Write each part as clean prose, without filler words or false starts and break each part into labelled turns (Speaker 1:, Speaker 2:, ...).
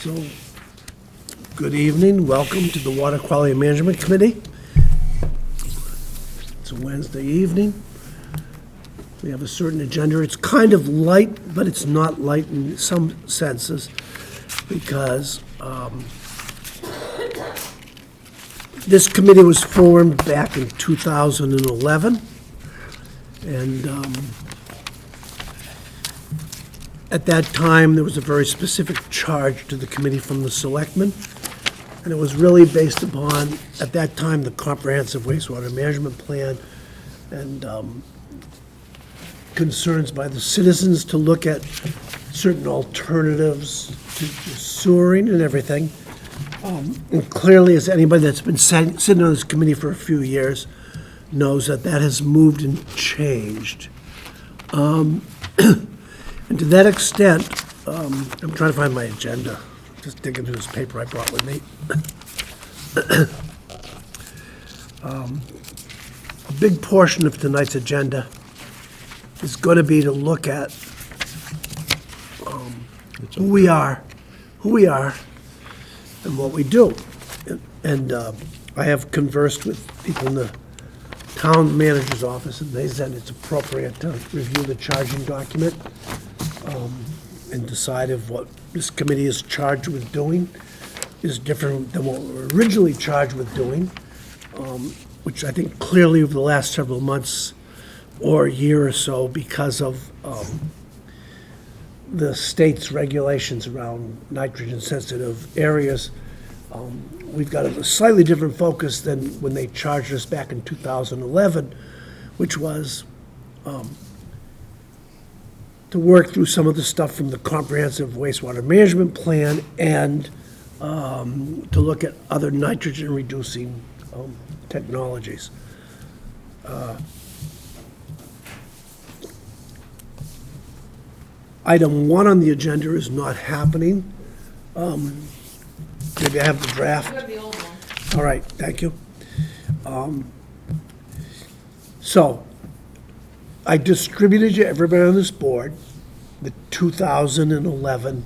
Speaker 1: So, good evening, welcome to the Water Quality Management Committee. It's a Wednesday evening. We have a certain agenda. It's kind of light, but it's not light in some senses because this committee was formed back in 2011. And at that time, there was a very specific charge to the committee from the selectmen. And it was really based upon, at that time, the Comprehensive Wastewater Management Plan and concerns by the citizens to look at certain alternatives to sewering and everything. And clearly, as anybody that's been sitting on this committee for a few years knows that that has moved and changed. And to that extent, I'm trying to find my agenda, just digging through this paper I brought with me. A big portion of tonight's agenda is going to be to look at who we are, and what we do. And I have conversed with people in the town manager's office, and they said it's appropriate to review the charging document and decide if what this committee is charged with doing is different than what we were originally charged with doing, which I think clearly over the last several months or a year or so, because of the state's regulations around nitrogen-sensitive areas, we've got a slightly different focus than when they charged us back in 2011, which was to work through some of the stuff from the Comprehensive Wastewater Management Plan and to look at other nitrogen-reducing technologies. Item 1 on the agenda is not happening. Maybe I have the draft.
Speaker 2: I have the old one.
Speaker 1: All right, thank you. So, I distributed to everybody on this board the 2011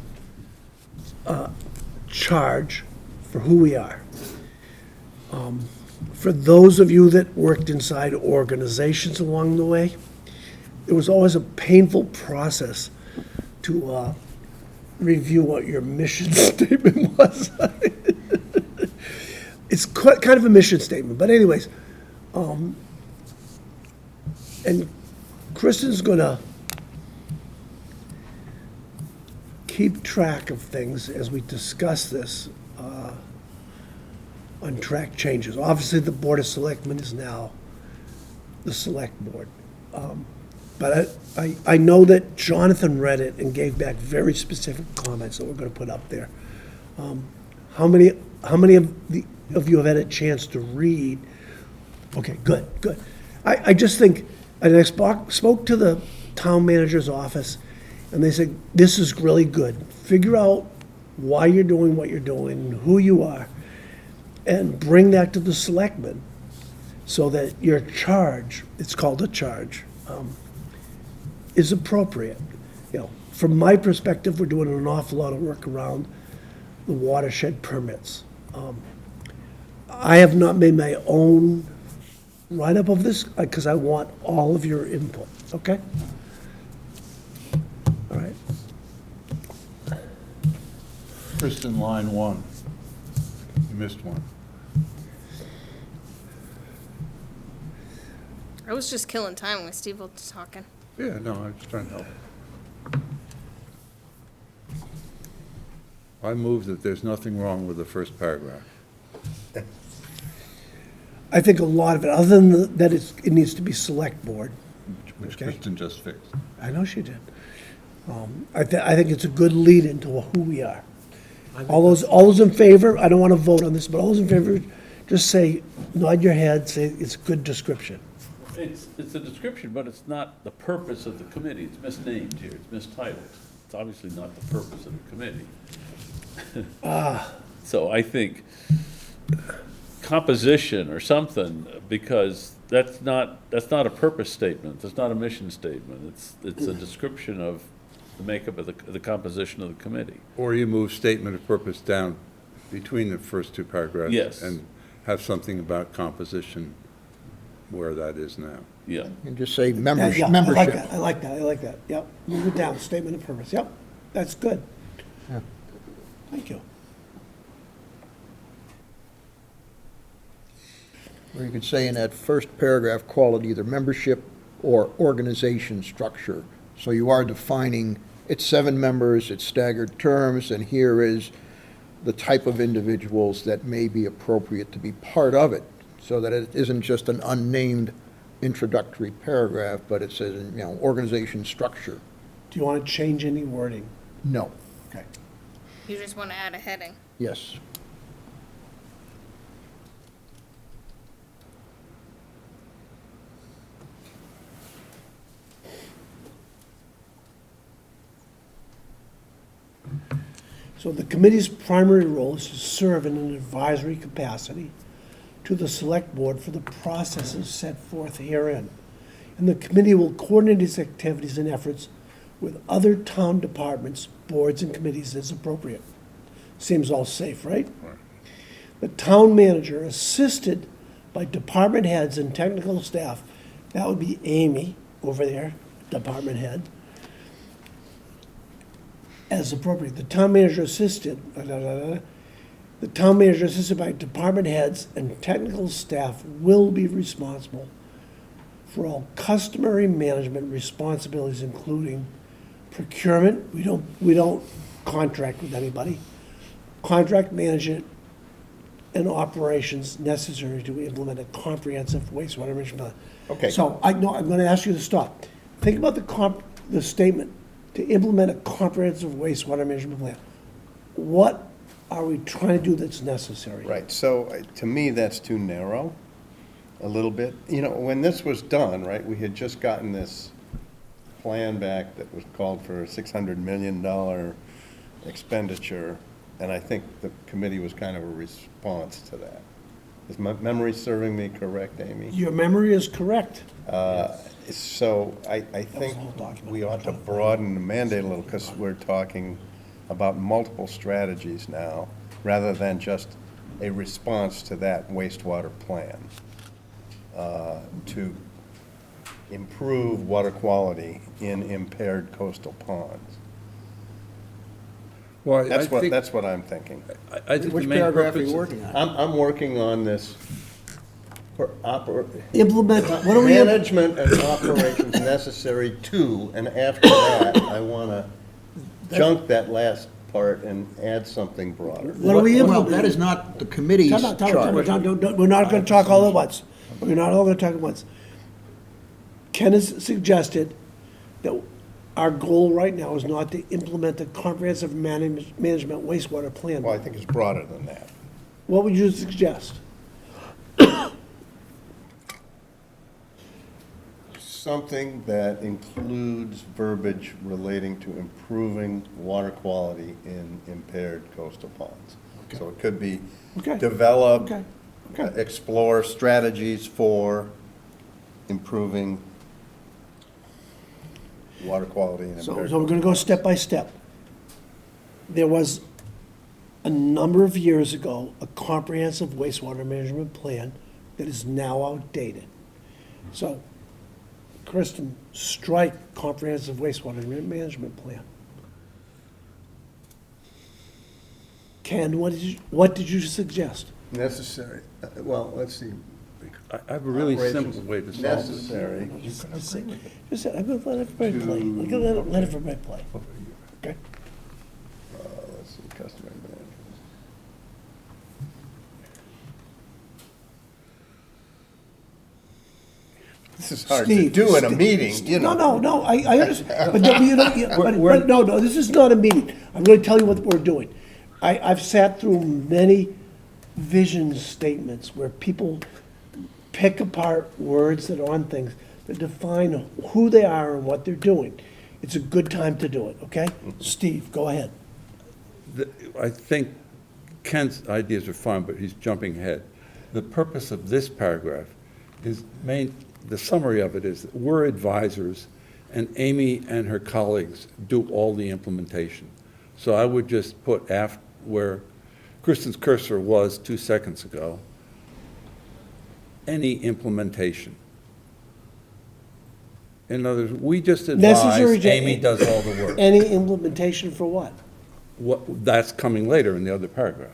Speaker 1: charge for who we are. For those of you that worked inside organizations along the way, it was always a painful process to review what your mission statement was. It's quite kind of a mission statement, but anyways, and Kristen's gonna keep track of things as we discuss this on track changes. Obviously, the Board of Selectmen is now the Select Board. But I know that Jonathan read it and gave back very specific comments that we're going to put up there. How many of you have had a chance to read? Okay, good. I just think, and I spoke to the town manager's office, and they said, this is really good. Figure out why you're doing what you're doing, who you are, and bring that to the selectmen so that your charge, it's called a charge, is appropriate. You know, from my perspective, we're doing an awful lot of work around the watershed permits. I have not made my own write-up of this because I want all of your input, okay? All right.
Speaker 3: Kristen, line 1. You missed one.
Speaker 2: I was just killing time when Steve was talking.
Speaker 3: Yeah, no, I was trying to help. I move that there's nothing wrong with the first paragraph.
Speaker 1: I think a lot of it, other than that it needs to be select board.
Speaker 3: Which
Speaker 1: Okay.
Speaker 3: Kristen just fixed.
Speaker 1: I know she did. I think it's a good lead into who we are. All those in favor, I don't want to vote on this, but all those in favor, just say, nod your head, say it's a good description.
Speaker 4: It's a description, but it's not the purpose of the committee. It's misnamed here, it's mistitled. It's obviously not the purpose of the committee. So I think composition or something, because that's not a purpose statement, that's not a mission statement. It's a description of the makeup of the composition of the committee.
Speaker 3: Or you move statement of purpose down between the first two paragraphs.
Speaker 4: Yes.
Speaker 3: And have something about composition where that is now.
Speaker 4: Yeah.
Speaker 5: And just say
Speaker 1: Yeah,
Speaker 5: membership.
Speaker 1: I like that, I like that, I like that, yep. Move it down, statement of purpose, yep, that's good.
Speaker 5: Yeah.
Speaker 1: Thank you.
Speaker 5: Or you could say in that first paragraph, call it either membership or organization structure. So you are defining, it's 7 members, it's staggered terms, and here is the type of individuals that may be appropriate to be part of it, so that it isn't just an unnamed introductory paragraph, but it says, you know, organization structure.
Speaker 1: Do you want to change any wording?
Speaker 5: No,
Speaker 1: Okay.
Speaker 2: You just want to add a heading.
Speaker 5: yes.
Speaker 1: So the committee's primary role is to serve in an advisory capacity to the select board for the processes set forth herein. And the committee will coordinate its activities and efforts with other town departments, boards, and committees as appropriate. Seems all safe, right? The town manager, assisted by department heads and technical staff, that would be Amy over there, department head, as appropriate. The town manager assisted, the town manager assisted by department heads and technical staff will be responsible for all customary management responsibilities, including procurement, we don't contract with anybody, contract management and operations necessary to implement a comprehensive wastewater management plan.
Speaker 5: Okay.
Speaker 1: So I'm gonna ask you to stop. Think about the statement, to implement a comprehensive wastewater management plan. What are we trying to do that's necessary?
Speaker 6: Right, so to me, that's too narrow, a little bit. You know, when this was done, right, we had just gotten this plan back that was called for a $600 million expenditure, and I think the committee was kind of a response to that. Is my memory serving me correct, Amy?
Speaker 1: Your memory is correct.
Speaker 6: So I think
Speaker 1: the whole document.
Speaker 6: we ought to broaden the mandate a little, because we're talking about multiple strategies now, rather than just a response to that wastewater plan to improve water quality in impaired coastal ponds.
Speaker 3: Well, I
Speaker 6: That's
Speaker 3: think,
Speaker 6: what I'm thinking.
Speaker 4: I think the
Speaker 5: Which
Speaker 4: main
Speaker 5: paragraph are
Speaker 4: purpose.
Speaker 5: you working on?
Speaker 6: I'm working on this
Speaker 1: Implement, what are we?
Speaker 6: management and operations necessary to, and after that, I want to junk that last part and add something broader.
Speaker 1: What are we
Speaker 5: Well,
Speaker 1: implementing?
Speaker 5: that is not the committee's
Speaker 1: Time out,
Speaker 5: charge.
Speaker 1: we're not gonna talk all at once. We're not all gonna talk at once. Ken has suggested that our goal right now is not to implement a comprehensive management wastewater plan.
Speaker 6: Well, I think it's broader than that.
Speaker 1: What would you suggest?
Speaker 6: Something that includes verbiage relating to improving water quality in impaired coastal ponds. So it could be
Speaker 1: Okay.
Speaker 6: develop,
Speaker 1: Okay, okay.
Speaker 6: explore strategies for improving water quality in
Speaker 1: So
Speaker 6: impaired.
Speaker 1: we're gonna go step by step. There was, a number of years ago, a comprehensive wastewater management plan that is now outdated. So, Kristen, strike comprehensive wastewater management plan. Ken, what did you suggest?
Speaker 6: Necessary, well, let's see.
Speaker 3: I have a really simple
Speaker 6: Operations
Speaker 3: way to solve this.
Speaker 6: Necessary.
Speaker 1: Just say, I'm gonna let everybody play, I'm gonna let everybody play, okay?
Speaker 6: Let's see, customer management. This is hard to
Speaker 1: Steve,
Speaker 6: do in a
Speaker 1: Steve,
Speaker 6: meeting, you know.
Speaker 1: No, I understand, but no, you don't, but no, this is not a meeting. I'm gonna tell you what we're doing. I've sat through many vision statements where people pick apart words that are on things that define who they are and what they're doing. It's a good time to do it, okay? Steve, go ahead.
Speaker 3: I think Ken's ideas are fine, but he's jumping ahead. The purpose of this paragraph is the summary of it is that we're advisors and Amy and her colleagues do all the implementation. So I would just put where Kristen's cursor was 2 seconds ago, any implementation. In other words, we just
Speaker 1: Necessary
Speaker 3: advise
Speaker 1: to-
Speaker 3: Amy does all the work.
Speaker 1: Any implementation for what?
Speaker 3: That's coming later in the other paragraphs.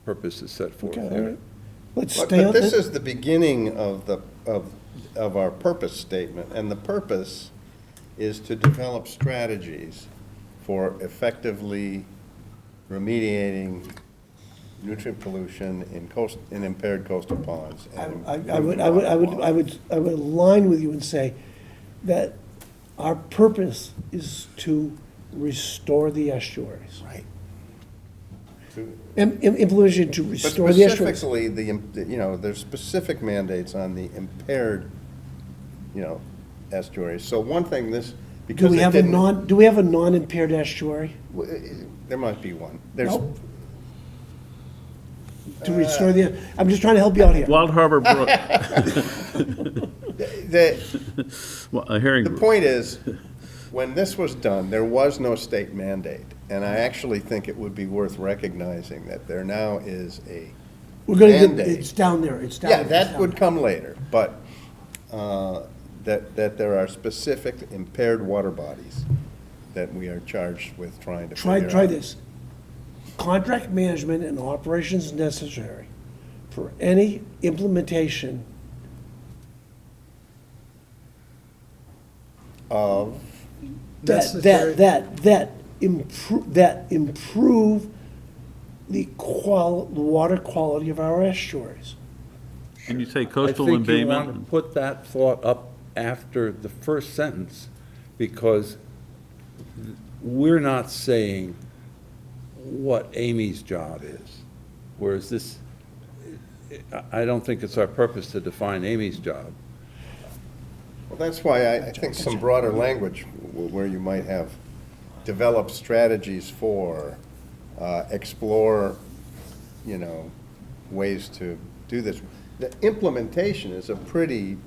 Speaker 3: Purpose is set forth
Speaker 1: Okay, all
Speaker 3: there.
Speaker 1: right. Let's
Speaker 6: But
Speaker 1: stay on
Speaker 6: this
Speaker 1: this.
Speaker 6: is the beginning of our purpose statement, and the purpose is to develop strategies for effectively remediating nutrient pollution in impaired coastal ponds. and
Speaker 1: I would align with you and say that our purpose is to restore the estuaries.
Speaker 6: Right.
Speaker 1: Implementation to
Speaker 6: But
Speaker 1: restore the estuaries.
Speaker 6: specifically, there's specific mandates on the impaired, estuaries. So one thing
Speaker 1: Do
Speaker 6: because
Speaker 1: we
Speaker 6: it
Speaker 1: have a
Speaker 6: didn't.
Speaker 1: do we have a non-impaired estuary
Speaker 6: There must be one. There's,
Speaker 1: Nope. to restore the, I'm just trying to help you out here.
Speaker 4: Wild Harbor Brook,
Speaker 6: the
Speaker 4: Herring.
Speaker 6: point is, when this was done, there was no state mandate. And I actually think it would be worth recognizing that there now is a
Speaker 1: We're gonna get,
Speaker 6: mandate.
Speaker 1: it's down there, it's down.
Speaker 6: Yeah,
Speaker 1: it's
Speaker 6: that
Speaker 1: down
Speaker 6: would
Speaker 1: there.
Speaker 6: come later, but that there are specific impaired water bodies that we are charged with trying to figure out.
Speaker 1: Try this. Contract management and operations necessary for any implementation
Speaker 6: Of,
Speaker 1: that improve the water quality of our estuaries.
Speaker 4: And you say
Speaker 3: I
Speaker 4: coastal
Speaker 3: think you want
Speaker 4: embayment?
Speaker 3: to put that thought up after the first sentence, because we're not saying what Amy's job is. Whereas this, I don't think it's our purpose to define Amy's job.
Speaker 6: well, that's why I think some broader language where you might have develop strategies for, explore, ways to do this. The implementation is a pretty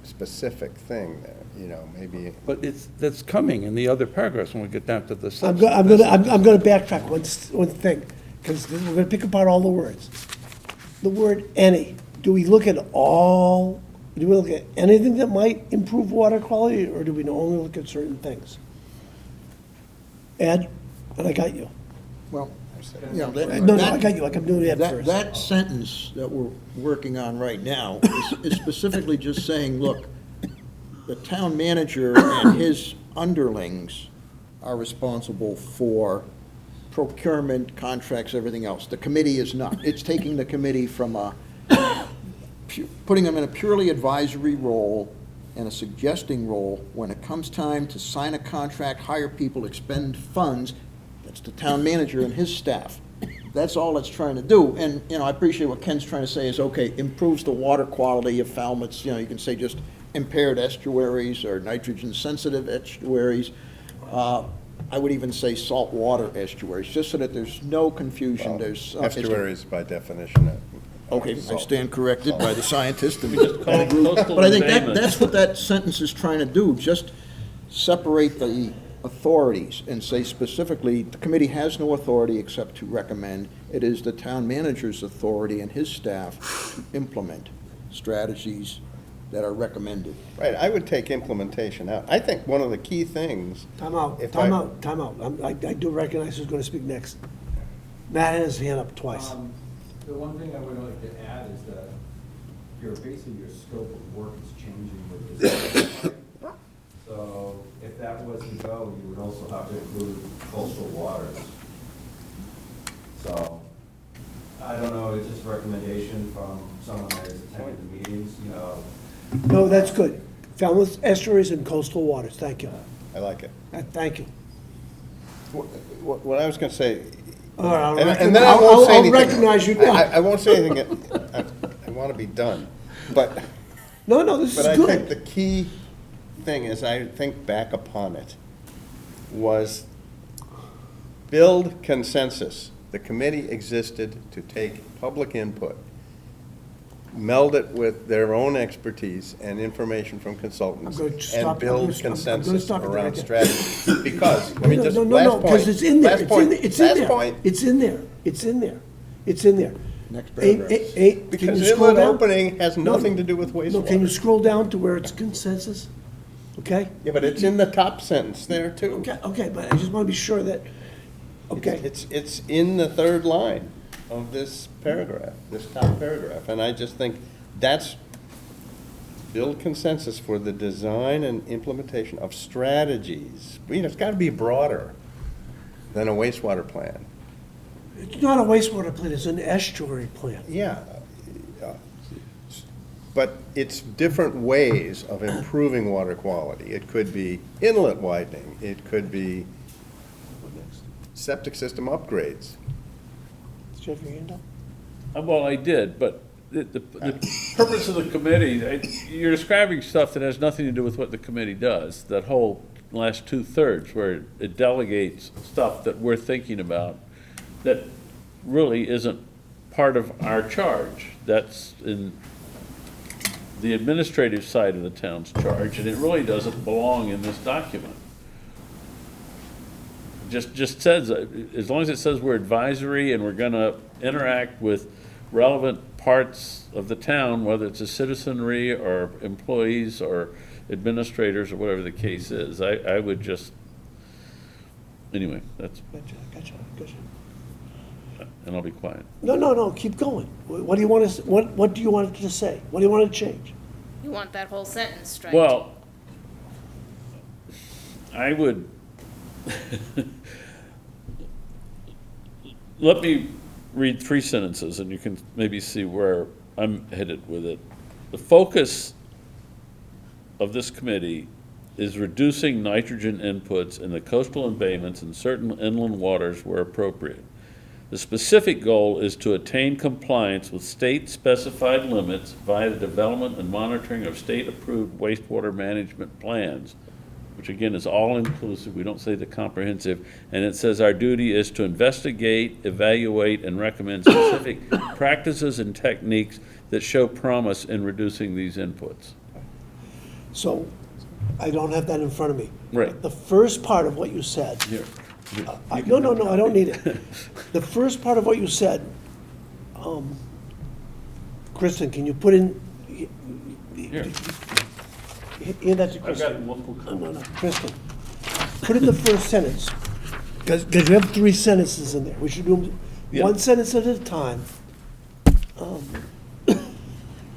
Speaker 6: specific thing there, maybe.
Speaker 3: But that's coming in the other paragraphs when we get down to the
Speaker 1: I'm
Speaker 3: substance.
Speaker 1: gonna backtrack one thing, because we're gonna pick apart all the words. The word any, do we look at anything that might improve water quality, or do we only look at certain things? Ed, and I got you.
Speaker 5: Well,
Speaker 1: No, I got you, like I'm doing Ed first.
Speaker 5: That sentence that we're working on right now is specifically just saying, look, the town manager and his underlings are responsible for procurement, contracts, everything else. The committee is not. It's taking the committee from putting them in a purely advisory role and a suggesting role. When it comes time to sign a contract, hire people, expend funds, that's the town manager and his staff. That's all it's trying to do. And, I appreciate what Ken's trying to say is, okay, improves the water quality of Falmouth. You can say just impaired estuaries or nitrogen-sensitive estuaries. I would even say saltwater estuaries, just so that there's no confusion. There's
Speaker 6: Estuaries by definition.
Speaker 5: Okay, I stand corrected by the scientist.
Speaker 4: Call it coastal
Speaker 5: But I think
Speaker 4: embayment.
Speaker 5: that's what that sentence is trying to do, just separate the authorities and say specifically, the committee has no authority except to recommend. It is the town manager's authority and his staff to implement strategies that are recommended.
Speaker 6: Right, I would take implementation out. I think one of the key things.
Speaker 1: Time out,
Speaker 6: If
Speaker 1: time
Speaker 6: I-
Speaker 1: out, time out. I do recognize who's gonna speak next. Matt has his hand up twice.
Speaker 7: The one thing I would like to add is that basically your scope of work is changing with this. So if that was to go, you would also have to include coastal waters. So, I don't know, it's just a recommendation from someone that has attended the meetings,
Speaker 1: No, that's good. Falmouth estuaries and coastal waters, thank you.
Speaker 6: I like it.
Speaker 1: Thank you.
Speaker 6: What I was gonna say,
Speaker 1: All right,
Speaker 6: and then I won't say
Speaker 1: I'll
Speaker 6: anything.
Speaker 1: recognize you now.
Speaker 6: I won't say anything, I want to be done, but
Speaker 1: No, this
Speaker 6: But
Speaker 1: is
Speaker 6: I think
Speaker 1: good.
Speaker 6: the key thing, as I think back upon it, was build consensus. The committee existed to take public input. meld it with their own expertise and information from consultants,
Speaker 1: I'm going to
Speaker 6: and
Speaker 1: stop- I'm
Speaker 6: build
Speaker 1: gonna stop- I'm gonna
Speaker 6: consensus
Speaker 1: stop you right
Speaker 6: around
Speaker 1: there.
Speaker 6: strategy. Because, let me
Speaker 1: No,
Speaker 6: just,
Speaker 1: no,
Speaker 6: last
Speaker 1: no,
Speaker 6: point.
Speaker 1: because it's in there,
Speaker 6: Last
Speaker 1: it's in
Speaker 6: point.
Speaker 1: there, it's in
Speaker 6: Last
Speaker 1: there.
Speaker 6: point.
Speaker 1: It's in there, it's in there, it's in there.
Speaker 5: Next
Speaker 1: Eight-
Speaker 5: paragraph.
Speaker 1: can
Speaker 6: Because
Speaker 1: you scroll
Speaker 6: inlet
Speaker 1: down?
Speaker 6: opening has
Speaker 1: No,
Speaker 6: nothing to do with
Speaker 1: No, can you
Speaker 6: wastewater.
Speaker 1: scroll down to where it's consensus? Okay?
Speaker 6: Yeah, but it's in the top sentence there too.
Speaker 1: Okay, but I just want to be sure that, okay,
Speaker 6: It's in the third line of this paragraph, this top paragraph, and I just think that's build consensus for the design and implementation of strategies. You know, it's gotta be broader than a wastewater plan.
Speaker 1: it's not a wastewater plant, it's an estuary plant.
Speaker 6: Yeah, but it's different ways of improving water quality. It could be inlet widening, it could be septic system upgrades.
Speaker 1: Did you have your hand up?
Speaker 4: Well, I did, but the purpose of the committee, you're describing stuff that has nothing to do with what the committee does, that whole last two-thirds, where it delegates stuff that we're thinking about that really isn't part of our charge. That's in the administrative side of the town's charge, and it really doesn't belong in this document. Just says, as long as it says we're advisory and we're gonna interact with relevant parts of the town, whether it's a citizenry or employees or administrators or whatever the case is, I would just, anyway, that's,
Speaker 1: Gotcha.
Speaker 4: and I'll be quiet.
Speaker 1: No, keep going. What do you want to, what do you want it to say? What do you want to change?
Speaker 2: You want that whole sentence straight.
Speaker 4: Well, I would, let me read three sentences and you can maybe see where I'm headed with it. The focus of this committee is reducing nitrogen inputs in the coastal embayments and certain inland waters where appropriate. The specific goal is to attain compliance with state-specified limits via the development and monitoring of state-approved wastewater management plans, which again is all-inclusive, we don't say the comprehensive, and it says our duty is to investigate, evaluate, and recommend specific practices and techniques that show promise in reducing these inputs.
Speaker 1: So, I don't have that in front of me.
Speaker 4: Right.
Speaker 1: The first part of what you said,
Speaker 4: Here.
Speaker 1: no, I don't need it. The first part of what you said, Kristen, can you put in,
Speaker 4: Here.
Speaker 1: hand that to
Speaker 4: I've
Speaker 1: Kristen.
Speaker 4: got multiple comments.
Speaker 1: No, Kristen, put in the first sentence, because you have three sentences in there. We should do them
Speaker 4: Yeah.
Speaker 1: one sentence at a time.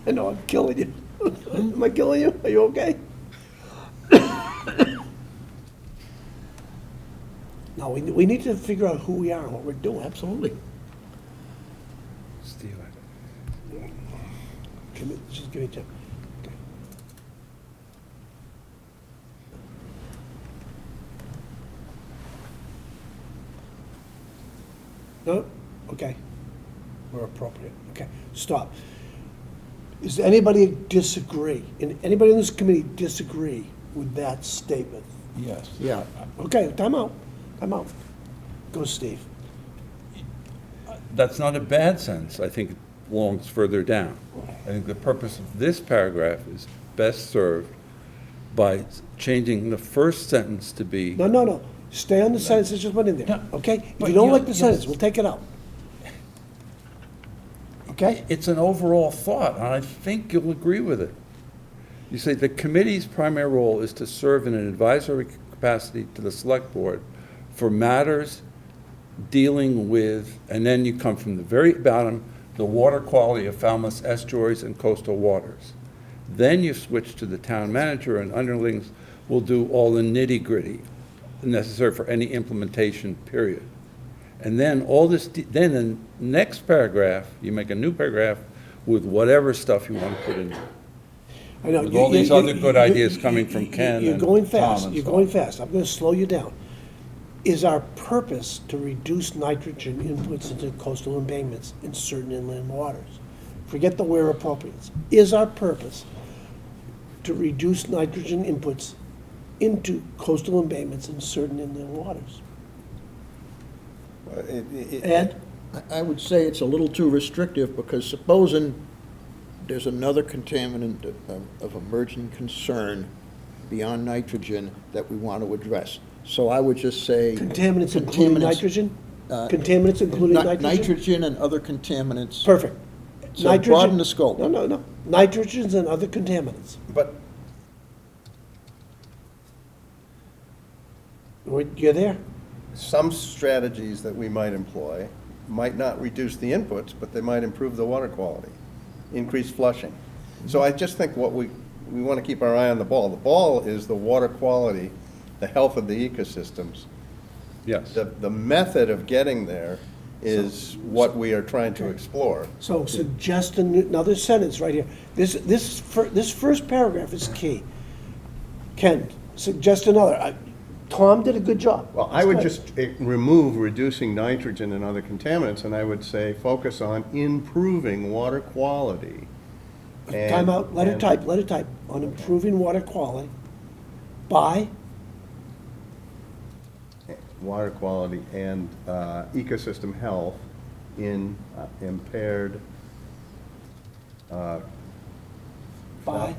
Speaker 1: I know, I'm killing you. Am I killing you? Are you okay? No, we need to figure out who we are and what we're doing, absolutely.
Speaker 3: Steve,
Speaker 1: Just give me time. No? Okay. We're appropriate. Okay, stop. Does anybody disagree? And anybody in this committee disagree with that statement?
Speaker 3: Yes.
Speaker 5: Yeah,
Speaker 1: Okay, time out. Go, Steve.
Speaker 3: That's not a bad sentence. I think it belongs further down. I think the purpose of this paragraph is best served by changing the first sentence to be,
Speaker 1: No. Stay on the sentence that just went in there,
Speaker 3: No,
Speaker 1: okay? If
Speaker 3: but
Speaker 1: you don't
Speaker 3: you-
Speaker 1: like the
Speaker 3: you-
Speaker 1: sentence, we'll take it out. Okay?
Speaker 3: it's an overall thought, and I think you'll agree with it. You say the committee's primary role is to serve in an advisory capacity to the select board for matters dealing with, and then you come from the very bottom, the water quality of Falmouth estuaries and coastal waters. Then you switch to the town manager, and underlings will do all the nitty-gritty necessary for any implementation period. And then all this, then in the next paragraph, you make a new paragraph with whatever stuff you want to put in there.
Speaker 1: I know.
Speaker 3: With all these other good ideas coming from Ken
Speaker 1: You're
Speaker 3: and
Speaker 1: going
Speaker 3: Tom
Speaker 1: fast,
Speaker 3: and
Speaker 1: you're
Speaker 3: so
Speaker 1: going
Speaker 3: on.
Speaker 1: fast. I'm gonna slow you down. Is our purpose to reduce nitrogen inputs into coastal embayments in certain inland waters? Forget the where appropriate. Is our purpose to reduce nitrogen inputs into coastal embayments in certain inland waters? Ed?
Speaker 5: I would say it's a little too restrictive, because supposing there's another contaminant of emerging concern beyond nitrogen that we want to address. So I would just say.
Speaker 1: Contaminants including nitrogen? Contaminants including nitrogen?
Speaker 5: Nitrogen and other contaminants.
Speaker 1: Perfect.
Speaker 5: So
Speaker 1: Nitrogen-
Speaker 5: broaden the scope.
Speaker 1: No. Nitrogens and other contaminants.
Speaker 6: But
Speaker 1: You're there?
Speaker 6: some strategies that we might employ might not reduce the inputs, but they might improve the water quality, increase flushing. So I just think what we want to keep our eye on the ball. The ball is the water quality, the health of the ecosystems.
Speaker 3: Yes.
Speaker 6: The method of getting there is what we are trying to explore.
Speaker 1: So suggest another sentence right here. This first paragraph is key. Ken, suggest another. Tom did a good job.
Speaker 6: Well, I would just remove reducing nitrogen and other contaminants, and I would say focus on improving water quality.
Speaker 1: Time out, let it type, on improving water quality by,
Speaker 6: Water quality and ecosystem health in impaired,
Speaker 1: by,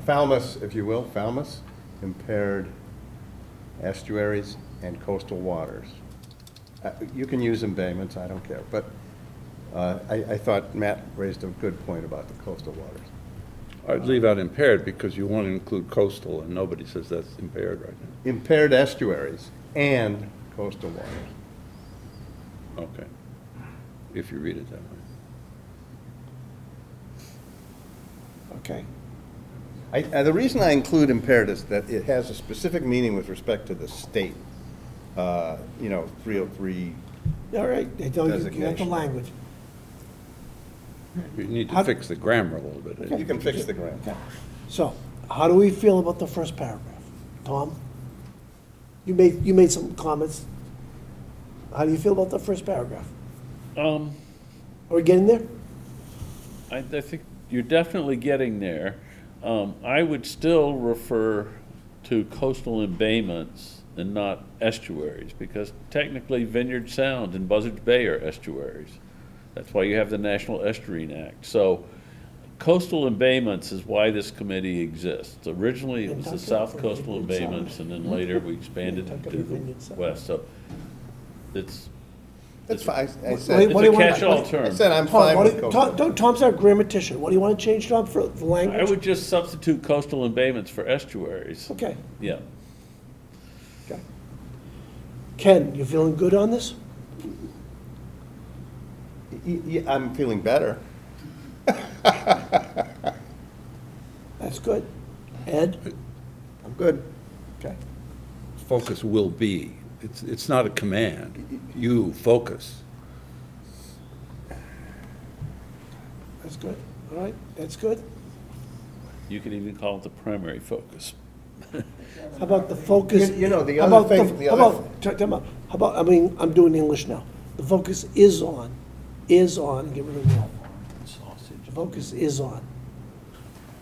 Speaker 6: Falmouth, if you will, Falmouth, impaired estuaries and coastal waters. You can use embayments, I don't care, but I thought Matt raised a good point about the coastal waters.
Speaker 3: I'd leave out impaired because you want to include coastal, and nobody says that's impaired right now.
Speaker 6: Impaired estuaries and coastal waters.
Speaker 3: Okay. If you read it that way.
Speaker 1: okay.
Speaker 6: The reason I include impaired is that it has a specific meaning with respect to the state, 303.
Speaker 1: All right, you got the
Speaker 6: Designation.
Speaker 1: language.
Speaker 3: You need
Speaker 1: How-
Speaker 3: to fix the grammar a little bit.
Speaker 6: You can fix the grammar.
Speaker 1: So, how do we feel about the first paragraph? Tom? You made some comments. How do you feel about the first paragraph? Are we getting there?
Speaker 4: I think you're definitely getting there. I would still refer to coastal embayments and not estuaries, because technically Vineyard Sound and Buzzards Bay are estuaries. That's why you have the National Estuarine Act. So coastal embayments is why this committee exists. Originally, it was the South Coastal Embayments, and then later we expanded to the west. So it's
Speaker 6: That's fine. I
Speaker 1: Wait,
Speaker 6: said,
Speaker 1: what do you want-
Speaker 4: catch-all
Speaker 6: I
Speaker 4: term.
Speaker 6: said I'm
Speaker 1: Tom,
Speaker 6: fine with coastal.
Speaker 1: Tom's our grammatician. What do you want to change, Tom, for the
Speaker 4: I
Speaker 1: language?
Speaker 4: would just substitute coastal embayments for estuaries.
Speaker 1: Okay.
Speaker 4: Yeah.
Speaker 1: Okay. Ken, you feeling good on this?
Speaker 6: Yeah, I'm feeling better.
Speaker 1: That's good. Ed?
Speaker 6: I'm good.
Speaker 1: Okay.
Speaker 3: Focus will be. It's not a command. You focus.
Speaker 1: That's good. All right, that's good.
Speaker 4: You could even call it the primary focus.
Speaker 1: How about the focus?
Speaker 6: You know, the
Speaker 1: how
Speaker 6: other
Speaker 1: about
Speaker 6: thing- the
Speaker 1: How
Speaker 6: other
Speaker 1: about, time out. How about, I mean, I'm doing English now. The focus is on, get rid of will. The focus is on.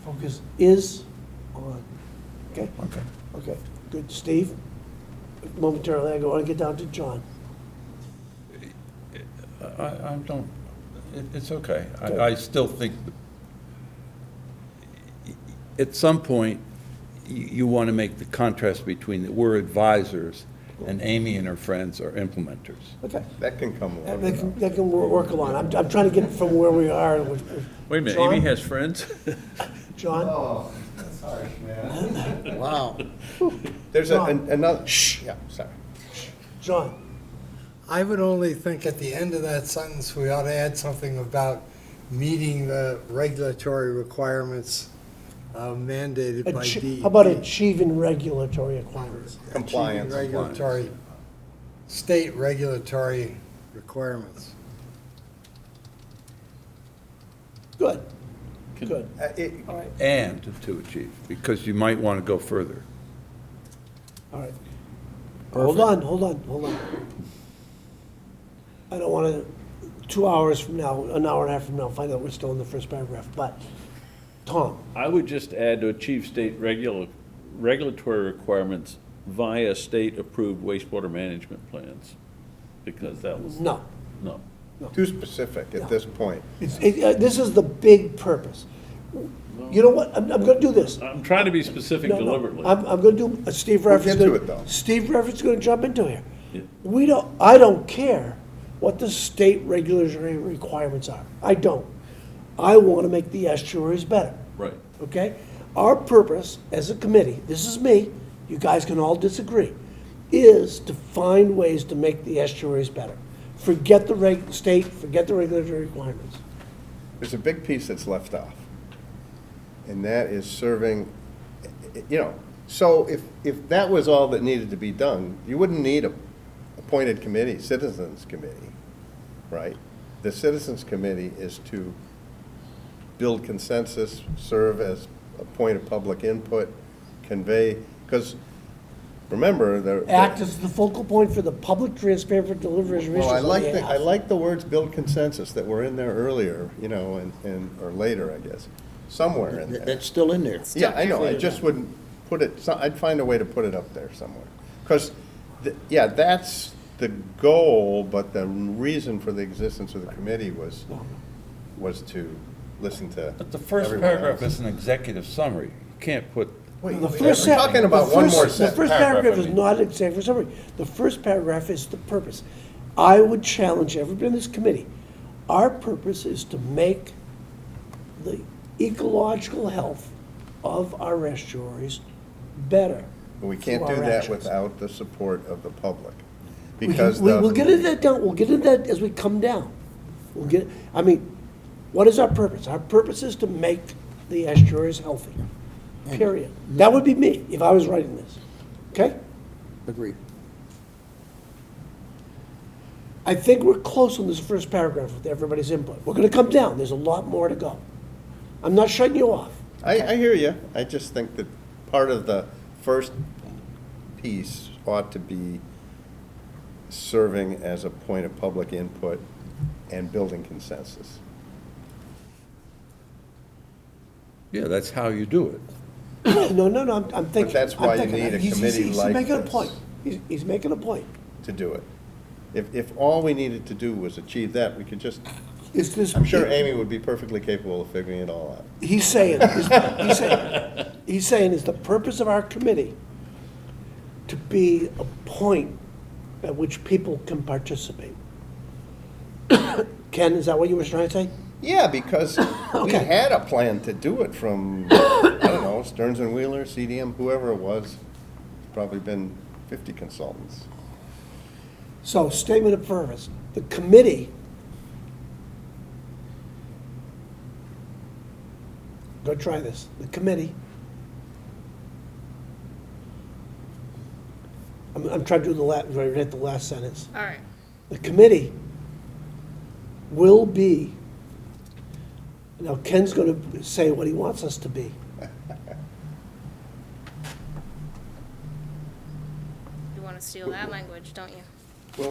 Speaker 1: Focus is on. Okay? Okay, good. Steve? Momentarily, I want to get down to John.
Speaker 3: I don't, it's okay. I still think, at some point, you want to make the contrast between, we're advisors, and Amy and her friends are implementers.
Speaker 1: Okay.
Speaker 6: That can come along.
Speaker 1: That can work along. I'm trying to get from where we are.
Speaker 4: Wait a minute,
Speaker 1: John?
Speaker 4: Amy has friends?
Speaker 1: John?
Speaker 6: Oh, that's harsh, man.
Speaker 5: Wow.
Speaker 6: There's
Speaker 1: John.
Speaker 6: another, yeah, sorry.
Speaker 1: John?
Speaker 8: I would only think at the end of that sentence, we ought to add something about meeting the regulatory requirements mandated by DEP.
Speaker 1: How about achieving regulatory requirements?
Speaker 6: Compliance.
Speaker 8: Achieving regulatory, state regulatory requirements.
Speaker 1: Good, good. All right,
Speaker 3: And to achieve, because you might want to go further.
Speaker 1: all right. Hold on. I don't want to, 2 hours from now, an hour and a half from now, find out we're still in the first paragraph, but, Tom?
Speaker 4: I would just add to achieve state regulatory requirements via state-approved wastewater management plans, because that was,
Speaker 1: No.
Speaker 4: no.
Speaker 6: Too specific at this point.
Speaker 1: This is the big purpose. You know what, I'm gonna do this.
Speaker 4: I'm trying to be specific
Speaker 1: No, no,
Speaker 4: deliberately.
Speaker 1: I'm gonna do, Steve
Speaker 6: We'll
Speaker 1: Reff's
Speaker 6: get to
Speaker 1: gonna,
Speaker 6: it, though.
Speaker 1: Steve Reff's gonna jump into here.
Speaker 4: Yeah.
Speaker 1: I don't care what the state regulatory requirements are. I don't. I wanna make the estuaries better,
Speaker 4: Right.
Speaker 1: okay? Our purpose as a committee, this is me, you guys can all disagree, is to find ways to make the estuaries better. Forget the state, forget the regulatory requirements.
Speaker 6: There's a big piece that's left off, and that is serving, you know, so if that was all that needed to be done, you wouldn't need a appointed committee, citizens committee, right? The citizens committee is to build consensus, serve as a point of public input, convey, because remember,
Speaker 1: Act as the focal point for the public, transparent, for delivery of
Speaker 6: well, I like
Speaker 1: issues.
Speaker 6: I like the words build consensus that were in there earlier, you know, or later, I guess, somewhere in there.
Speaker 5: That's still in there.
Speaker 6: Yeah, I know, I just wouldn't put it, I'd find a way to put it up there somewhere. Because, yeah, that's the goal, but the reason for the existence of the committee was to listen to
Speaker 3: But the first
Speaker 6: everyone
Speaker 3: paragraph
Speaker 6: else.
Speaker 3: is an executive summary. You can't put,
Speaker 6: Wait,
Speaker 1: The
Speaker 6: wait,
Speaker 1: first
Speaker 6: we're talking about one more
Speaker 1: The
Speaker 6: sentence.
Speaker 1: first paragraph is not an executive summary. The first paragraph is the purpose. I would challenge everybody in this committee. Our purpose is to make the ecological health of our estuaries better.
Speaker 6: But we can't
Speaker 1: through
Speaker 6: do
Speaker 1: our
Speaker 6: that
Speaker 1: actions.
Speaker 6: without the support of the public.
Speaker 1: We
Speaker 6: Because
Speaker 1: can- we'll get into that down, we'll get into that as we come down. I mean, what is our purpose? Our purpose is to make the estuaries healthy, period. That would be me if I was writing this, okay?
Speaker 5: Agreed.
Speaker 1: I think we're close on this first paragraph with everybody's input. We're gonna come down, there's a lot more to go. I'm not shutting you off.
Speaker 6: I hear you. I just think that part of the first piece ought to be serving as a point of public input and building consensus.
Speaker 3: yeah, that's how you do it.
Speaker 1: No, I'm thinking.
Speaker 6: that's why
Speaker 1: I'm
Speaker 6: you
Speaker 1: thinking.
Speaker 6: need a
Speaker 1: He's-
Speaker 6: committee like
Speaker 1: He's making a
Speaker 6: this.
Speaker 1: point. He's making a point.
Speaker 6: To do it. If all we needed to do was achieve that, we could just,
Speaker 1: Is this?
Speaker 6: I'm sure Amy would be perfectly capable of figuring it all out.
Speaker 1: He's saying, he's saying is the purpose of our committee to be a point at which people can participate. Ken, is that what you were trying to say?
Speaker 6: Yeah, because we
Speaker 1: Okay.
Speaker 6: had a plan to do it from, I don't know, Stearns and Wheeler, CDM, whoever it was. Probably been 50 consultants.
Speaker 1: So, statement of purpose, the committee, go try this, the committee, I'm trying to do read the last sentence.
Speaker 2: All right.
Speaker 1: The committee will be, now Ken's gonna say what he wants us to be.
Speaker 2: You want to steal that language, don't you?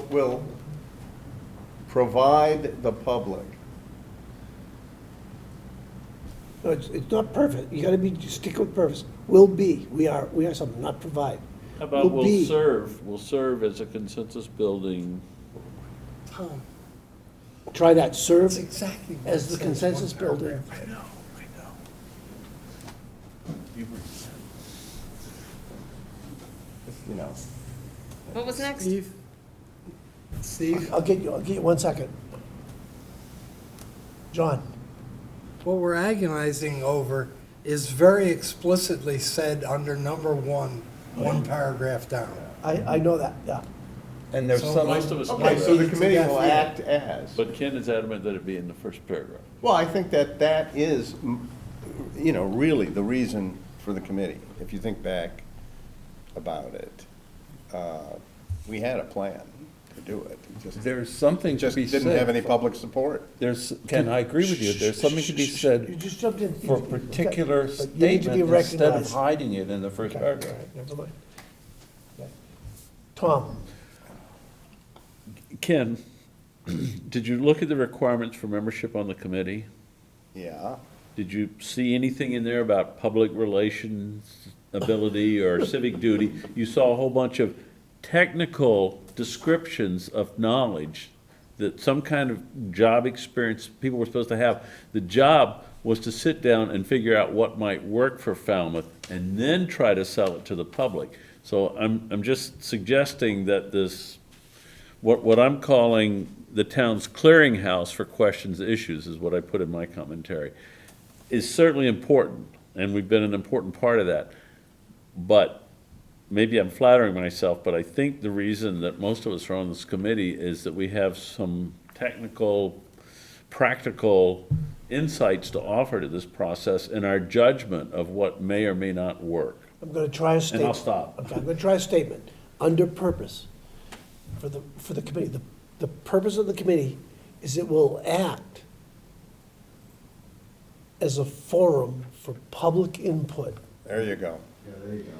Speaker 6: Will provide the public.
Speaker 1: No, it's not perfect, you gotta be, stick with purpose. Will be, we are something, not provide.
Speaker 4: How about
Speaker 1: Will be.
Speaker 4: will serve as a consensus building,
Speaker 1: Try that, serve
Speaker 8: That's exactly what
Speaker 1: as
Speaker 8: it
Speaker 1: the
Speaker 8: says,
Speaker 1: consensus
Speaker 8: one
Speaker 1: builder.
Speaker 8: paragraph. I know.
Speaker 6: You know,
Speaker 2: What was next?
Speaker 8: Steve,
Speaker 1: I'll get you 1 second. John,
Speaker 8: what we're agonizing over is very explicitly said under number one paragraph down.
Speaker 1: I know that, yeah.
Speaker 3: And there's
Speaker 8: So
Speaker 3: some,
Speaker 4: most of us
Speaker 6: okay,
Speaker 4: might,
Speaker 6: so the
Speaker 8: need to
Speaker 6: committee
Speaker 8: get
Speaker 6: will
Speaker 8: there.
Speaker 6: act as.
Speaker 4: but Ken is adamant that it be in the first paragraph.
Speaker 6: Well, I think that is, you know, really the reason for the committee. If you think back about it, we had a plan to do it. It just-
Speaker 3: there's something to
Speaker 6: Just
Speaker 3: be
Speaker 6: didn't have any
Speaker 3: said.
Speaker 6: public support.
Speaker 3: There's, Ken, I agree with you, there's something to be
Speaker 1: You
Speaker 3: said
Speaker 1: just jumped in.
Speaker 3: for a particular
Speaker 1: But you need to be
Speaker 3: statement instead of
Speaker 1: recognized.
Speaker 3: hiding it in the first
Speaker 1: Okay, all
Speaker 3: paragraph.
Speaker 1: right, never mind. Okay. Tom,
Speaker 4: Ken, did you look at the requirements for membership on the committee?
Speaker 6: Yeah.
Speaker 4: Did you see anything in there about public relations ability or civic duty? You saw a whole bunch of technical descriptions of knowledge that some kind of job experience people were supposed to have. The job was to sit down and figure out what might work for Falmouth and then try to sell it to the public. So I'm just suggesting that this, what I'm calling the town's clearinghouse for questions, issues, is what I put in my commentary, is certainly important, and we've been an important part of that. But maybe I'm flattering myself, but I think the reason that most of us are on this committee is that we have some technical, practical insights to offer to this process and our judgment of what may or may not work.
Speaker 1: I'm gonna try a statement.
Speaker 4: I'll stop.
Speaker 1: Okay, I'm gonna try a statement, under purpose, for the committee. The purpose of the committee is it will act as a forum for public input.
Speaker 6: There you go.
Speaker 7: Yeah, there you go.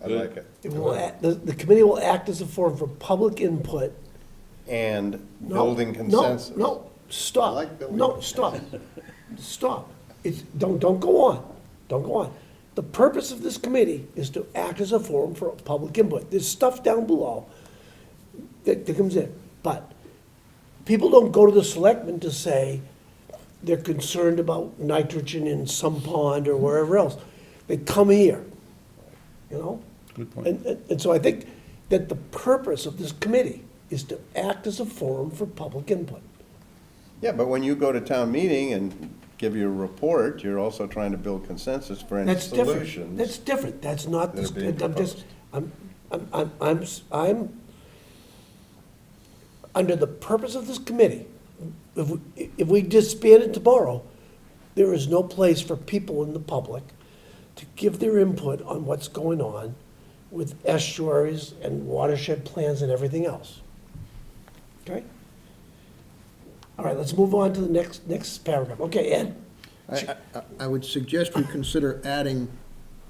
Speaker 6: I like it.
Speaker 1: It will, the committee will act as a forum for public input.
Speaker 6: And
Speaker 1: No,
Speaker 6: building consensus.
Speaker 1: No, stop.
Speaker 6: I like building
Speaker 1: No, stop. Stop. Don't go on. Don't go on. The purpose of this committee is to act as a forum for public input. There's stuff down below that comes in. But people don't go to the selectmen to say they're concerned about nitrogen in some pond or wherever else. They come here, you know?
Speaker 3: Good point.
Speaker 1: And so I think that the purpose of this committee is to act as a forum for public input.
Speaker 6: Yeah, but when you go to town meeting and give your report, you're also trying to build consensus for any
Speaker 1: That's different.
Speaker 6: solutions.
Speaker 1: That's different. That's not,
Speaker 6: that are being
Speaker 1: I'm just,
Speaker 6: proposed.
Speaker 1: I'm, under the purpose of this committee, if we disband it tomorrow, there is no place for people in the public to give their input on what's going on with estuaries and watershed plans and everything else. Okay? All right, let's move on to the next paragraph. Okay, Ed?
Speaker 5: I would suggest we consider adding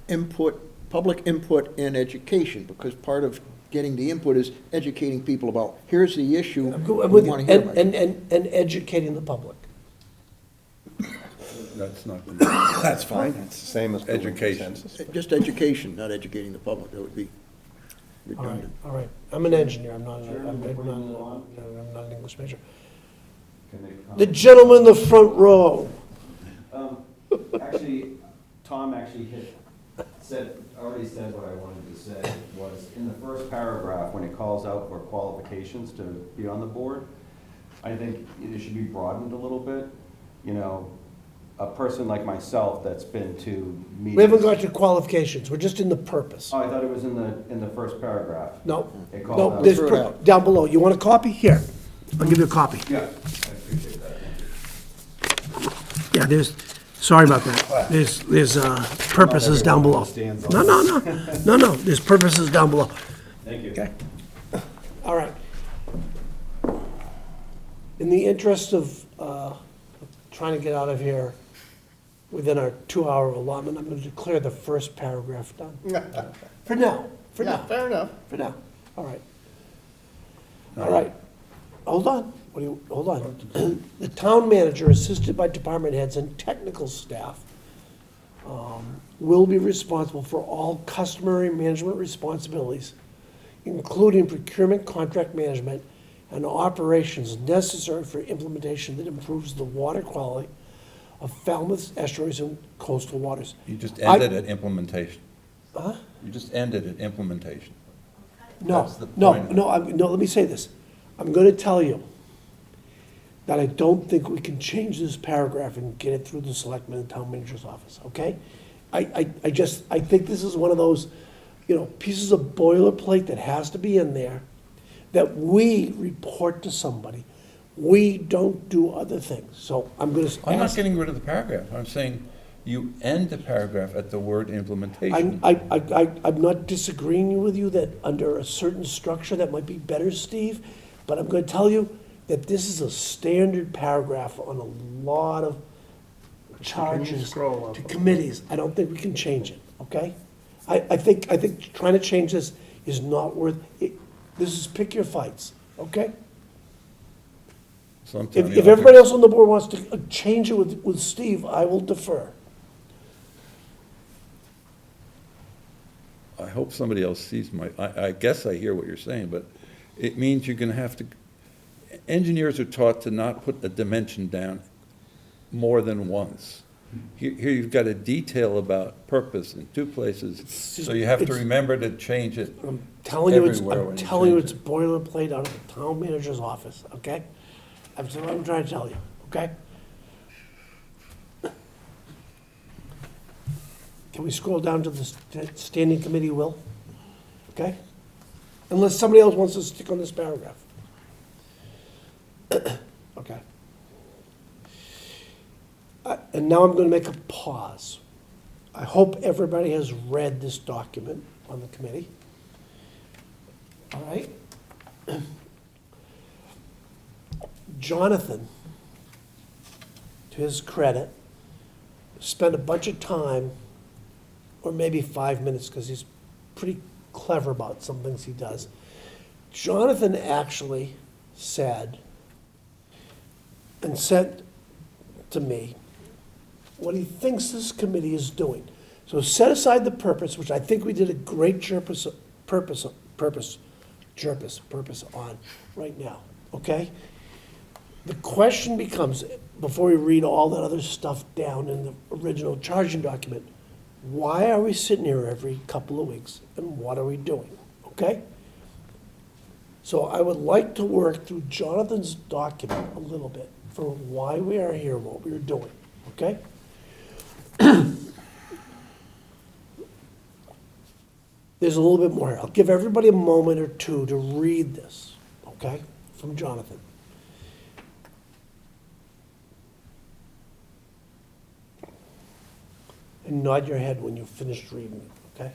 Speaker 5: input, public input in education, because part of getting the input is educating people about, here's the issue
Speaker 1: I'm
Speaker 5: we
Speaker 1: with you.
Speaker 5: want to hear about.
Speaker 1: And educating the public.
Speaker 3: That's not,
Speaker 6: That's fine. It's the same as building
Speaker 3: Education.
Speaker 6: consensus.
Speaker 5: Just education, not educating the public, that would be
Speaker 1: All right,
Speaker 5: redundant.
Speaker 1: all right. I'm an engineer, I'm not,
Speaker 7: Chairman,
Speaker 1: I'm
Speaker 7: before you move
Speaker 1: not,
Speaker 7: on.
Speaker 1: I'm not an English major.
Speaker 7: Can they come?
Speaker 1: The gentleman in the front row.
Speaker 7: Actually, Tom actually already said what I wanted to say, was in the first paragraph, when it calls out for qualifications to be on the board, I think it should be broadened a little bit. You know, a person like myself that's been to meetings.
Speaker 1: We haven't got to qualifications, we're just in the purpose.
Speaker 7: Oh, I thought it was in the first paragraph.
Speaker 1: No,
Speaker 7: It called
Speaker 1: no,
Speaker 7: out.
Speaker 1: there's,
Speaker 5: Throw it out.
Speaker 1: down below. You want a copy? Here, I'll give you a copy.
Speaker 7: Yeah, I appreciate that, thank you.
Speaker 1: Yeah, sorry about that. There's purposes down below.
Speaker 7: understands
Speaker 1: No,
Speaker 7: all
Speaker 1: no, there's purposes down below.
Speaker 7: Thank you.
Speaker 1: Okay. All right. In the interest of trying to get out of here within our 2-hour allotment, I'm going to declare the first paragraph done. For now, for
Speaker 6: Yeah,
Speaker 1: now,
Speaker 6: fair enough.
Speaker 1: for now. All right. All right. Hold on. Hold on. The town manager, assisted by department heads and technical staff, will be responsible for all customary management responsibilities, including procurement, contract management, and operations necessary for implementation that improves the water quality of Falmouth's estuaries and coastal waters.
Speaker 3: you just ended at implementation.
Speaker 1: Huh?
Speaker 3: You just ended at implementation.
Speaker 1: No,
Speaker 3: That's the
Speaker 1: no,
Speaker 3: point.
Speaker 1: no, let me say this. I'm gonna tell you that I don't think we can change this paragraph and get it through the selectman and town manager's office, okay? I think this is one of those, pieces of boilerplate that has to be in there, that we report to somebody. We don't do other things, so I'm gonna
Speaker 3: I'm not
Speaker 1: ask.
Speaker 3: getting rid of the paragraph. I'm saying you end the paragraph at the word implementation.
Speaker 1: I'm not disagreeing with you that under a certain structure that might be better, Steve, but I'm gonna tell you that this is a standard paragraph on a lot of charges
Speaker 6: scroll up?
Speaker 1: to committees. I don't think we can change it, okay? I think trying to change this is not worth, this is pick your fights, okay?
Speaker 3: So I'm telling
Speaker 1: If
Speaker 3: you,
Speaker 1: if everybody else on the board wants to change it with Steve, I will defer.
Speaker 3: I hope somebody else sees I guess I hear what you're saying, but it means you're gonna have to, engineers are taught to not put a dimension down more than once. Here you've got a detail about purpose in two places, so you have to
Speaker 1: it's-
Speaker 3: remember to change it.
Speaker 1: I'm telling you,
Speaker 3: Everywhere
Speaker 1: I'm
Speaker 3: when you
Speaker 1: telling you,
Speaker 3: change
Speaker 1: it's boilerplate out of the town manager's office, okay? That's what I'm trying to tell you, okay? Can we scroll down to the standing committee will? Okay? Unless somebody else wants to stick on this paragraph. Okay. And now I'm gonna make a pause. I hope everybody has read this document on the committee. All right? Jonathan, to his credit, spent a bunch of time, or maybe 5 minutes, because he's pretty clever about some things he does. Jonathan actually said and sent to me what he thinks this committee is doing. So set aside the purpose, which I think we did a great purpose on right now, okay? The question becomes, before we read all that other stuff down in the original charging document, why are we sitting here every couple of weeks, and what are we doing, okay? So I would like to work through Jonathan's document a little bit for why we are here, what we are doing, okay? There's a little bit more here. I'll give everybody a moment or two to read this, okay, from Jonathan. And nod your head when you've finished reading it, okay?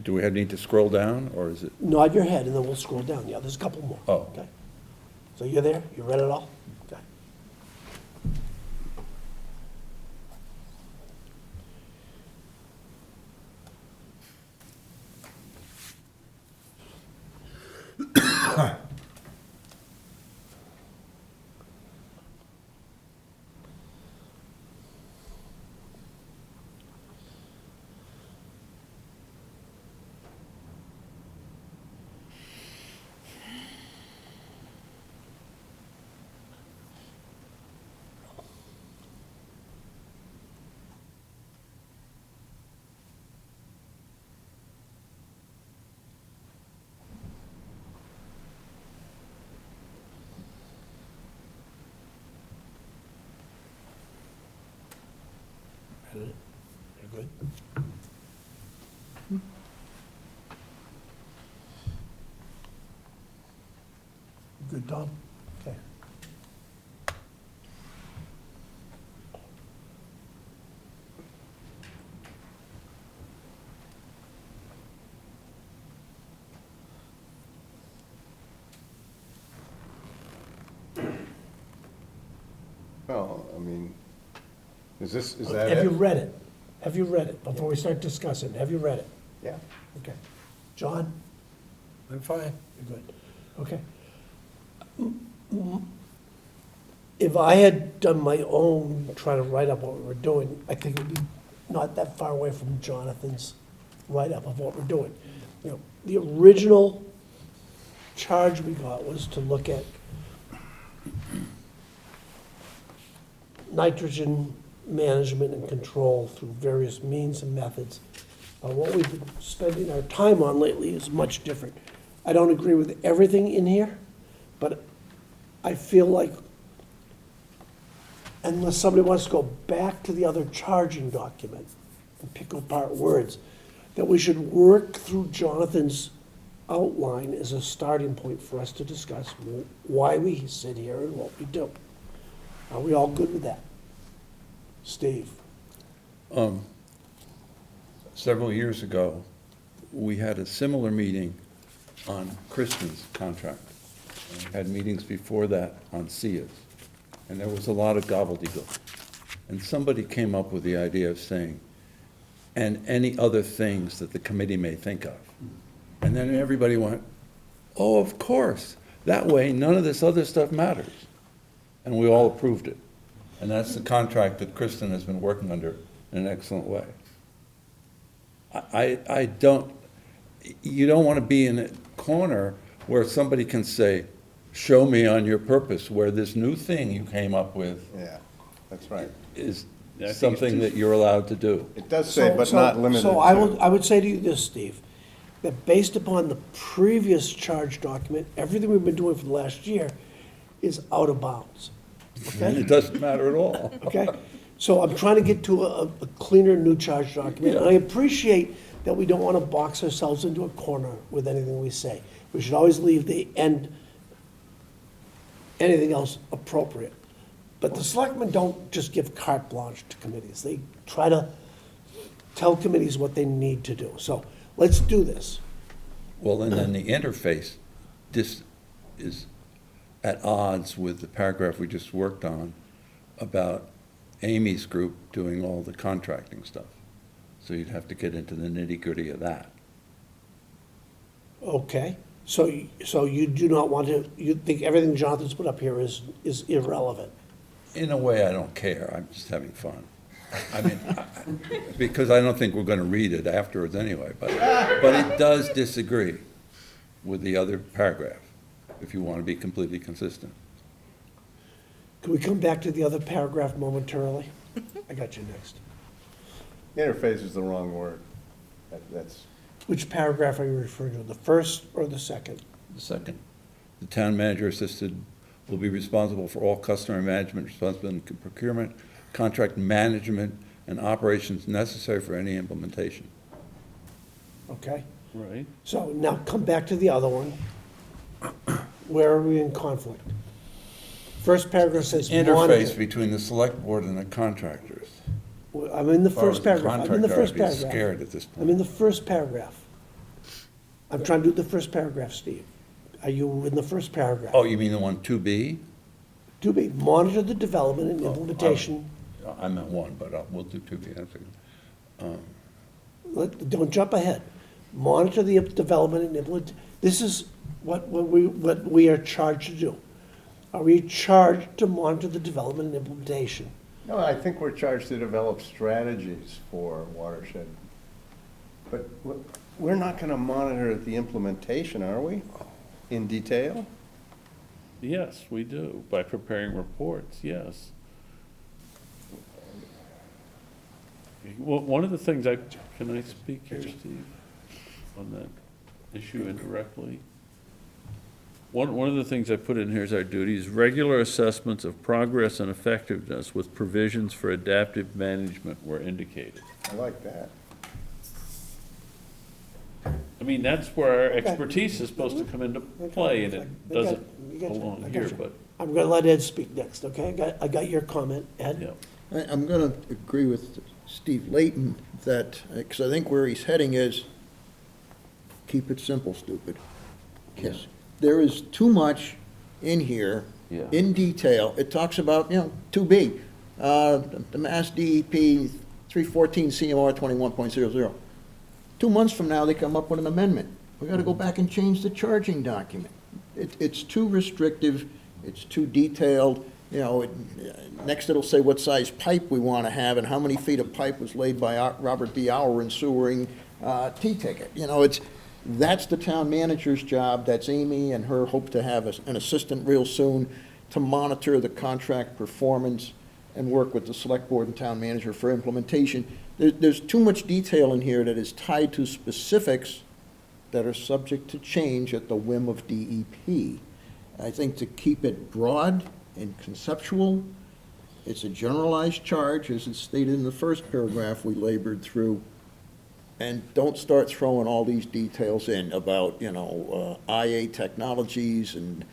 Speaker 3: Do we need to scroll down, or is it?
Speaker 1: Nod your head, and then we'll scroll down. Yeah, there's a couple more.
Speaker 3: Oh.
Speaker 1: Okay. So you're there? You read it all? Okay. Read it? You're good? Good, Tom? Okay.
Speaker 6: Well, I mean, is that
Speaker 1: Have you
Speaker 6: it?
Speaker 1: read it? Have you read it? Before we start discussing, have you read it?
Speaker 6: Yeah.
Speaker 1: Okay. John?
Speaker 8: I'm fine.
Speaker 1: You're good. Okay. If I had done my own, trying to write up what we were doing, I think it would be not that far away from Jonathan's write-up of what we're doing. You know, the original charge we got was to look at nitrogen management and control through various means and methods. What we've been spending our time on lately is much different. I don't agree with everything in here, but I feel like unless somebody wants to go back to the other charging document and pick apart words, that we should work through Jonathan's outline as a starting point for us to discuss why we sit here and what we do. Are we all good with that? Steve?
Speaker 3: Several years ago, we had a similar meeting on Kristen's contract. And we had meetings before that on SIA's, and there was a lot of gobbledygook. And somebody came up with the idea of saying, and any other things that the committee may think of. And then everybody went, oh, of course. That way, none of this other stuff matters. And we all approved it. And that's the contract that Kristen has been working under in an excellent way. I don't, you don't want to be in a corner where somebody can say, show me on your purpose where this new thing you came up with
Speaker 6: Yeah. That's right.
Speaker 3: is
Speaker 4: Yeah, I think it's
Speaker 3: something that you're allowed to do.
Speaker 6: It does say,
Speaker 1: So-
Speaker 6: but
Speaker 1: so-
Speaker 6: not limited to.
Speaker 1: So I would say to you this, Steve, that based upon the previous charge document, everything we've been doing for the last year is out of bounds.
Speaker 3: And it doesn't matter at all.
Speaker 1: Okay? So I'm trying to get to a cleaner new charge document. And I appreciate that we don't want to box ourselves into a corner with anything we say. We should always leave the end, anything else appropriate. But the selectmen don't just give carte blanche to committees. They try to tell committees what they need to do. So let's do this.
Speaker 3: Well, and then the interface, this is at odds with the paragraph we just worked on about Amy's group doing all the contracting stuff. So you'd have to get into the nitty-gritty of that.
Speaker 1: Okay? So you do not want to, you think everything Jonathan's put up here is irrelevant?
Speaker 3: In a way, I don't care, I'm just having fun. I mean, because I don't think we're gonna read it afterwards anyway, but it does disagree with the other paragraph, if you want to be completely consistent.
Speaker 1: Can we come back to the other paragraph momentarily? I got you next.
Speaker 6: Interface is the wrong word. That's,
Speaker 1: Which paragraph are you referring to, the first or the second?
Speaker 3: The second, the town manager assisted will be responsible for all customer management, responsibility, and procurement, contract management, and operations necessary for any implementation.
Speaker 1: Okay?
Speaker 4: Right.
Speaker 1: So now come back to the other one. Where are we in conflict? First paragraph says
Speaker 3: Interface
Speaker 1: monitor.
Speaker 3: between the select board and the contractors.
Speaker 1: I'm in the
Speaker 3: As far as
Speaker 1: first
Speaker 3: the
Speaker 1: paragraph. I'm in the
Speaker 3: contractor,
Speaker 1: first
Speaker 3: I'd be
Speaker 1: paragraph.
Speaker 3: scared at this
Speaker 1: I'm in
Speaker 3: point.
Speaker 1: the first paragraph. I'm trying to do the first paragraph, Steve. Are you in the first paragraph?
Speaker 3: Oh, you mean the one 2B?
Speaker 1: To be, monitor the development and implementation.
Speaker 3: I meant one, but we'll do 2B. That's okay.
Speaker 1: Don't jump ahead. Monitor the development and implement, this is what we are charged to do. Are we charged to monitor the development and implementation?
Speaker 6: no, I think we're charged to develop strategies for watershed. But we're not gonna monitor the implementation, are we? In detail?
Speaker 4: Yes, we do, by preparing reports, yes. Well, one of the things can I speak here, Steve, on that issue indirectly? One of the things I put in here is our duties, regular assessments of progress and effectiveness with provisions for adaptive management were indicated.
Speaker 6: I like that.
Speaker 4: I mean, that's where our expertise is supposed to come into play, and it doesn't
Speaker 1: You got you.
Speaker 4: belong
Speaker 1: I got
Speaker 4: here,
Speaker 1: you.
Speaker 4: but,
Speaker 1: I'm gonna let Ed speak next, okay? I got your comment, Ed?
Speaker 4: yeah.
Speaker 5: I'm going to agree with Steve Layton that, because I think where he's heading is, keep it simple, stupid. Yes. There is too much in here,
Speaker 3: Yeah.
Speaker 5: in detail. It talks about, 2B, the Mass DEP 314 CMR 21.00. 2 months from now, they come up with an amendment. We got to go back and change the charging document. It's too restrictive, it's too detailed, next it'll say what size pipe we want to have and how many feet of pipe was laid by Robert B. Auer in sewering T-ticket. That's the town manager's job, that's Amy and her hope to have an assistant real soon to monitor the contract performance and work with the select board and town manager for implementation. There's too much detail in here that is tied to specifics that are subject to change at the whim of DEP. I think to keep it broad and conceptual, it's a generalized charge, as it's stated in the first paragraph we labored through. And don't start throwing all these details in about, IA technologies and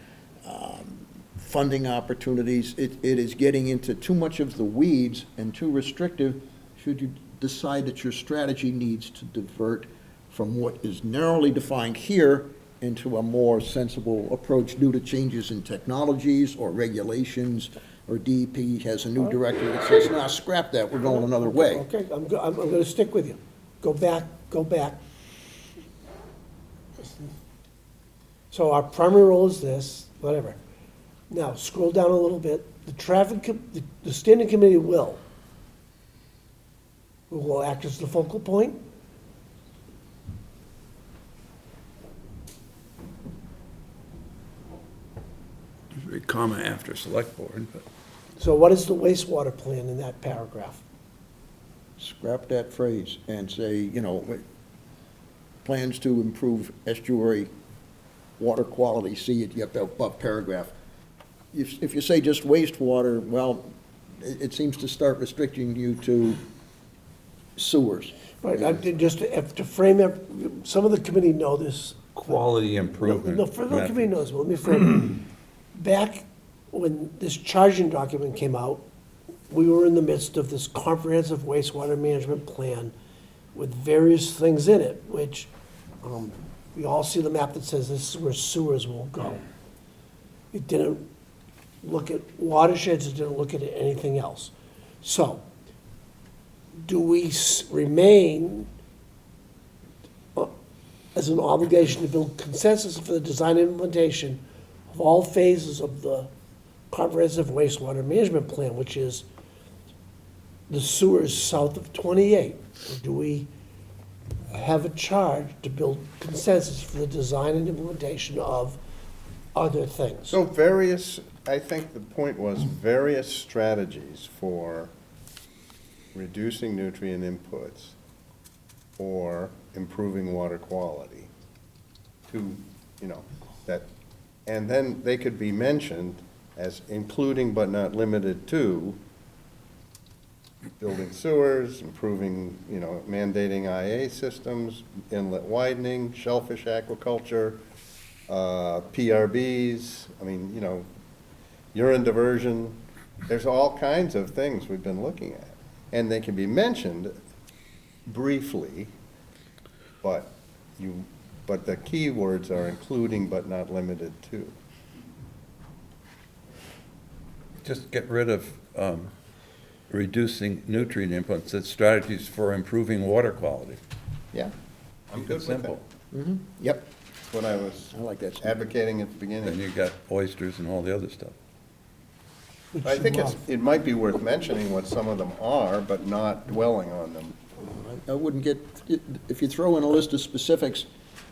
Speaker 5: funding opportunities. It is getting into too much of the weeds and too restrictive should you decide that your strategy needs to divert from what is narrowly defined here into a more sensible approach due to changes in technologies or regulations, or DEP has a new director that says, nah, scrap that, we're going another way.
Speaker 1: Okay, I'm gonna stick with you. Go back. So our primary role is this, whatever. Now, scroll down a little bit. The standing committee will act as the focal point.
Speaker 3: There's a comma after select board, but
Speaker 1: So what is the wastewater plan in that paragraph?
Speaker 5: Scrap that phrase and say, plans to improve estuary water quality, see it up above paragraph. If you say just wastewater, well, it seems to start restricting you to sewers.
Speaker 1: Right, just to frame it, some of the committee know this.
Speaker 3: Quality improvement.
Speaker 1: No, for the committee knows, but let me frame it. Back when this charging document came out, we were in the midst of this comprehensive wastewater management plan with various things in it, which, we all see the map that says this is where sewers will go. It didn't look at watersheds, it didn't look at anything else. So, do we remain as an obligation to build consensus for the design and implementation of all phases of the Comprehensive Wastewater Management Plan, which is the sewers south of 28? Or do we have a charge to build consensus for the design and implementation of other things?
Speaker 6: So I think the point was various strategies for reducing nutrient inputs or improving water quality and then they could be mentioned as including but not limited to building sewers, improving, mandating IA systems, inlet widening, shellfish aquaculture, PRBs, urine diversion. There's all kinds of things we've been looking at. And they can be mentioned briefly, but the key words are including but not limited to.
Speaker 3: Just get rid of reducing nutrient inputs, it's strategies for improving water quality.
Speaker 6: Yeah, I'm
Speaker 3: Keep
Speaker 6: good
Speaker 3: it
Speaker 6: with
Speaker 3: simple.
Speaker 6: that.
Speaker 5: Yep,
Speaker 6: That's what I was
Speaker 5: I like that.
Speaker 6: advocating at the
Speaker 3: Then
Speaker 6: beginning.
Speaker 3: you got oysters and all the other stuff.
Speaker 1: Which
Speaker 6: I think
Speaker 1: you
Speaker 6: it might be worth mentioning what some of them are, but not dwelling on them.
Speaker 5: I wouldn't get, if you throw in a list of specifics,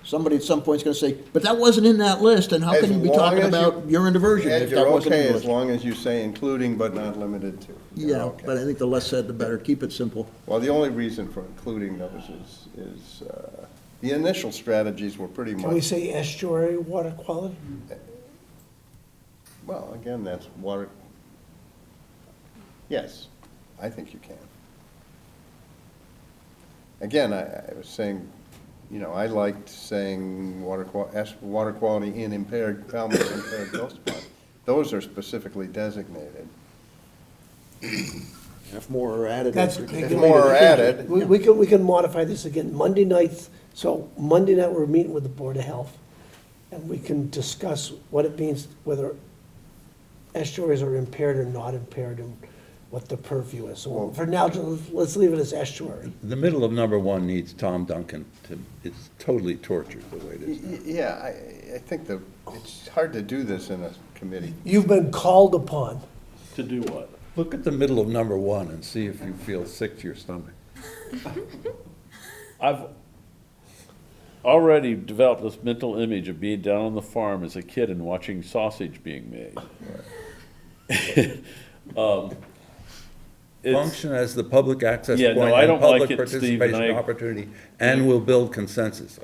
Speaker 5: somebody at some point is going to say, but that wasn't in that list, and how can you be talking about urine diversion
Speaker 6: Ed,
Speaker 5: if that
Speaker 6: you're
Speaker 5: wasn't in
Speaker 6: okay
Speaker 5: the
Speaker 6: as
Speaker 5: list?
Speaker 6: long as you say including but not limited to. You're
Speaker 5: Yeah,
Speaker 6: okay.
Speaker 5: but I think the less said, the better. Keep it simple.
Speaker 6: Well, the only reason for including those is the initial strategies were pretty
Speaker 1: Can we
Speaker 6: much,
Speaker 1: say estuary water quality?
Speaker 6: well, again, that's water. Yes, I think you can. Again, I was saying, I liked saying water quality in Falmouth impaired coastal ponds. Those are specifically designated.
Speaker 5: If more are added.
Speaker 1: That's-
Speaker 6: If more are added,
Speaker 1: We can modify this again, Monday nights, so Monday night, we're meeting with the Board of Health, and we can discuss what it means, whether estuaries are impaired or not impaired, and what the purview is. So for now, let's leave it as estuary.
Speaker 3: The middle of number one needs Tom Duncan it's totally tortured the way it is now.
Speaker 6: yeah, I think it's hard to do this in a committee.
Speaker 1: You've been called upon.
Speaker 4: To do what?
Speaker 3: Look at the middle of number one and see if you feel sick to your stomach.
Speaker 4: I've already developed this mental image of being down on the farm as a kid and watching sausage being made. It's-
Speaker 3: Function as the public access
Speaker 4: Yeah,
Speaker 3: point
Speaker 4: no, I
Speaker 3: and
Speaker 4: don't like
Speaker 3: public
Speaker 4: it, Steve, and
Speaker 3: participation opportunity, and will build consensus.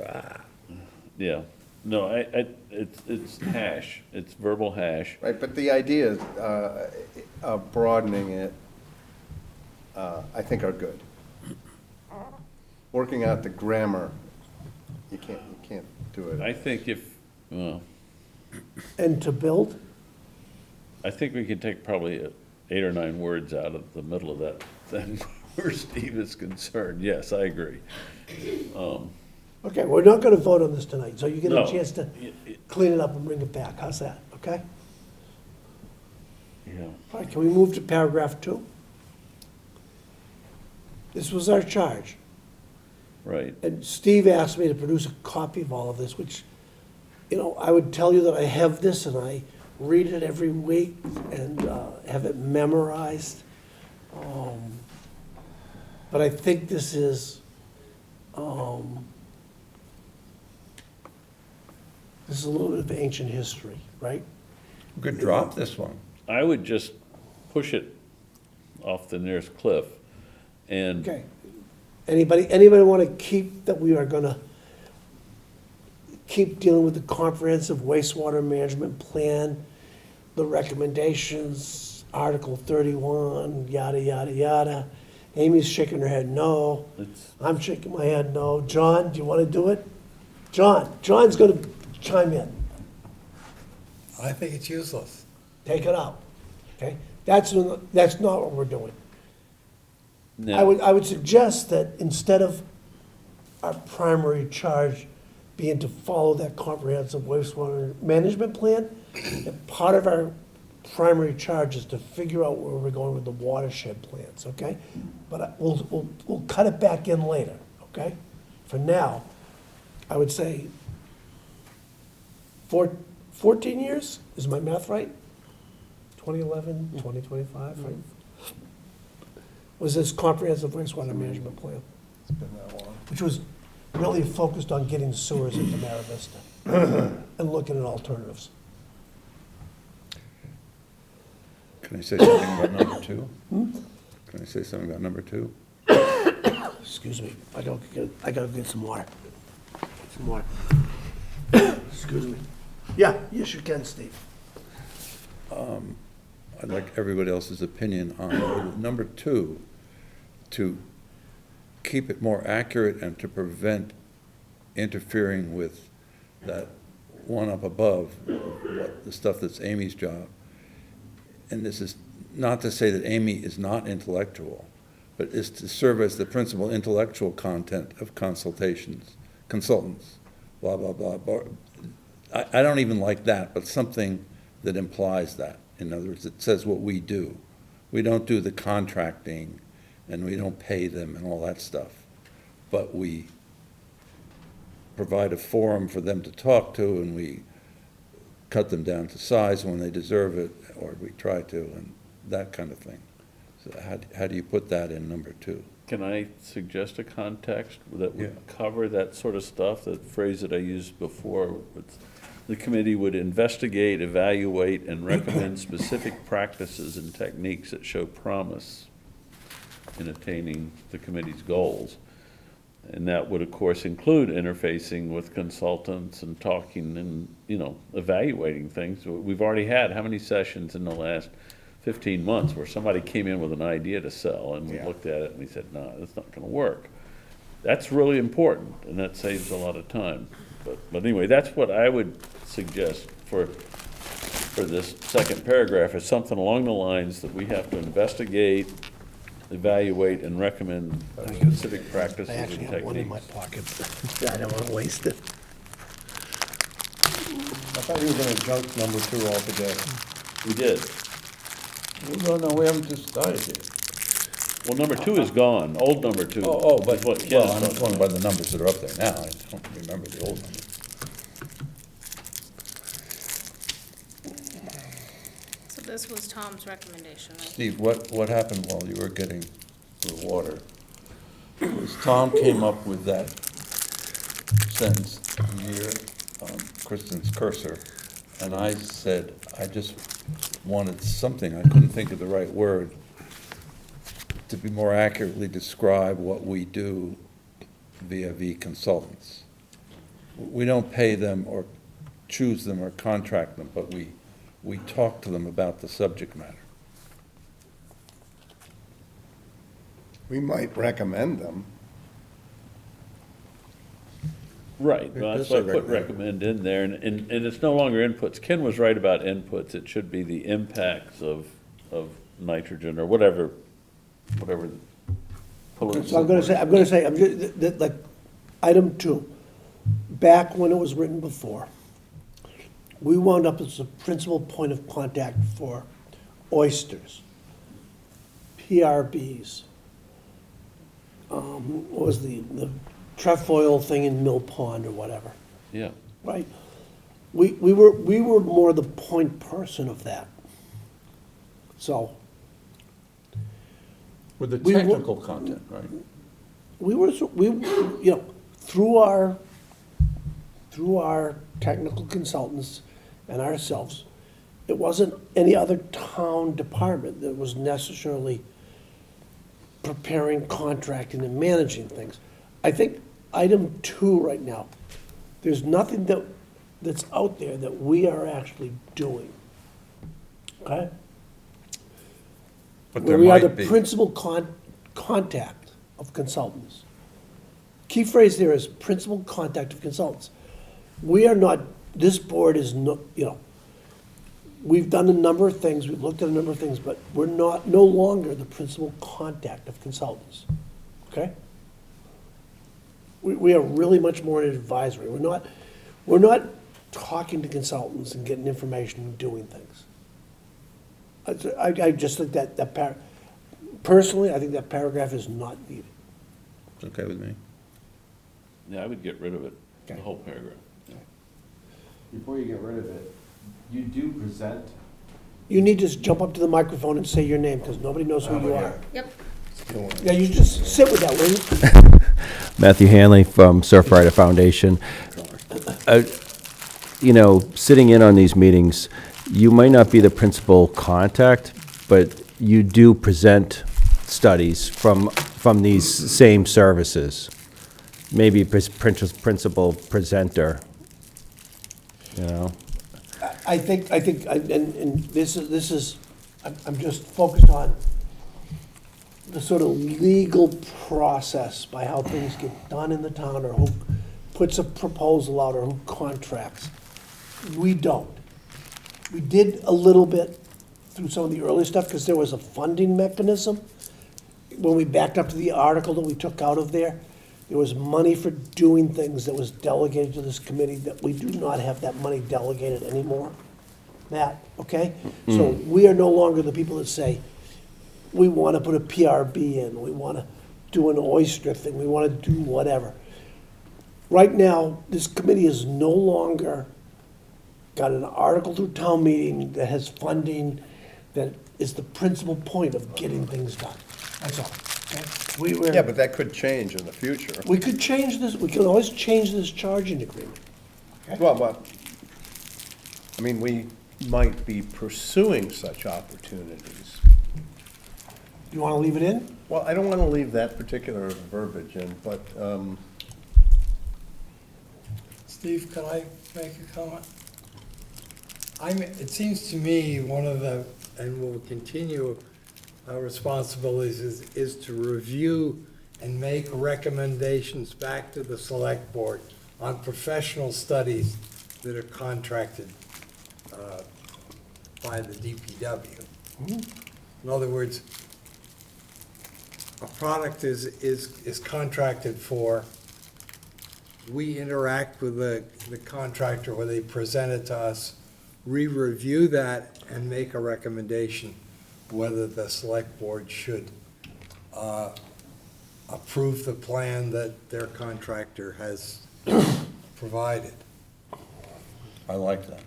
Speaker 4: Yeah, no, it's hash, it's verbal hash.
Speaker 6: Right, but the ideas of broadening it, I think are good. Working out the grammar, you can't do it.
Speaker 4: I think well,
Speaker 1: And to build,
Speaker 4: I think we could take probably 8 or 9 words out of the middle of that thing where Steve is concerned. Yes, I agree.
Speaker 1: okay, we're not gonna vote on this tonight, so you get a
Speaker 4: No.
Speaker 1: chance to clean it up and bring it back, how's that, okay?
Speaker 4: Yeah.
Speaker 1: All right, can we move to paragraph 2? This was our charge,
Speaker 4: Right.
Speaker 1: and Steve asked me to produce a copy of all of this, which, I would tell you that I have this, and I read it every week, and have it memorized. But I think this is, this is a little bit of ancient history, right?
Speaker 3: We could drop this one.
Speaker 4: I would just push it off the nearest cliff. And
Speaker 1: Okay. Anybody want to keep that we are gonna keep dealing with the Comprehensive Wastewater Management Plan, the recommendations, Article 31, yada, yada, yada. Amy's shaking her head no.
Speaker 4: it's,
Speaker 1: I'm shaking my head no. John, do you want to do it? John's gonna chime in.
Speaker 8: I think it's useless.
Speaker 1: Take it out, okay? That's not what we're doing.
Speaker 4: now,
Speaker 1: I would suggest that instead of our primary charge being to follow that comprehensive wastewater management plan, that part of our primary charge is to figure out where we're going with the watershed plans, okay? But we'll cut it back in later, okay? For now, I would say 14 years, is my math right? 2011, 2025, right? Was this comprehensive wastewater management plan,
Speaker 6: It's been that long.
Speaker 1: which was really focused on getting sewers into Mara Vista and looking at alternatives.
Speaker 3: Can I say something about number two? Can I say something about number two?
Speaker 1: Excuse me, I gotta get some water. Some water. Excuse me. Yeah, yes, you can, Steve.
Speaker 3: I'd like everybody else's opinion on number two, to keep it more accurate and to prevent interfering with that one up above, the stuff that's Amy's job. And this is not to say that Amy is not intellectual, but is to serve as the principal intellectual content of consultations, consultants, blah, blah, blah, blah. I don't even like that, but something that implies that. In other words, it says what we do. We don't do the contracting, and we don't pay them and all that stuff. But we provide a forum for them to talk to, and we cut them down to size when they deserve it, or we try to, and that kind of thing. So how do you put that in number two?
Speaker 4: can I suggest a context that would
Speaker 3: Yeah.
Speaker 4: cover that sort of stuff, that phrase that I used before? The committee would investigate, evaluate, and recommend specific practices and techniques that show promise in attaining the committee's goals. And that would, of course, include interfacing with consultants and talking and, evaluating things. We've already had how many sessions in the last 15 months where somebody came in with an idea to sell, and we looked at it and we said, no, that's not gonna work. That's really important, and that saves a lot of time. But anyway, that's what I would suggest for this second paragraph, is something along the lines that we have to investigate, evaluate, and recommend specific
Speaker 1: I
Speaker 4: practices
Speaker 1: actually
Speaker 4: and
Speaker 1: have one in my
Speaker 4: techniques.
Speaker 1: pocket. I don't want to waste it.
Speaker 6: I thought you were gonna junk number 2 altogether.
Speaker 4: We did.
Speaker 3: No, we haven't decided yet.
Speaker 4: Well, number 2 is gone, old number 2.
Speaker 3: But,
Speaker 4: is what Ken
Speaker 3: well,
Speaker 4: is
Speaker 3: I'm
Speaker 4: talking
Speaker 3: going
Speaker 4: about.
Speaker 3: by the numbers that are up there now. I don't remember the old numbers.
Speaker 2: So this was Tom's recommendation, right?
Speaker 3: Steve, what happened while you were getting the water? Was Tom came up with that sentence near Kristen's cursor, and I said, I just wanted something, I couldn't think of the right word, to be more accurately describe what we do via consultants. We don't pay them or choose them or contract them, but we talk to them about the subject matter.
Speaker 6: We might recommend them.
Speaker 4: Right,
Speaker 6: It
Speaker 4: well,
Speaker 6: does
Speaker 4: that's why I
Speaker 6: say
Speaker 4: put
Speaker 6: recommend.
Speaker 4: recommend in there, and it's no longer inputs. Ken was right about inputs, it should be the impacts of nitrogen or whatever pollutants.
Speaker 1: So I'm gonna say, like, item 2, back when it was written before, we wound up as the principal point of contact for oysters, PRBs, what was the trefoil thing in Mill Pond or whatever,
Speaker 4: Yeah,
Speaker 1: right? We were more the point person of that. So,
Speaker 3: With the
Speaker 1: We were-
Speaker 3: technical content, right?
Speaker 1: through our technical consultants and ourselves, it wasn't any other town department that was necessarily preparing, contracting, and managing things. I think item 2 right now, there's nothing that's out there that we are actually doing. Okay?
Speaker 3: But
Speaker 1: Where
Speaker 3: there
Speaker 1: we are the
Speaker 3: might be.
Speaker 1: principal contact of consultants. Key phrase there is principal contact of consultants. We are not, this board is not, we've done a number of things, we've looked at a number of things, but we're no longer the principal contact of consultants, okay? We are really much more an advisory. We're not talking to consultants and getting information and doing things. I just think personally, I think that paragraph is not needed.
Speaker 3: It's okay with me.
Speaker 4: Yeah, I would get rid of it, the
Speaker 1: Okay.
Speaker 4: whole paragraph.
Speaker 7: Before you get rid of it, you do present.
Speaker 1: You need to just jump up to the microphone and say your name, because nobody knows who you are.
Speaker 2: Yep.
Speaker 1: Yeah, you just sit with that, will you?
Speaker 9: Matthew Hanley from Surfrider Foundation. Sitting in on these meetings, you might not be the principal contact, but you do present studies from these same services. Maybe principal presenter,
Speaker 1: I think, and this is, I'm just focused on the sort of legal process by how things get done in the town, or who puts a proposal out, or who contracts. We don't. We did a little bit through some of the early stuff, because there was a funding mechanism. When we backed up to the article that we took out of there, there was money for doing things that was delegated to this committee, that we do not have that money delegated anymore. Matt, okay? So we are no longer the people that say, we want to put a PRB in, we want to do an oyster thing, we want to do whatever. Right now, this committee is no longer got an article through town meeting that has funding, that is the principal point of getting things done. That's all. Okay?
Speaker 6: Yeah, but that could change in the future.
Speaker 1: We could change this, we can always change this charging agreement.
Speaker 6: Well, I mean, we might be pursuing such opportunities.
Speaker 1: You want to leave it in?
Speaker 6: Well, I don't want to leave that particular verbiage in, but,
Speaker 8: Steve, could I make a comment? It seems to me one of the, and will continue, our responsibilities is to review and make recommendations back to the select board on professional studies that are contracted by the DPW. In other words, a product is contracted for, we interact with the contractor, where they present it to us, we review that and make a recommendation whether the select board should approve the plan that their contractor has provided.
Speaker 3: I like that.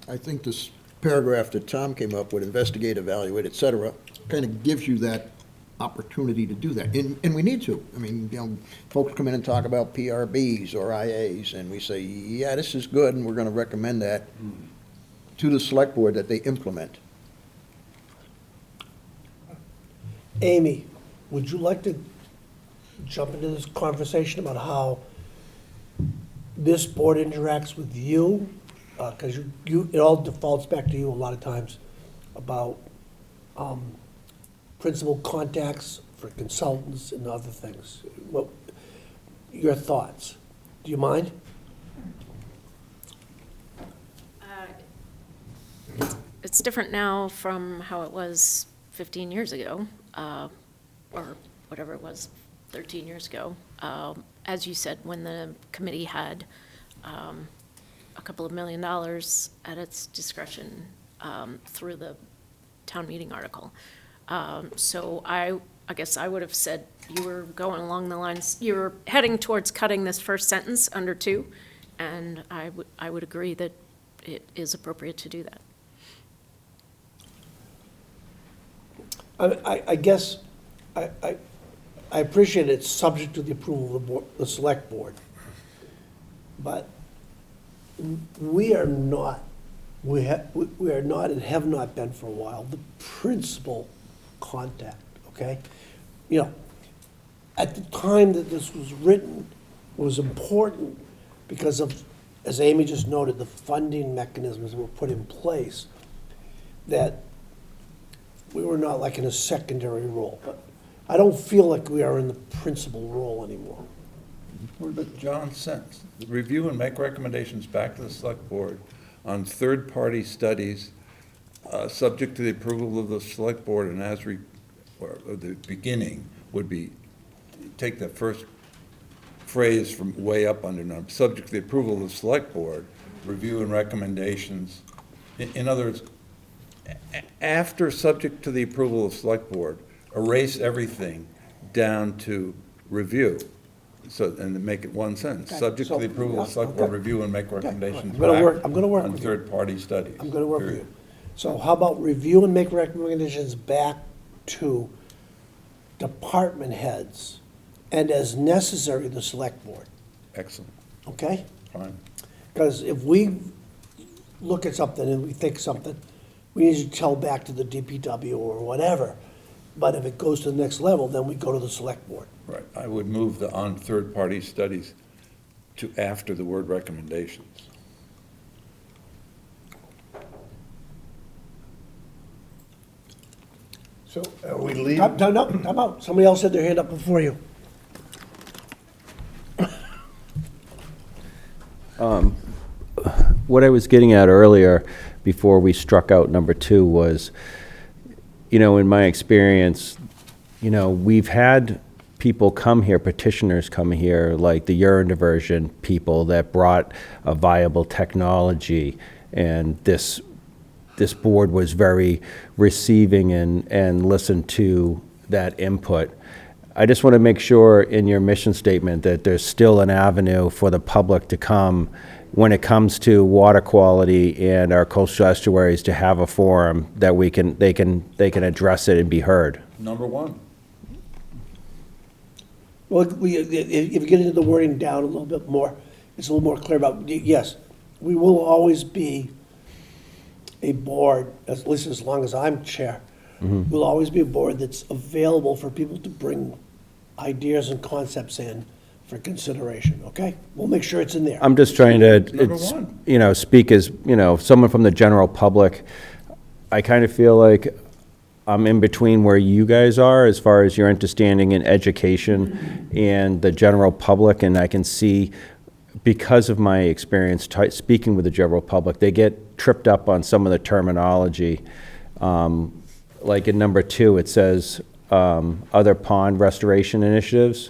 Speaker 5: I think this paragraph that Tom came up with, investigate, evaluate, et cetera, kind of gives you that opportunity to do that. And we need to. I mean, folks come in and talk about PRBs or IAs, and we say, yeah, this is good, and we're going to recommend that to the select board that they implement.
Speaker 1: Amy, would you like to jump into this conversation about how this board interacts with you? Because it all defaults back to you a lot of times, about principal contacts for consultants and other things. What, your thoughts? Do you mind?
Speaker 2: It's different now from how it was 15 years ago, or whatever it was, 13 years ago. As you said, when the committee had a couple of $1 million at its discretion through the town meeting article. So I guess I would have said you were going along the lines, you were heading towards cutting this first sentence under 2, and I would agree that it is appropriate to do that.
Speaker 1: I guess, I appreciate it's subject to the approval of the board, the select board. But we are not we are not and have not been for a while, the principal contact, okay? You know, at the time that this was written, it was important because of, as Amy just noted, the funding mechanisms that were put in place, that we were not like in a secondary role. But I don't feel like we are in the principal role anymore.
Speaker 3: Where did John sent, review and make recommendations back to the select board on third-party studies, subject to the approval of the select board, and or the beginning would be, take the first phrase from way up under number, subject to the approval of the select board, review and recommendations. In other words, after subject to the approval of the select board, erase everything down to review. So, and make it one sentence,
Speaker 1: Okay,
Speaker 3: subject to the
Speaker 1: so,
Speaker 3: approval of the select board,
Speaker 1: okay.
Speaker 3: review and make recommendations
Speaker 1: I'm gonna work
Speaker 3: back
Speaker 1: with you.
Speaker 3: on third-party studies.
Speaker 1: I'm gonna work with
Speaker 3: period.
Speaker 1: you. So how about review and make recommendations back to department heads, and as necessary, the select board,
Speaker 3: Excellent,
Speaker 1: okay?
Speaker 3: fine.
Speaker 1: Because if we look at something and we think something, we need to tell back to the DPW or whatever. But if it goes to the next level, then we go to the select board.
Speaker 3: Right, I would move the on third-party studies to after the word recommendations.
Speaker 6: So are we leaving?
Speaker 1: Time out. Somebody else had their hand up before you.
Speaker 9: What I was getting at earlier, before we struck out number 2, was, in my experience, we've had people come here, petitioners come here, like the urine diversion people that brought a viable technology, and this board was very receiving and listened to that input. I just want to make sure in your mission statement that there's still an avenue for the public to come when it comes to water quality and our coastal estuaries, to have a forum that they can address it and be heard.
Speaker 3: Number 1.
Speaker 1: Well, if you get into the wording down a little bit more, it's a little more clear about, yes, we will always be a board, at least as long as I'm chair, will always be a board that's available for people to bring ideas and concepts in for consideration, okay? We'll make sure it's in there.
Speaker 9: I'm just trying to,
Speaker 3: Number one.
Speaker 9: speak as, someone from the general public. I kind of feel like I'm in between where you guys are as far as your understanding and education and the general public, and I can see, because of my experience speaking with the general public, they get tripped up on some of the terminology. Like in number 2, it says, other pond restoration initiatives.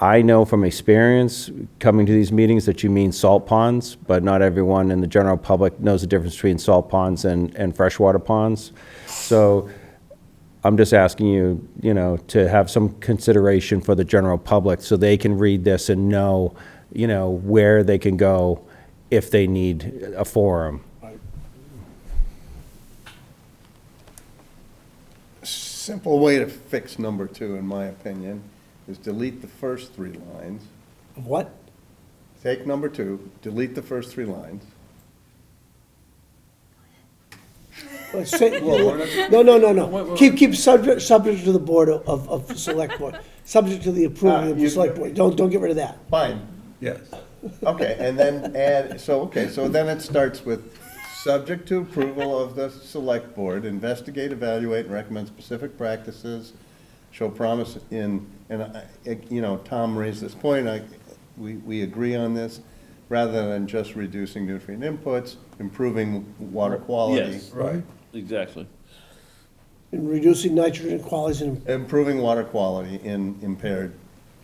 Speaker 9: I know from experience, coming to these meetings, that you mean salt ponds, but not everyone in the general public knows the difference between salt ponds and freshwater ponds. So I'm just asking you, to have some consideration for the general public so they can read this and know, where they can go if they need a forum.
Speaker 6: Simple way to fix number 2, in my opinion, is delete the first 3 lines.
Speaker 1: What?
Speaker 6: Take number 2, delete the first 3 lines.
Speaker 1: No. Keep subject to the board of select board, subject to the approval of the select board. Don't get rid of that.
Speaker 6: Fine.
Speaker 3: Yes.
Speaker 6: Okay, and then add, so then it starts with, subject to approval of the select board, investigate, evaluate, and recommend specific practices, show promise in, and Tom raised this point, we agree on this, rather than just reducing nutrient inputs, improving water quality.
Speaker 4: Yes.
Speaker 3: Right.
Speaker 4: Exactly.
Speaker 1: And reducing nitrogen qualities and
Speaker 6: Improving water quality in impaired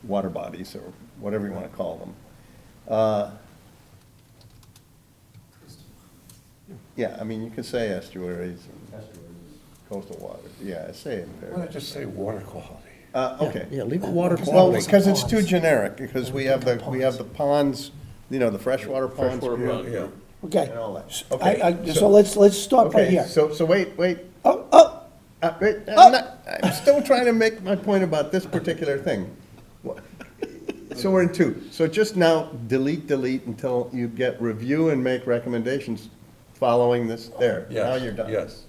Speaker 6: water bodies, or whatever you want to call them. Yeah, I mean, you can say estuaries and coastal water, yeah, say impaired.
Speaker 3: Why not just say water quality?
Speaker 6: Okay.
Speaker 5: Yeah, leave the water
Speaker 6: Well,
Speaker 5: quality.
Speaker 6: because it's too generic, because we have the ponds, the freshwater ponds.
Speaker 4: Freshwater ponds.
Speaker 3: Yeah.
Speaker 1: okay.
Speaker 6: And all that. Okay.
Speaker 1: So let's stop right
Speaker 6: Okay,
Speaker 1: here.
Speaker 6: so wait.
Speaker 1: Oh,
Speaker 6: Wait, I'm still trying to make my point about this particular thing. So we're in 2. So just now, delete until you get review and make recommendations following this? There, now
Speaker 3: Yes,
Speaker 6: you're done.
Speaker 3: yes.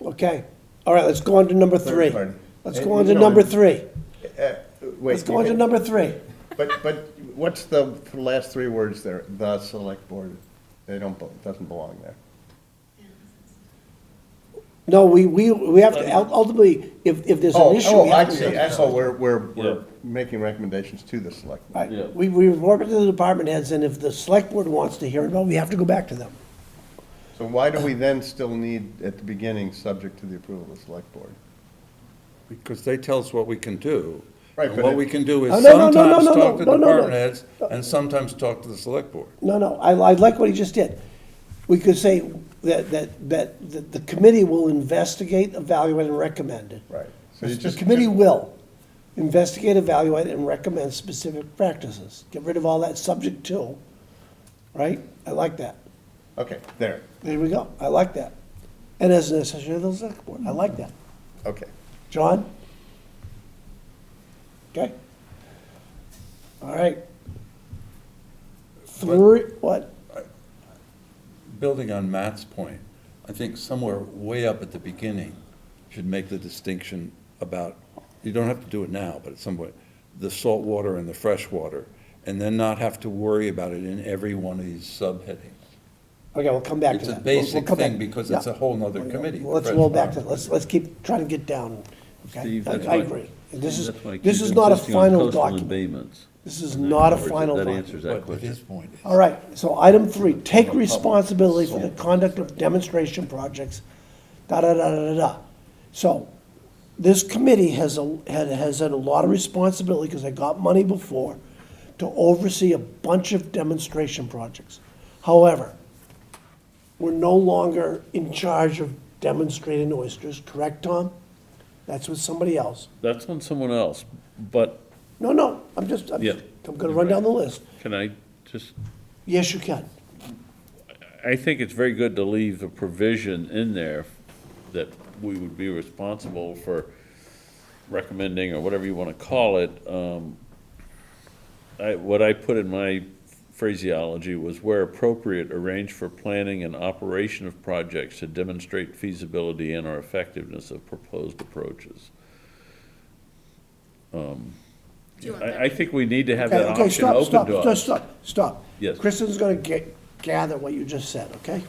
Speaker 1: Okay, all right, let's go on to number
Speaker 6: Third
Speaker 1: three.
Speaker 6: party.
Speaker 1: Let's
Speaker 6: Eh,
Speaker 1: go on to
Speaker 6: no,
Speaker 1: number
Speaker 6: I'm-
Speaker 1: three.
Speaker 6: Wait,
Speaker 1: Let's go on to number three.
Speaker 6: But what's the last three words there? The select board, they don't, doesn't belong there.
Speaker 1: No, we have to, ultimately, if there's an issue.
Speaker 6: Oh,
Speaker 1: we
Speaker 6: I
Speaker 1: have to
Speaker 6: see,
Speaker 1: go to the
Speaker 6: so we're
Speaker 4: Yeah.
Speaker 6: making recommendations to the select. board.
Speaker 4: Yeah.
Speaker 1: Right, we report it to the department heads, and if the select board wants to hear about it, we have to go back to them.
Speaker 6: So why do we then still need, at the beginning, subject to the approval of the select board?
Speaker 3: Because they tell us what we can do.
Speaker 6: Right,
Speaker 3: And
Speaker 6: but
Speaker 3: what
Speaker 6: it-
Speaker 3: we can do is
Speaker 1: Oh, no, no, no, no,
Speaker 3: sometimes
Speaker 1: no,
Speaker 3: talk to
Speaker 1: no, no, no.
Speaker 3: department heads and sometimes talk to the select board.
Speaker 1: No, I like what he just did. We could say that the committee will investigate, evaluate, and recommend it.
Speaker 6: Right. So you
Speaker 1: The
Speaker 6: just
Speaker 1: committee will investigate, evaluate, and recommend specific practices. Get rid of all that subject to, right? I like that.
Speaker 6: Okay, there,
Speaker 1: There we go. I like that. And as an associate of the select board, I like that.
Speaker 6: okay.
Speaker 1: John? Okay. All right. Three, what?
Speaker 3: Building on Matt's point, I think somewhere way up at the beginning should make the distinction about, you don't have to do it now, but at some point, the salt water and the fresh water, and then not have to worry about it in every one of these subheadings.
Speaker 1: Okay, we'll come back to
Speaker 3: It's
Speaker 1: that.
Speaker 3: a
Speaker 1: We'll
Speaker 3: basic
Speaker 1: come back.
Speaker 3: thing because it's a
Speaker 1: Yeah.
Speaker 3: whole nother committee.
Speaker 1: Let's
Speaker 3: fresh
Speaker 1: roll back to,
Speaker 3: water.
Speaker 1: let's keep trying to get down, okay?
Speaker 4: Steve,
Speaker 1: I
Speaker 4: that's
Speaker 1: I
Speaker 4: why-
Speaker 1: agree. This is,
Speaker 4: That's why I
Speaker 1: this
Speaker 4: keep
Speaker 1: is not a
Speaker 4: insisting on
Speaker 1: final
Speaker 4: coastal
Speaker 1: document.
Speaker 4: abatements.
Speaker 1: This is
Speaker 4: And that
Speaker 1: not a
Speaker 4: covers it.
Speaker 1: final
Speaker 4: That
Speaker 1: document.
Speaker 4: answers that
Speaker 3: But his
Speaker 4: question.
Speaker 3: point is.
Speaker 1: All right, so item three, take responsibility for the conduct of demonstration projects, da-da-da-da-da. So, this committee has had a lot of responsibility, because they got money before, to oversee a bunch of demonstration projects. However, we're no longer in charge of demonstrating oysters, correct, Tom? That's with somebody else.
Speaker 4: That's on someone else, but
Speaker 1: No, I'm
Speaker 4: Yeah,
Speaker 1: gonna run down the list.
Speaker 4: can I just,
Speaker 1: Yes, you can.
Speaker 4: I think it's very good to leave the provision in there that we would be responsible for recommending, or whatever you want to call it. What I put in my phraseology was, where appropriate, arrange for planning and operation of projects to demonstrate feasibility and or effectiveness of proposed approaches.
Speaker 2: Do you want that?
Speaker 4: I think we need to have that
Speaker 1: Okay,
Speaker 4: option open to us.
Speaker 1: Stop.
Speaker 4: Yes.
Speaker 1: Kristen's gonna gather what you just said, okay?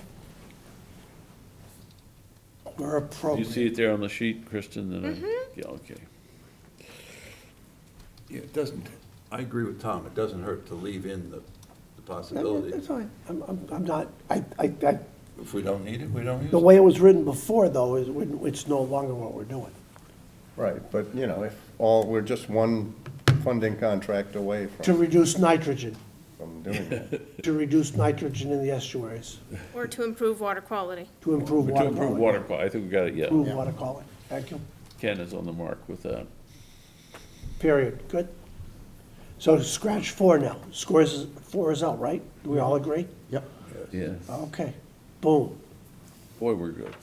Speaker 1: Where
Speaker 4: Do you
Speaker 1: appropriate.
Speaker 4: see it there on the sheet, Kristen? Yeah, okay.
Speaker 3: Yeah, it doesn't, I agree with Tom, it doesn't hurt to leave in the possibility.
Speaker 1: That's fine. I'm not,
Speaker 3: If we don't need it, we don't use
Speaker 1: the
Speaker 3: it.
Speaker 1: way it was written before, though, is, it's no longer what we're doing.
Speaker 6: Right, but, if we're just one funding contract away
Speaker 1: To reduce nitrogen,
Speaker 6: from doing that.
Speaker 1: to reduce nitrogen in the estuaries,
Speaker 10: Or to improve water quality.
Speaker 1: to improve
Speaker 4: To
Speaker 1: water
Speaker 4: improve
Speaker 1: quality.
Speaker 4: water quality, I think we got it, yeah.
Speaker 1: Improve water quality. Thank you.
Speaker 4: Ken is on the mark with that.
Speaker 1: Period. Good. So scratch 4 now. 4 is out, right? Do we all agree?
Speaker 5: Yep.
Speaker 4: Yeah,
Speaker 1: Okay. Boom.
Speaker 4: boy, we're good.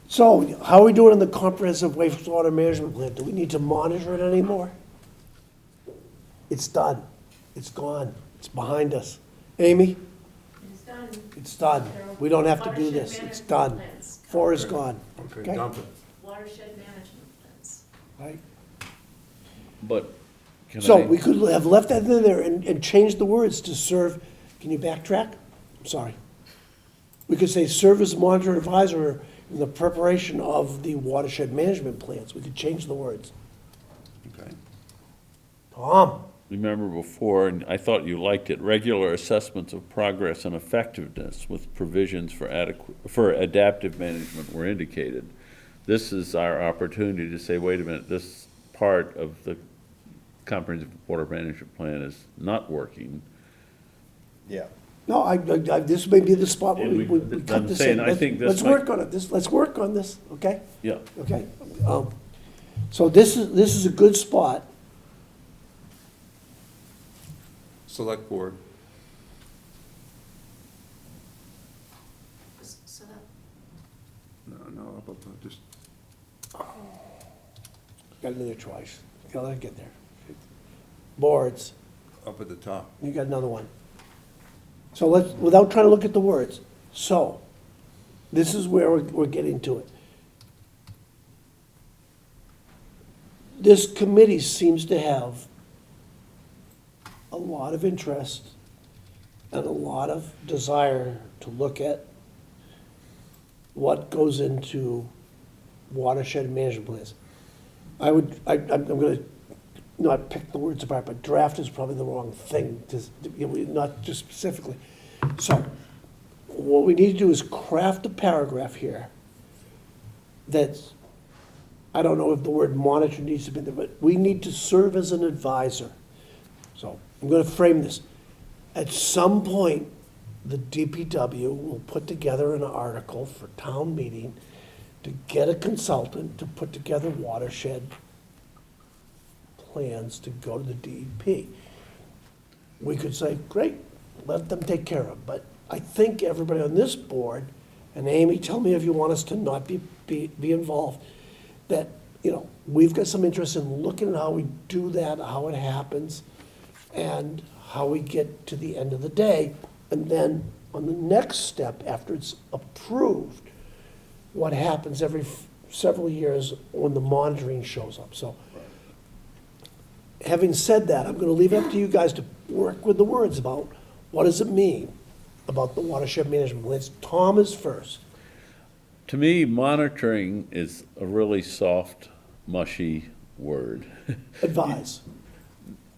Speaker 1: So how are we doing in the Comprehensive Wastewater Management Plan? Do we need to monitor it anymore? It's done. It's gone. It's behind us. Amy?
Speaker 2: It's done.
Speaker 1: It's done. We don't have to do this. It's done. 4 is gone.
Speaker 3: Okay, dump it.
Speaker 2: Watershed management plans.
Speaker 1: Right?
Speaker 4: But can
Speaker 1: So
Speaker 4: I,
Speaker 1: we could have left that in there and changed the words to serve, can you backtrack? I'm sorry. We could say serve as monitor advisor in the preparation of the watershed management plans. We could change the words.
Speaker 3: Okay.
Speaker 1: Tom?
Speaker 4: remember before, and I thought you liked it, regular assessments of progress and effectiveness with provisions for adaptive management were indicated. This is our opportunity to say, wait a minute, this part of the Comprehensive Water Management Plan is not working.
Speaker 6: Yeah.
Speaker 1: No, this may be the spot where
Speaker 4: And
Speaker 1: we
Speaker 4: we-
Speaker 1: cut
Speaker 4: I'm
Speaker 1: this
Speaker 4: saying,
Speaker 1: in.
Speaker 4: I think this
Speaker 1: Let's
Speaker 4: might-
Speaker 1: work on it, let's work on this, okay?
Speaker 4: Yeah.
Speaker 1: Okay, so this is a good spot.
Speaker 3: Select board.
Speaker 2: So that,
Speaker 3: No, just,
Speaker 1: Got it in there twice, gotta let it get there. Boards,
Speaker 3: Up at the top.
Speaker 1: You got another one. So let's, without trying to look at the words, so, this is where we're getting to it. This committee seems to have a lot of interest and a lot of desire to look at what goes into watershed management plans. I'm gonna not pick the words apart, but draft is probably the wrong thing to, not just specifically. So, what we need to do is craft a paragraph here that's, I don't know if the word monitor needs to be there, but we need to serve as an advisor. So, I'm gonna frame this. At some point, the DPW will put together an article for town meeting to get a consultant to put together watershed plans to go to the DEP. We could say, great, let them take care of it, but I think everybody on this board, and Amy, tell me if you want us to not be involved, that, we've got some interest in looking at how we do that, how it happens, and how we get to the end of the day, and then on the next step, after it's approved, what happens every several years when the monitoring shows up. So, having said that, I'm gonna leave it up to you guys to work with the words about what does it mean about the watershed management plans. Tom is first.
Speaker 4: To me, monitoring is a really soft, mushy word.
Speaker 1: Advise.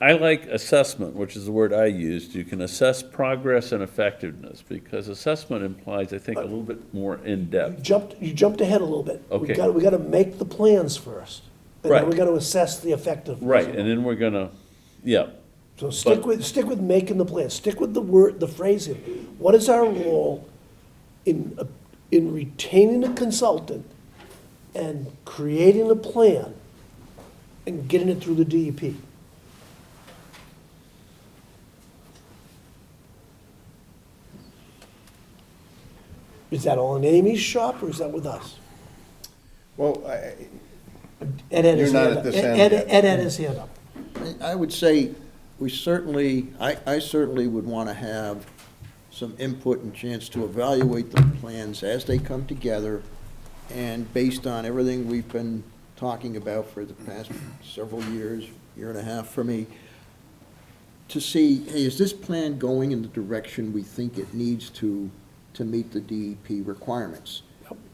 Speaker 4: I like assessment, which is the word I used. You can assess progress and effectiveness, because assessment implies, I think, a little bit more in-depth.
Speaker 1: You jumped ahead a little bit.
Speaker 4: Okay.
Speaker 1: We gotta make the plans first. And then
Speaker 4: Right.
Speaker 1: we gotta assess the effectiveness.
Speaker 4: Right, and then we're gonna, yeah,
Speaker 1: So stick with making the plan, stick with the word, the phrasing. What is our role in retaining a consultant and creating a plan and getting it through the DEP? Is that all in Amy's shop, or is that with us?
Speaker 6: Well,
Speaker 1: Ed had his
Speaker 6: You're not
Speaker 1: hand
Speaker 6: at
Speaker 1: up.
Speaker 6: this
Speaker 1: Ed
Speaker 6: end yet.
Speaker 1: Ed had his hand up.
Speaker 5: I would say, I certainly would want to have some input and chance to evaluate the plans as they come together, and based on everything we've been talking about for the past several years, year and a half for me, to see, hey, is this plan going in the direction we think it needs to meet the DEP requirements?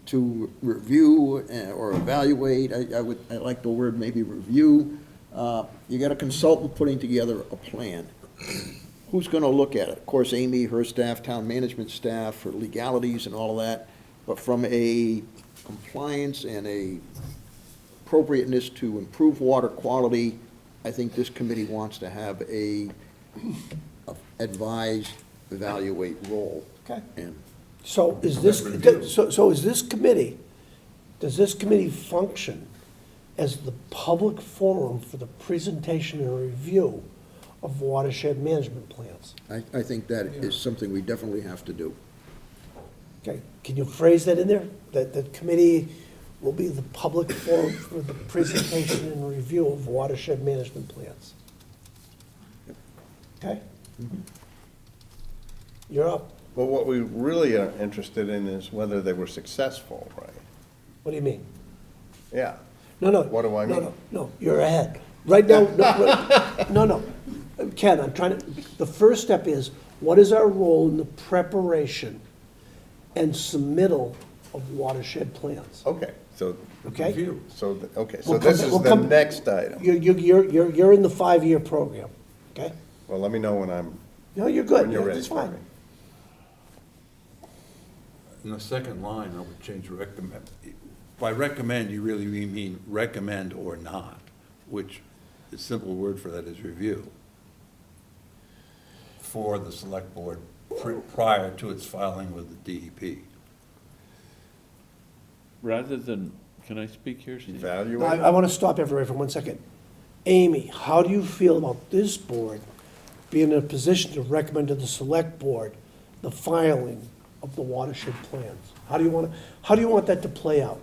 Speaker 5: To review or evaluate, I like the word maybe review. You got a consultant putting together a plan. Who's gonna look at it? Of course, Amy, her staff, town management staff, for legalities and all of that, but from a compliance and a appropriateness to improve water quality, I think this committee wants to have a advise, evaluate role.
Speaker 1: Okay.
Speaker 5: And
Speaker 1: So is this, so is this committee, does this committee function as the public forum for the presentation and review of watershed management plans?
Speaker 5: I think that is something we definitely have to do.
Speaker 1: Okay, can you phrase that in there? That the committee will be the public forum for the presentation and review of watershed management plans? Okay? You're up.
Speaker 6: well, what we really are interested in is whether they were successful, right?
Speaker 1: What do you mean?
Speaker 6: Yeah.
Speaker 1: No.
Speaker 6: What do I
Speaker 1: no,
Speaker 6: mean?
Speaker 1: No, you're ahead. Right now, no. Ken, I'm trying to, the first step is, what is our role in the preparation and submittal of watershed plans?
Speaker 6: Okay, so,
Speaker 1: Okay?
Speaker 6: so this
Speaker 1: We'll
Speaker 6: is
Speaker 1: come-
Speaker 6: the next item.
Speaker 1: You're in the 5-year program, okay?
Speaker 6: Well, let me know when I'm,
Speaker 1: No, you're good.
Speaker 6: when you're ready
Speaker 1: That's
Speaker 6: for
Speaker 1: fine.
Speaker 6: me.
Speaker 3: In the second line, I would change recommend. By recommend, you really mean recommend or not, which the simple word for that is review for the select board prior to its filing with the DEP.
Speaker 4: rather than, can I speak here, Steve?
Speaker 6: Evaluate?
Speaker 1: I want to stop everybody for 1 second. Amy, how do you feel about this board being in a position to recommend to the select board the filing of the watershed plans? How do you want that to play out?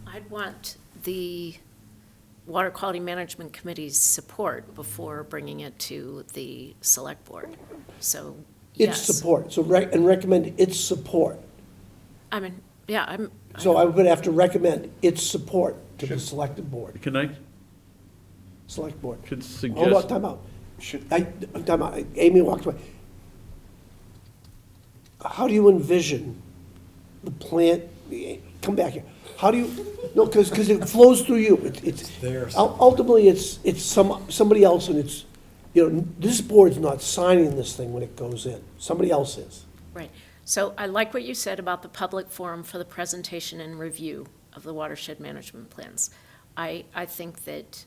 Speaker 2: I'd want the Water Quality Management Committee's support before bringing it to the select board. So,
Speaker 1: Its
Speaker 2: yes.
Speaker 1: support, so and recommend its support.
Speaker 2: I mean, yeah,
Speaker 1: So I would have to recommend its support to the selected board,
Speaker 4: Can I,
Speaker 1: select board.
Speaker 4: could
Speaker 1: Hold on,
Speaker 4: suggest,
Speaker 1: time out. Time out, Amy walked away. How do you envision the plant, come back here, how do you, no, because it flows through you, it's,
Speaker 8: theirs.
Speaker 1: ultimately, it's somebody else, and it's, this board's not signing this thing when it goes in, somebody else is.
Speaker 2: right. So I like what you said about the public forum for the presentation and review of the watershed management plans. I think that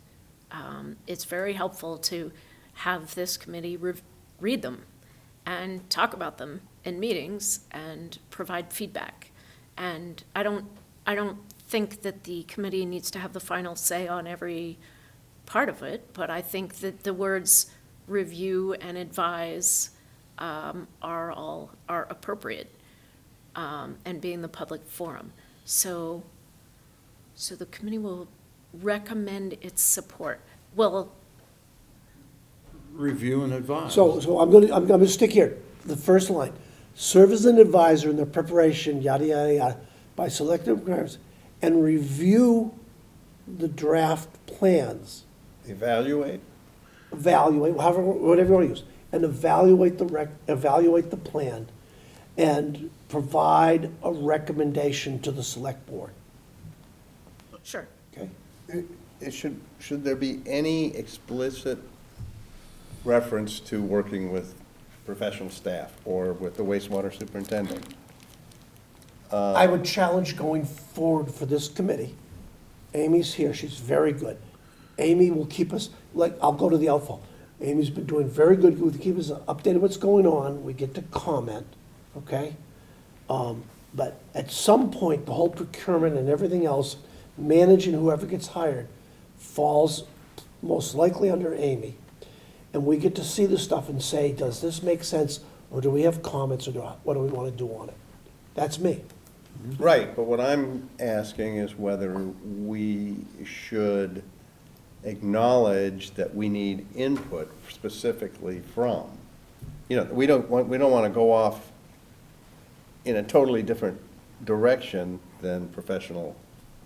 Speaker 2: it's very helpful to have this committee read them and talk about them in meetings and provide feedback. And I don't think that the committee needs to have the final say on every part of it, but I think that the words review and advise are appropriate, and being the public forum. So the committee will recommend its support. Well,
Speaker 3: Review and advise.
Speaker 1: So I'm gonna stick here, the first line, serve as an advisor in the preparation, yada, yada, yada, by selected requirements, and review the draft plans,
Speaker 6: Evaluate?
Speaker 1: evaluate, whatever you want to use, and evaluate the plan, and provide a recommendation to the select board,
Speaker 2: sure.
Speaker 1: okay?
Speaker 6: Should there be any explicit reference to working with professional staff or with the wastewater superintendent?
Speaker 1: I would challenge going forward for this committee. Amy's here, she's very good. Amy will keep us, I'll go to the outfall. Amy's been doing very good with keep us updated what's going on, we get to comment, okay? But at some point, the whole procurement and everything else, managing whoever gets hired, falls most likely under Amy. And we get to see the stuff and say, does this make sense, or do we have comments, or what do we want to do on it? That's me.
Speaker 6: Right, but what I'm asking is whether we should acknowledge that we need input specifically from, we don't want to go off in a totally different direction than professional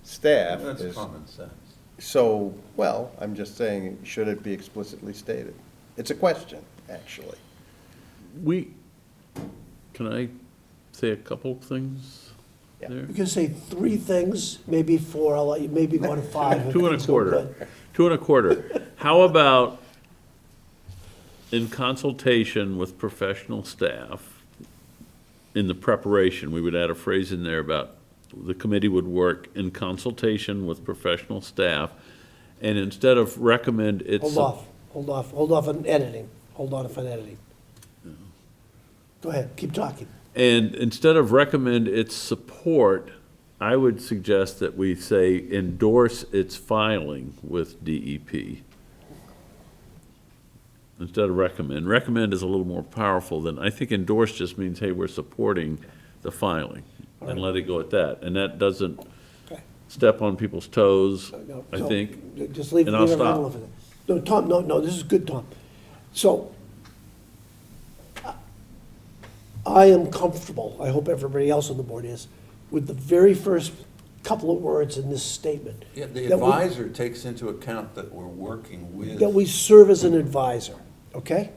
Speaker 6: staff.
Speaker 3: That's
Speaker 6: is.
Speaker 3: common sense.
Speaker 6: So, well, I'm just saying, should it be explicitly stated? It's a question, actually.
Speaker 4: can I say a couple things
Speaker 6: Yeah.
Speaker 4: there?
Speaker 1: You can say 3 things, maybe 4, I'll let you, maybe go to 5. if
Speaker 4: 2 and a
Speaker 1: things go
Speaker 4: quarter.
Speaker 1: good.
Speaker 4: 2 and a quarter. How about in consultation with professional staff, in the preparation, we would add a phrase in there about the committee would work in consultation with professional staff, and instead of recommend its.
Speaker 1: Hold off on editing, hold on for editing. Go ahead, keep talking.
Speaker 4: And instead of recommend its support, I would suggest that we say endorse its filing with DEP. Instead of recommend. Recommend is a little more powerful than, I think endorse just means, hey, we're supporting the filing, and let it go at that. And that doesn't
Speaker 1: Okay.
Speaker 4: step on people's toes,
Speaker 1: No,
Speaker 4: I
Speaker 1: so,
Speaker 4: think.
Speaker 1: Just leave it
Speaker 4: and I'll
Speaker 1: alone
Speaker 4: stop.
Speaker 1: for that. No, Tom, no, this is good, Tom. So, I am comfortable, I hope everybody else on the board is, with the very first couple of words in this statement.
Speaker 3: Yeah, the
Speaker 1: That we-
Speaker 3: advisor takes into account that we're working with.
Speaker 1: That we serve as an advisor, okay?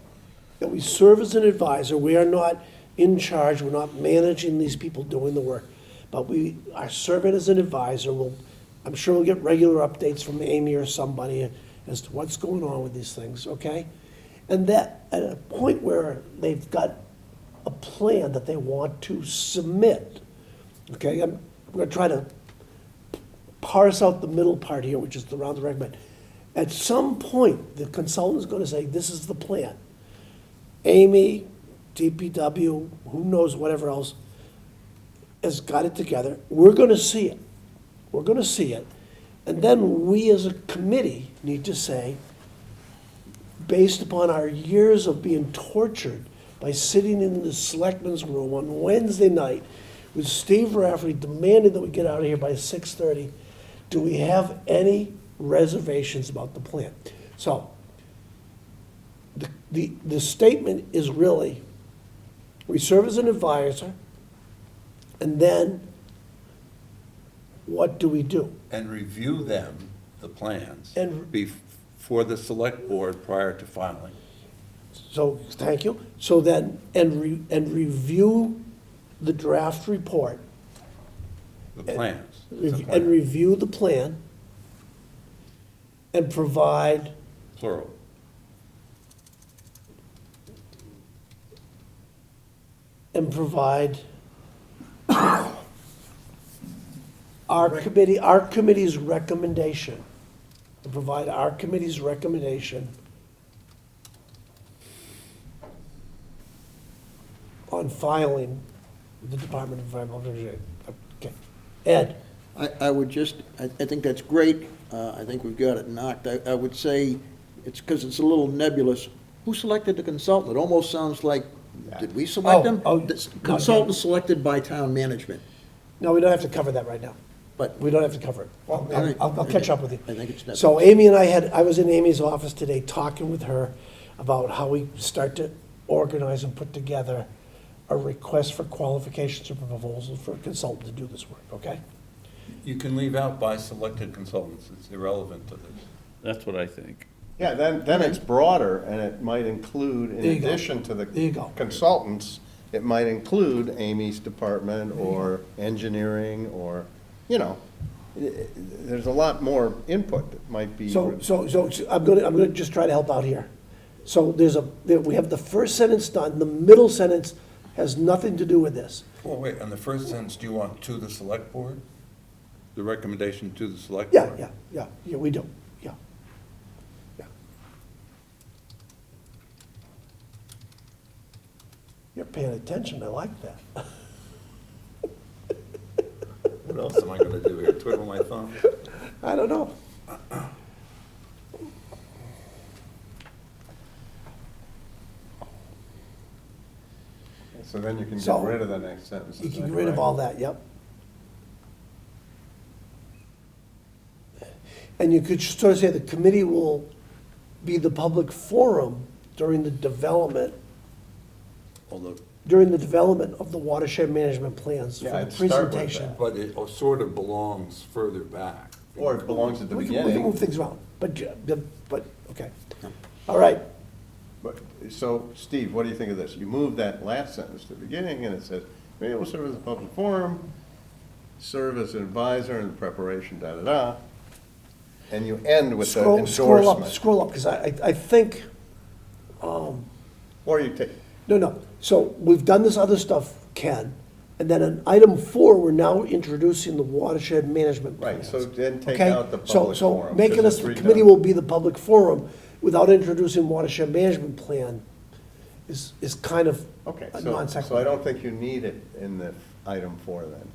Speaker 1: That we serve as an advisor, we are not in charge, we're not managing these people doing the work, but we are serving as an advisor, I'm sure we'll get regular updates from Amy or somebody as to what's going on with these things, okay? And that, at a point where they've got a plan that they want to submit, okay? I'm gonna try to parse out the middle part here, which is the round the recommend. At some point, the consultant's gonna say, this is the plan. Amy, DPW, who knows, whatever else, has got it together. We're gonna see it. We're gonna see it. And then we as a committee need to say, based upon our years of being tortured by sitting in the selectmen's room on Wednesday night with Steve Rafferty demanding that we get out of here by 6:30, do we have any reservations about the plan. So, the statement is really, we serve as an advisor, and then what do we do?
Speaker 3: And review them, the plans,
Speaker 1: And-
Speaker 3: before the select board prior to filing.
Speaker 1: So, thank you. So then, and review the draft report,
Speaker 3: The plans.
Speaker 1: and review the plan, and provide,
Speaker 3: Plural.
Speaker 1: our committee's recommendation, and provide our committee's recommendation on filing with the Department of Environmental Protection. Okay. Ed?
Speaker 5: I would just, I think that's great. I think we've got it knocked. I would say, it's because it's a little nebulous. Who selected the consultant? It almost sounds like, did we select them? The consultant selected by town management,
Speaker 1: No, we don't have to cover that right now.
Speaker 5: but
Speaker 1: We don't have to cover it. Well,
Speaker 5: All right.
Speaker 1: I'll catch up with you.
Speaker 5: I think it's necessary.
Speaker 1: So Amy and I was in Amy's office today talking with her about how we start to organize and put together a request for qualifications or proposals for a consultant to do this work, okay?
Speaker 3: You can leave out by selected consultants, it's irrelevant to this.
Speaker 4: That's what I think.
Speaker 6: Yeah, then it's broader, and it might include,
Speaker 1: There you
Speaker 6: in
Speaker 1: go.
Speaker 6: addition to the
Speaker 1: There you go.
Speaker 6: consultants, it might include Amy's department, or engineering, or, you know, there's a lot more input that might be.
Speaker 1: So I'm gonna just try to help out here. So we have the first sentence done, the middle sentence has nothing to do with this.
Speaker 3: Well, wait, on the first sentence, do you want to the select board? The recommendation to the select
Speaker 1: Yeah,
Speaker 3: board?
Speaker 1: yeah, we do, yeah. Yeah. You're paying attention, I like that.
Speaker 3: What else am I gonna do here, twiddle my thumb?
Speaker 1: I don't know.
Speaker 6: So then you can get
Speaker 1: So,
Speaker 6: rid of the next sentence.
Speaker 1: You can get rid of all that, yep. And you could sort of say the committee will be the public forum during the development
Speaker 3: Although,
Speaker 1: of the watershed management plans for
Speaker 6: Yeah,
Speaker 1: the
Speaker 6: I'd start with
Speaker 1: presentation.
Speaker 6: that.
Speaker 3: but it sort of belongs further back.
Speaker 6: Or it belongs at the
Speaker 1: We can move
Speaker 6: beginning.
Speaker 1: things around, but, okay. All right,
Speaker 6: But, so, Steve, what do you think of this? You move that last sentence to the beginning, and it says, "Committee will serve as a public forum, serve as an advisor in the preparation, da-da-da," and you end with the endorsement.
Speaker 1: scroll up, because I think,
Speaker 6: Or you take,
Speaker 1: no, so we've done this other stuff, Ken, and then on item 4, we're now introducing the watershed management
Speaker 6: right,
Speaker 1: plans.
Speaker 6: so then take
Speaker 1: Okay?
Speaker 6: out the public
Speaker 1: So
Speaker 6: forum.
Speaker 1: making
Speaker 6: 'cause
Speaker 1: us,
Speaker 6: it's
Speaker 1: the committee
Speaker 6: redundant.
Speaker 1: will be the public forum without introducing watershed management plan is kind of
Speaker 6: Okay,
Speaker 1: a
Speaker 6: so
Speaker 1: non
Speaker 6: I
Speaker 1: sequitur.
Speaker 6: don't think you need it in the item 4 then.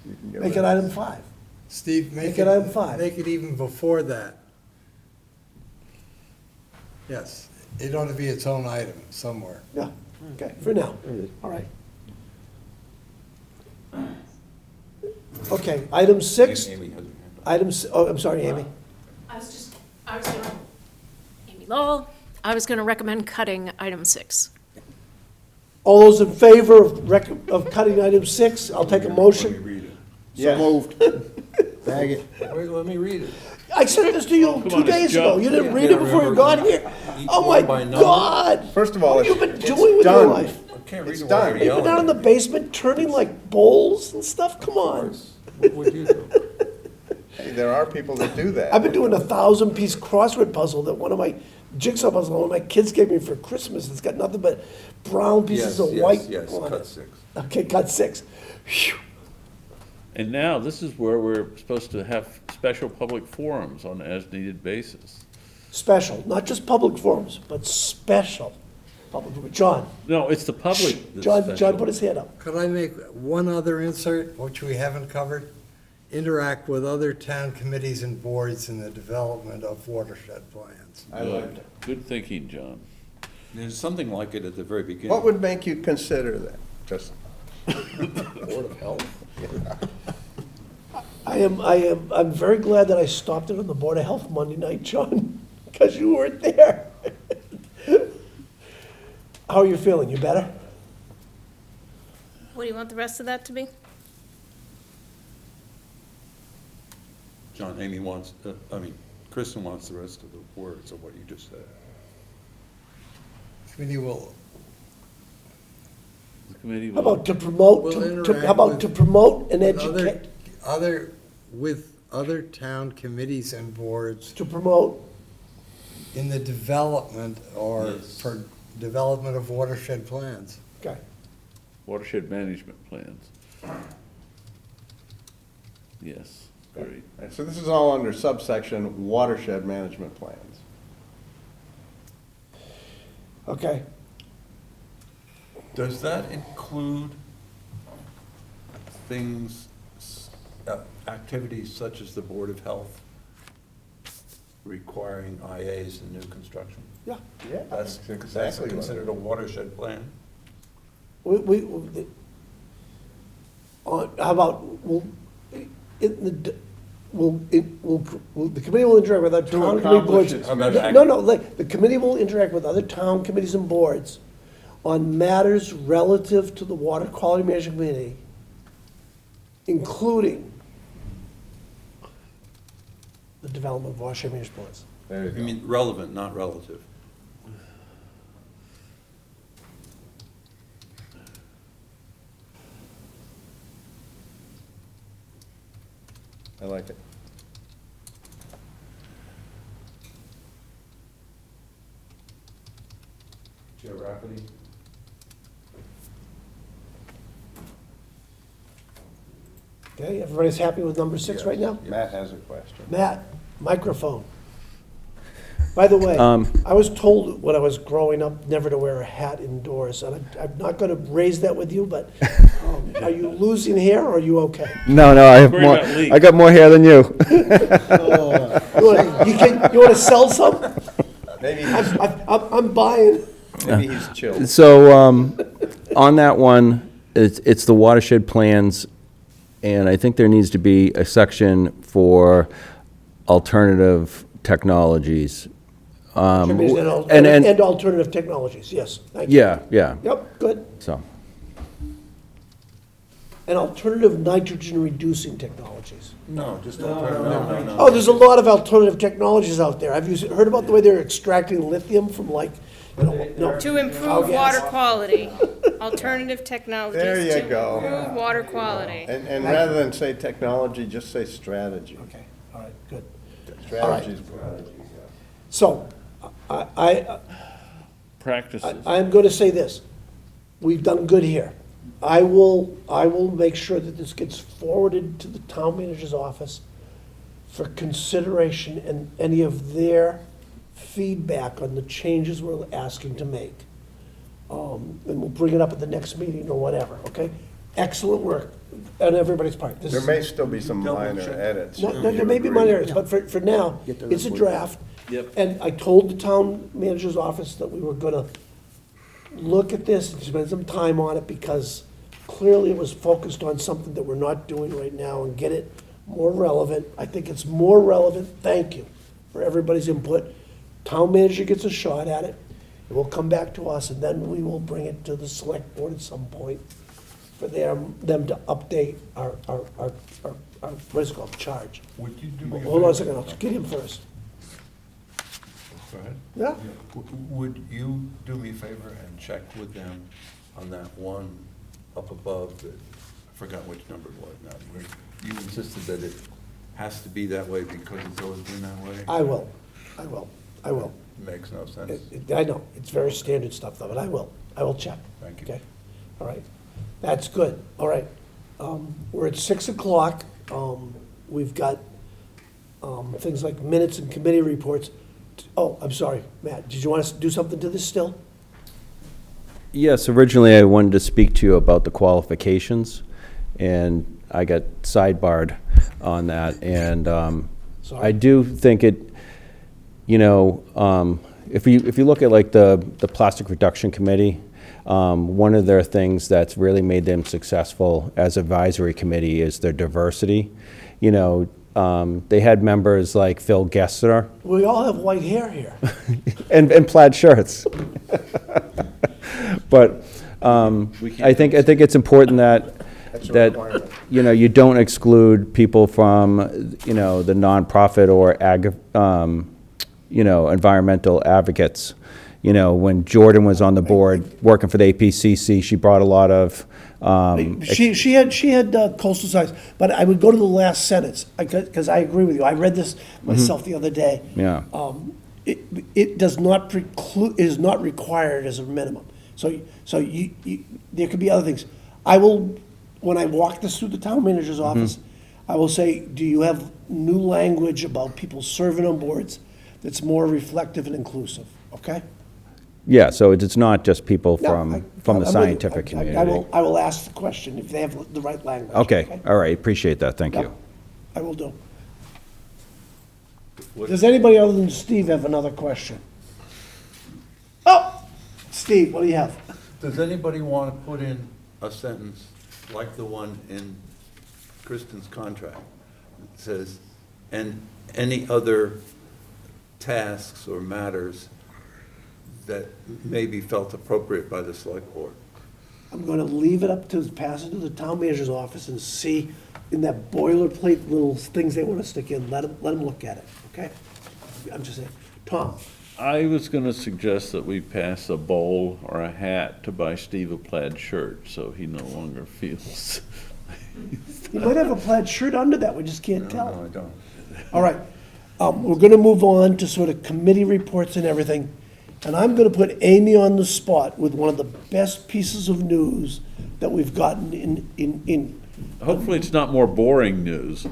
Speaker 6: You can get
Speaker 1: Make
Speaker 6: rid
Speaker 1: it
Speaker 6: of
Speaker 1: item 5.
Speaker 8: Steve,
Speaker 1: Make it item 5.
Speaker 8: Make it even before that. Yes, it ought to be its own item somewhere.
Speaker 1: Yeah, okay, for now, all right. Okay, item 6,
Speaker 3: Amy has her hand up.
Speaker 1: I'm sorry, Amy.
Speaker 2: I was gonna, Amy Lowell, I was gonna recommend cutting item 6.
Speaker 1: All those in favor of cutting item 6, I'll take a
Speaker 3: Let me
Speaker 1: motion.
Speaker 3: read it.
Speaker 5: so moved. Bag it.
Speaker 3: Wait, let me read it.
Speaker 1: I sent this to you
Speaker 4: come
Speaker 1: 2
Speaker 4: on, it's
Speaker 1: days ago,
Speaker 4: junk.
Speaker 1: you didn't
Speaker 3: Yeah,
Speaker 1: read it
Speaker 3: can't
Speaker 1: before you
Speaker 3: remember
Speaker 1: got here?
Speaker 3: each
Speaker 1: Oh my
Speaker 3: one by number.
Speaker 1: God!
Speaker 6: First of all,
Speaker 1: What have you
Speaker 6: it's
Speaker 1: been doing with your
Speaker 6: done.
Speaker 1: life?
Speaker 3: I can't read
Speaker 6: It's
Speaker 3: it while
Speaker 6: done.
Speaker 3: you're
Speaker 1: You've been
Speaker 3: yelling.
Speaker 1: down in the basement turning like bowls and stuff, come
Speaker 3: Of
Speaker 1: on.
Speaker 3: course. What would you do?
Speaker 6: Hey, there are people that do that.
Speaker 1: I've been doing a 1,000-piece crossword puzzle that one of my, jigsaw puzzle, one of my kids gave me for Christmas. It's got nothing but brown pieces of white
Speaker 3: Yes,
Speaker 1: on
Speaker 3: cut
Speaker 1: it.
Speaker 3: 6.
Speaker 1: Okay, cut 6. Phew.
Speaker 4: And now, this is where we're supposed to have special public forums on an as-needed basis.
Speaker 1: Special, not just public forums, but special public, John,
Speaker 4: No, it's the public that's
Speaker 1: John
Speaker 4: special.
Speaker 1: put his hand up.
Speaker 8: Could I make one other insert, which we haven't covered? Interact with other town committees and boards in the development of watershed plans.
Speaker 6: I like that.
Speaker 4: Good thinking, John.
Speaker 3: There's something like it at the very beginning.
Speaker 6: What would make you consider that? Just,
Speaker 5: Board of Health.
Speaker 1: I'm very glad that I stopped it on the Board of Health Monday night, John, because you weren't there. How are you feeling? You better?
Speaker 10: What do you want the rest of that to be?
Speaker 3: John, Kristen wants the rest of the words of what you just said.
Speaker 8: Committee will,
Speaker 4: The committee
Speaker 1: How
Speaker 4: will,
Speaker 1: about to promote,
Speaker 8: We'll
Speaker 1: how
Speaker 8: interact
Speaker 1: about to
Speaker 8: with-
Speaker 1: promote and
Speaker 8: with
Speaker 1: educate,
Speaker 8: with other town committees and boards
Speaker 1: to promote,
Speaker 8: in the development or
Speaker 3: Yes.
Speaker 8: for development of watershed plans.
Speaker 1: okay.
Speaker 4: watershed management plans. Yes, great.
Speaker 6: And so this is all under subsection watershed management plans.
Speaker 1: Okay,
Speaker 3: Does that include activities such as the Board of Health requiring IAs in new construction?
Speaker 1: yeah.
Speaker 6: Yeah,
Speaker 3: That's
Speaker 6: exactly what.
Speaker 3: considered a watershed plan?
Speaker 1: How about, the committee will interact with other town committee boards.
Speaker 6: accomplish
Speaker 1: No, the committee will interact with other town committees and boards on matters relative to the Water Quality Management Committee, including the development of watershed management plans.
Speaker 6: There you
Speaker 3: You
Speaker 6: go.
Speaker 3: mean relevant, not relative?
Speaker 6: I like it.
Speaker 3: Chair Rafferty?
Speaker 1: Okay, everybody's happy with number 6 right now?
Speaker 6: Matt has a question.
Speaker 1: Matt, microphone. By the way, I was told when I was growing up never to wear a hat indoors, and I'm not going to raise that with you, but are you losing hair or are you okay?
Speaker 9: No, I have
Speaker 4: Worry
Speaker 9: more,
Speaker 4: about leaks.
Speaker 9: I got more hair than you.
Speaker 1: You want to sell some?
Speaker 6: Maybe,
Speaker 1: I'm buying.
Speaker 6: maybe he's chilled.
Speaker 9: So, on that one, it's the watershed plans, and I think there needs to be a section for alternative technologies. And
Speaker 1: And alternative technologies, yes. Thank you.
Speaker 9: yeah,
Speaker 1: Yep, good.
Speaker 9: so,
Speaker 1: And alternative nitrogen-reducing technologies.
Speaker 3: No, just no.
Speaker 1: Oh, there's a lot of alternative technologies out there. Have you heard about the way they're extracting lithium from no.
Speaker 10: To improve
Speaker 1: Cow gas.
Speaker 10: water quality, alternative technologies
Speaker 6: There you
Speaker 10: to
Speaker 6: go.
Speaker 10: improve water quality.
Speaker 6: And rather than say technology, just say strategy.
Speaker 1: Okay, all right, good.
Speaker 6: Strategy's
Speaker 1: So,
Speaker 4: Practices.
Speaker 1: I'm going to say this. We've done good here. I will make sure that this gets forwarded to the town manager's office for consideration and any of their feedback on the changes we're asking to make. And we'll bring it up at the next meeting or whatever, okay? Excellent work on everybody's part. This
Speaker 6: There
Speaker 1: is-
Speaker 6: may still be some minor edits.
Speaker 1: No, there may be minor errors, but for now, it's a draft.
Speaker 4: Yep.
Speaker 1: And I told the town manager's office that we were gonna look at this and spend some time on it, because clearly it was focused on something that we're not doing right now, and get it more relevant. I think it's more relevant, thank you for everybody's input. Town manager gets a shot at it, it will come back to us, and then we will bring it to the select board at some point for them to update our, what is it called, charge.
Speaker 3: Would you do me a favor?
Speaker 1: Hold on a second, I'll get him first.
Speaker 3: Go ahead.
Speaker 1: Yeah?
Speaker 3: Would you do me a favor and check with them on that one up above that, I forgot which number it was now, where you insisted that it has to be that way because it's always been that way?
Speaker 1: I will.
Speaker 3: Makes no sense.
Speaker 1: I know, it's very standard stuff though, but I will check.
Speaker 3: Thank you.
Speaker 1: Okay, all right, that's good, all right. We're at 6 o'clock, we've got things like minutes and committee reports. Oh, I'm sorry, Matt, did you want us to do something to this still?
Speaker 9: yes, originally I wanted to speak to you about the qualifications, and I got sidebarred on that, and
Speaker 1: Sorry.
Speaker 9: I do think it, if you look at like the Plastic Reduction Committee, one of their things that's really made them successful as advisory committee is their diversity. they had members like Phil Gessner
Speaker 1: We all have white hair here.
Speaker 9: and plaid shirts. But I think it's important that, you don't exclude people from, the nonprofit or environmental advocates. When Jordan was on the board, working for the APCC, she brought a lot of,
Speaker 1: She had coastal sites, but I would go to the last sentence, because I agree with you. I read this myself the other day.
Speaker 9: yeah.
Speaker 1: It does not preclude, is not required as a minimum. So you, there could be other things. I will, when I walk this through the town manager's office, I will say, do you have new language about people serving on boards that's more reflective and inclusive, okay?
Speaker 9: Yeah, so it's not just people
Speaker 1: No,
Speaker 9: from
Speaker 1: I'm
Speaker 9: the
Speaker 1: with you.
Speaker 9: scientific
Speaker 1: I
Speaker 9: community.
Speaker 1: will ask the question if they have the right language.
Speaker 9: Okay, all right, appreciate that, thank
Speaker 1: Yep.
Speaker 9: you.
Speaker 1: I will do. Does anybody other than Steve have another question? Oh, Steve, what do you have?
Speaker 3: Does anybody want to put in a sentence like the one in Kristen's contract? It says, and any other tasks or matters that may be felt appropriate by the select board?
Speaker 1: I'm gonna leave it up to, pass it to the town manager's office and see in that boilerplate little things they wanna stick in, let them look at it, okay? I'm just saying. Tom?
Speaker 4: I was gonna suggest that we pass a bowl or a hat to buy Steve a plaid shirt, so he no longer feels.
Speaker 1: You might have a plaid shirt under that, we just can't tell.
Speaker 3: No, I don't.
Speaker 1: All right, we're gonna move on to sort of committee reports and everything. And I'm gonna put Amy on the spot with one of the best pieces of news that we've gotten in.
Speaker 4: Hopefully, it's not more boring news.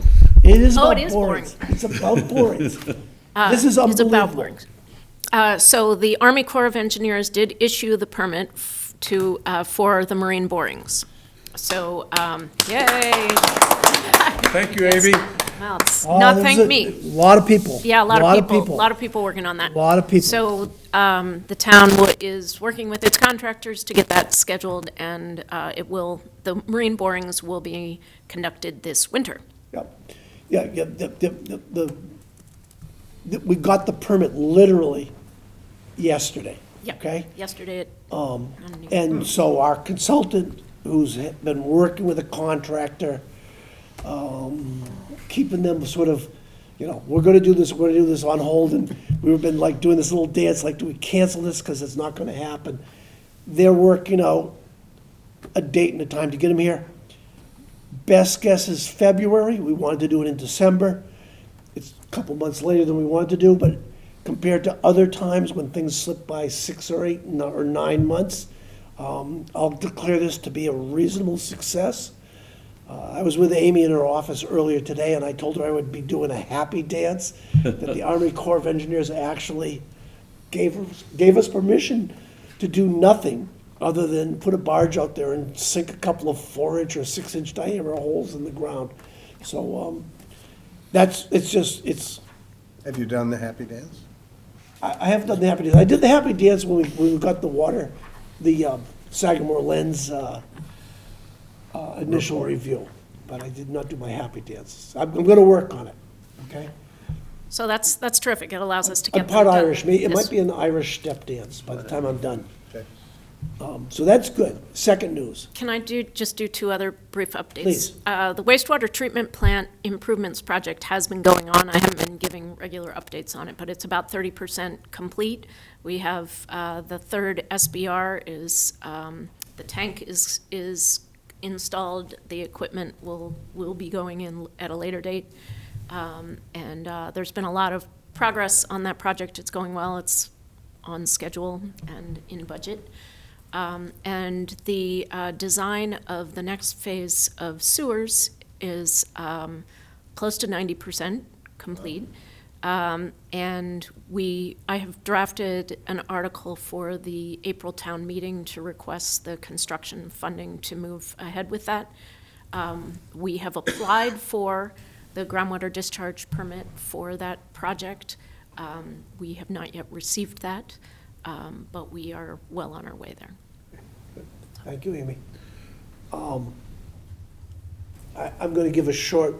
Speaker 1: It is
Speaker 2: Oh,
Speaker 1: about
Speaker 2: it is
Speaker 1: borings. It's about borings. This is
Speaker 2: It's about
Speaker 1: unbelievable.
Speaker 2: borings. So the Army Corps of Engineers did issue the permit for the marine borings. So, yay.
Speaker 3: Thank you, Amy.
Speaker 2: Well, it's
Speaker 1: Oh,
Speaker 2: not
Speaker 1: there's
Speaker 2: thank me.
Speaker 1: A lot of people.
Speaker 2: Yeah, a lot of people, a lot of people working on that.
Speaker 1: Lot of people.
Speaker 2: So, the town is working with its contractors to get that scheduled, and the marine borings will be conducted this winter.
Speaker 1: Yep. Yeah, we got the permit literally yesterday,
Speaker 2: Yeah.
Speaker 1: okay?
Speaker 2: Yesterday,
Speaker 1: And so our consultant, who's been working with a contractor, keeping them sort of, we're gonna do this, on hold, and we've been like doing this little dance, like, do we cancel this, because it's not gonna happen. They're working out a date and a time to get them here. Best guess is February, we wanted to do it in December. It's a couple months later than we wanted to do, but compared to other times when things slip by 6 or 8 or 9 months, I'll declare this to be a reasonable success. I was with Amy in her office earlier today, and I told her I would be doing a happy dance, that the Army Corps of Engineers actually gave us permission to do nothing other than put a barge out there and sink a couple of 4-inch or 6-inch diameter holes in the ground. So, it's,
Speaker 6: Have you done the happy dance?
Speaker 1: I have done the happy dance. I did the happy dance when we got the water, the Sagamore Lens initial review, but I did not do my happy dance. I'm going to work on it, okay?
Speaker 2: so that's terrific. It allows us to get
Speaker 1: I'm
Speaker 2: them
Speaker 1: part
Speaker 2: done
Speaker 1: Irish. It
Speaker 2: this-
Speaker 1: might be an Irish step dance by the time I'm done.
Speaker 6: Okay.
Speaker 1: So that's good. Second news.
Speaker 2: Can I just do 2 other brief updates?
Speaker 1: Please.
Speaker 2: The wastewater treatment plant improvements project has been going on. I haven't been giving regular updates on it, but it's about 30% complete. We have the third SBR is, the tank is installed. The equipment will be going in at a later date. And there's been a lot of progress on that project. It's going well. It's on schedule and in budget. And the design of the next phase of sewers is close to 90% complete. And I have drafted an article for the April town meeting to request the construction funding to move ahead with that. We have applied for the groundwater discharge permit for that project. We have not yet received that, but we are well on our way there.
Speaker 1: Thank you, Amy. I'm going to give a short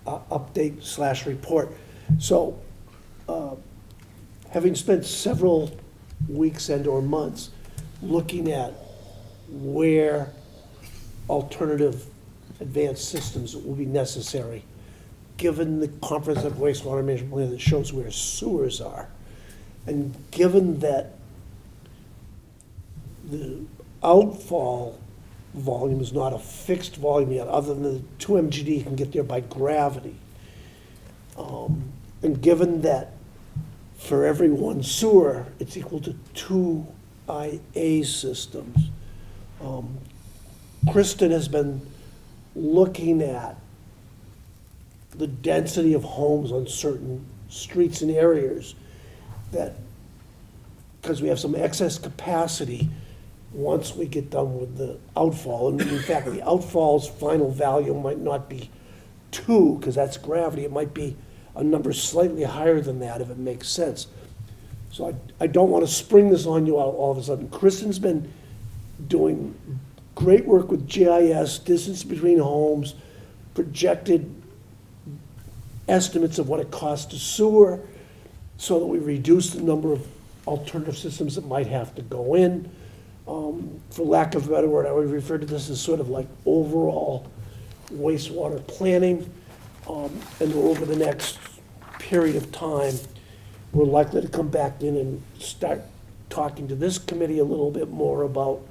Speaker 1: update/report. So, having spent several weeks and/or months looking at where alternative advanced systems will be necessary, given the Comprehensive Wastewater Management Plan that shows where sewers are, and given that the outfall volume is not a fixed volume yet, other than the 2 MGD can get there by gravity. And given that for every one sewer, it's equal to 2 IA systems, Kristen has been looking at the density of homes on certain streets and areas that, because we have some excess capacity, once we get done with the outfall, and in fact, the outfall's final value might not be 2, because that's gravity, it might be a number slightly higher than that, if it makes sense. So I don't want to spring this on you all of a sudden. Kristen's been doing great work with GIS, distance between homes, projected estimates of what it costs to sewer, so that we reduce the number of alternative systems that might have to go in. For lack of a better word, I would refer to this as sort of like overall wastewater planning. And over the next period of time, we're likely to come back in and start talking to this committee a little bit more about,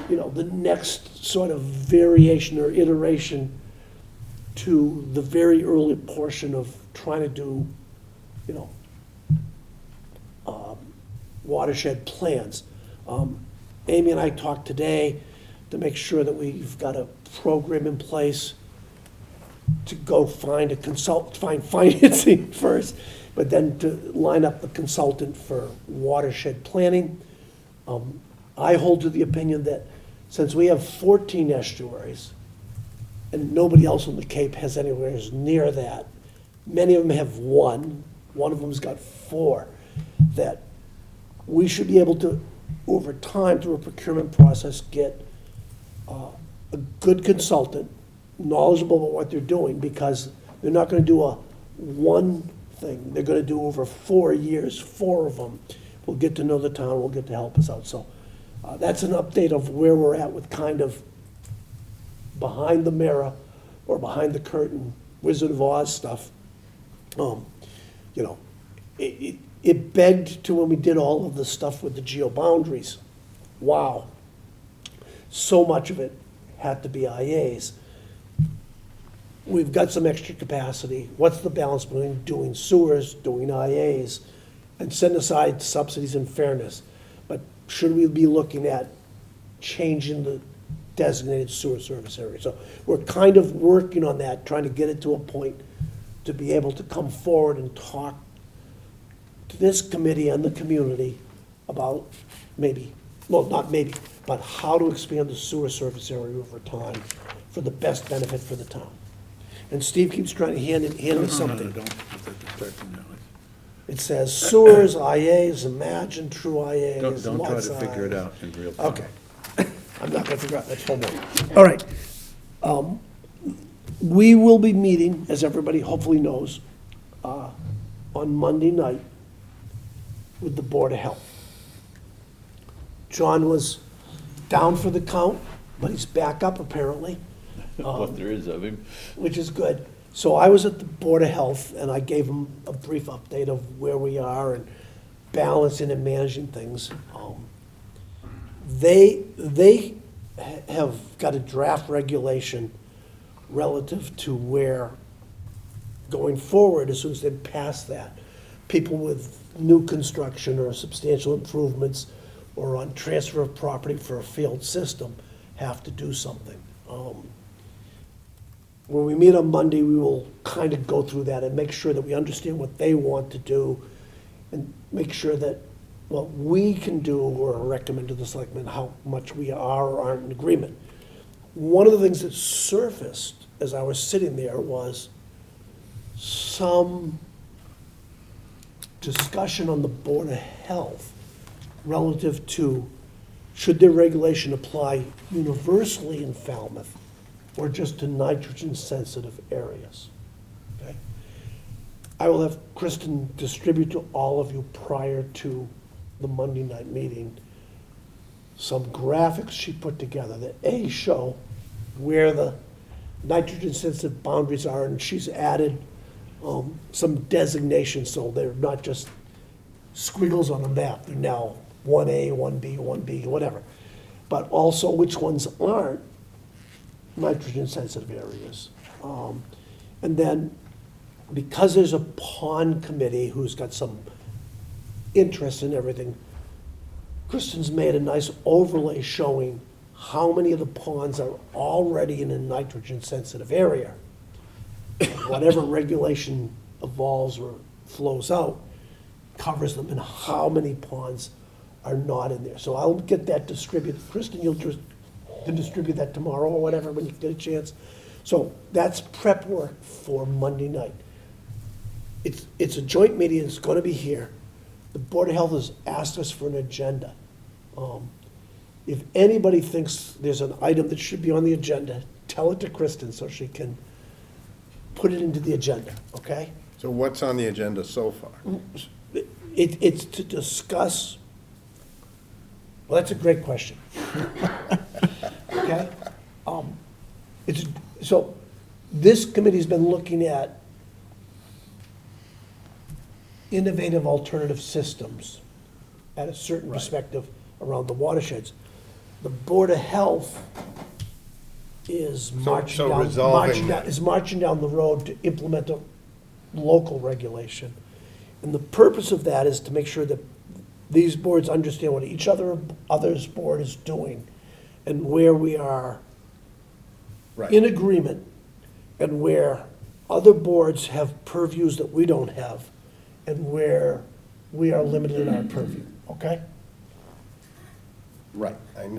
Speaker 1: the next sort of variation or iteration to the very early portion of trying to do, watershed plans. Amy and I talked today to make sure that we've got a program in place to go find find financing first, but then to line up the consultant for watershed planning. I hold to the opinion that since we have 14 estuaries, and nobody else on the Cape has anywhere near that, many of them have one of them's got 4, that we should be able to, over time, through a procurement process, get a good consultant, knowledgeable about what they're doing, because they're not gonna do a one thing, they're gonna do over 4 years, 4 of them. We'll get to know the town, we'll get to help us out. So that's an update of where we're at with kind of behind the mirror or behind the curtain, Wizard of Oz stuff. It begged to when we did all of the stuff with the geo-boundaries. Wow. So much of it had to be IAs. We've got some extra capacity. What's the balance between doing sewers, doing IAs, and setting aside subsidies and fairness? But should we be looking at changing the designated sewer service area? So we're kind of working on that, trying to get it to a point to be able to come forward and talk to this committee and the community about but how to expand the sewer service area over time for the best benefit for the town. And Steve keeps trying to hand me something. It says sewers, IAs, imagine true IAs.
Speaker 3: Don't try
Speaker 1: lot
Speaker 3: to figure it
Speaker 1: size.
Speaker 3: out in real time.
Speaker 1: Okay. I'm not gonna figure out, that's homework. All right. We will be meeting, as everybody hopefully knows, on Monday night with the Board of Health. John was down for the count, but he's back up apparently,
Speaker 4: What there is of him.
Speaker 1: which is good. So I was at the Board of Health and I gave him a brief update of where we are and balancing and managing things. They have got a draft regulation relative to where, going forward, as soon as they pass that, people with new construction or substantial improvements or on transfer of property for a field system have to do something. When we meet on Monday, we will kind of go through that and make sure that we understand what they want to do and make sure that what we can do or recommend to the selectmen, how much we are or aren't in agreement. One of the things that surfaced as I was sitting there was some discussion on the Board of Health relative to should their regulation apply universally in Falmouth or just to nitrogen-sensitive areas. I will have Kristen distribute to all of you prior to the Monday night meeting some graphics she put together that A, show where the nitrogen-sensitive boundaries are, and she's added some designations, so they're not just squiggles on a map. They're now 1A, 1B, 1B, whatever. But also which ones aren't nitrogen-sensitive areas. And then, because there's a pond committee who's got some interest in everything, Kristen's made a nice overlay showing how many of the ponds are already in a nitrogen-sensitive area. Whatever regulation evolves or flows out covers them, and how many ponds are not in there. So I'll get that distributed. Kristen, you'll just can distribute that tomorrow or whatever when you get a chance. So that's prep work for Monday night. It's a joint meeting, it's gonna be here. The Board of Health has asked us for an agenda. If anybody thinks there's an item that should be on the agenda, tell it to Kristen so she can put it into the agenda, okay?
Speaker 6: So what's on the agenda so far?
Speaker 1: It's to discuss, well, that's a great question. Okay? So, this committee's been looking at innovative alternative systems at a certain perspective around the watersheds. The Board of Health is marching down the road to implement a local regulation. And the purpose of that is to make sure that these boards understand what each other's board is doing and where we are
Speaker 6: Right.
Speaker 1: in agreement and where other boards have purviews that we don't have and where we are limited in our purview, okay?
Speaker 6: Right,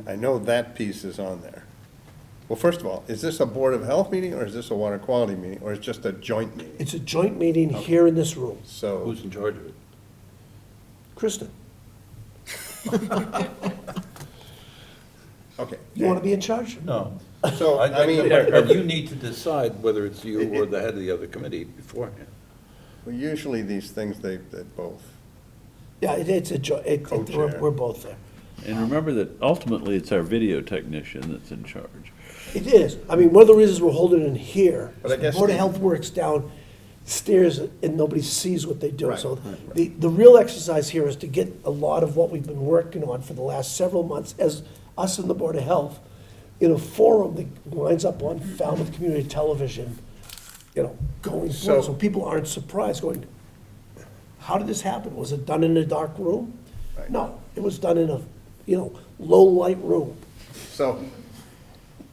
Speaker 6: I know that piece is on there. Well, first of all, is this a Board of Health meeting, or is this a water quality meeting, or is it just a joint meeting?
Speaker 1: It's a joint meeting here in this room.
Speaker 6: So,
Speaker 3: Who's in charge of it?
Speaker 1: Kristen,
Speaker 6: okay.
Speaker 1: you want to be in charge?
Speaker 3: No.
Speaker 6: So, I mean,
Speaker 3: But you need to decide whether it's you or the head of the other committee beforehand.
Speaker 6: well, usually these things, they both.
Speaker 1: Yeah, it's a
Speaker 6: Co-chair.
Speaker 1: we're both there.
Speaker 4: And remember that ultimately it's our video technician that's in charge.
Speaker 1: It is. I mean, one of the reasons we're holding it here,
Speaker 6: But I
Speaker 1: is
Speaker 6: guess
Speaker 1: the Board of
Speaker 6: the-
Speaker 1: Health works downstairs and nobody sees what they do.
Speaker 6: Right,
Speaker 1: So
Speaker 6: right,
Speaker 1: the real exercise here is to get a lot of what we've been working on for the last several months as us and the Board of Health in a forum that winds up on Falmouth Community Television, going forward. So people aren't surprised going, how did this happen? Was it done in a dark room?
Speaker 6: Right.
Speaker 1: No, it was done in a, low-light room.
Speaker 6: So,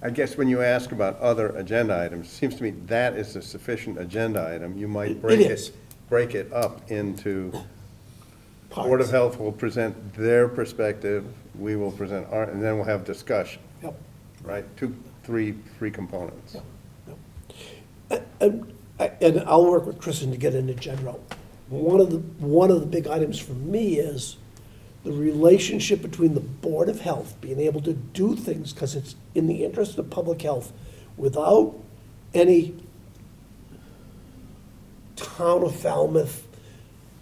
Speaker 6: I guess when you ask about other agenda items, it seems to me that is a sufficient agenda item. You might
Speaker 1: is.
Speaker 6: break it up into,
Speaker 1: Parts.
Speaker 6: Board of Health will present their perspective, we will present our, and then we'll have discussion,
Speaker 1: Yep.
Speaker 6: right? Three components.
Speaker 1: And I'll work with Kristen to get an agenda out. One of the big items for me is the relationship between the Board of Health being able to do things, because it's in the interest of public health, without any town of Falmouth,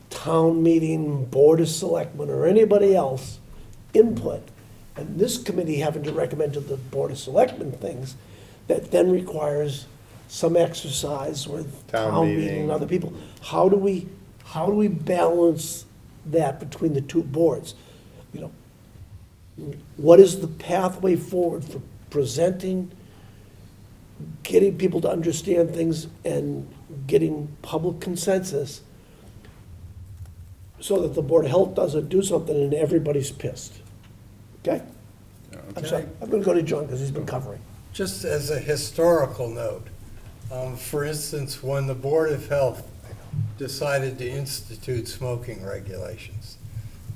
Speaker 1: town meeting, Board of Selectmen, or anybody else input. And this committee having to recommend to the Board of Selectmen things that then requires some exercise with
Speaker 6: Town
Speaker 1: meeting
Speaker 6: meeting.
Speaker 1: and other people. How do we balance that between the two boards? What is the pathway forward for presenting, getting people to understand things and getting public consensus so that the Board of Health doesn't do something and everybody's pissed? Okay? I'm sorry, I'm gonna go to John because he's been covering.
Speaker 8: Just as a historical note, for instance, when the Board of Health decided to institute smoking regulations,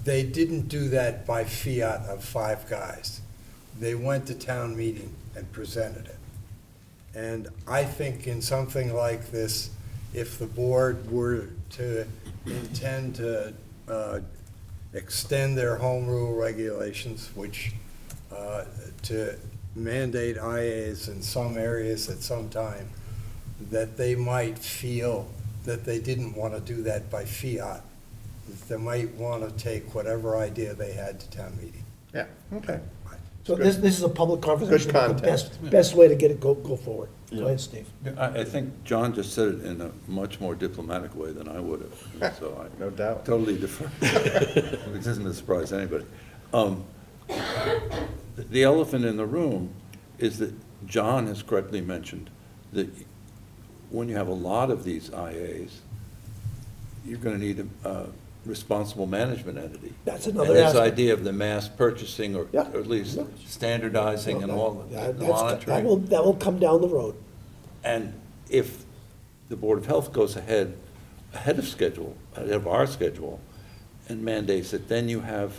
Speaker 8: they didn't do that by fiat of 5 guys. They went to town meeting and presented it. And I think in something like this, if the board were to intend to extend their home rule regulations, which to mandate IAs in some areas at some time, that they might feel that they didn't want to do that by fiat. They might want to take whatever idea they had to town meeting.
Speaker 6: Yeah, okay.
Speaker 1: So this is a public conversation. about the
Speaker 6: context.
Speaker 1: Best way to get it, go forward. Go ahead, Steve.
Speaker 3: I think John just said it in a much more diplomatic way than I would have, so I
Speaker 6: No doubt.
Speaker 3: totally defer. Which isn't a surprise to anybody. The elephant in the room is that John has correctly mentioned that when you have a lot of these IAs, you're gonna need a responsible management entity.
Speaker 1: That's another
Speaker 3: And this
Speaker 1: aspect.
Speaker 3: idea of the mass purchasing, or
Speaker 1: Yeah.
Speaker 3: at least standardizing and all,
Speaker 1: Yeah,
Speaker 3: the
Speaker 1: that
Speaker 3: monitoring.
Speaker 1: will come down the road.
Speaker 3: And if the Board of Health goes ahead of schedule, ahead of our schedule, and mandates it, then you have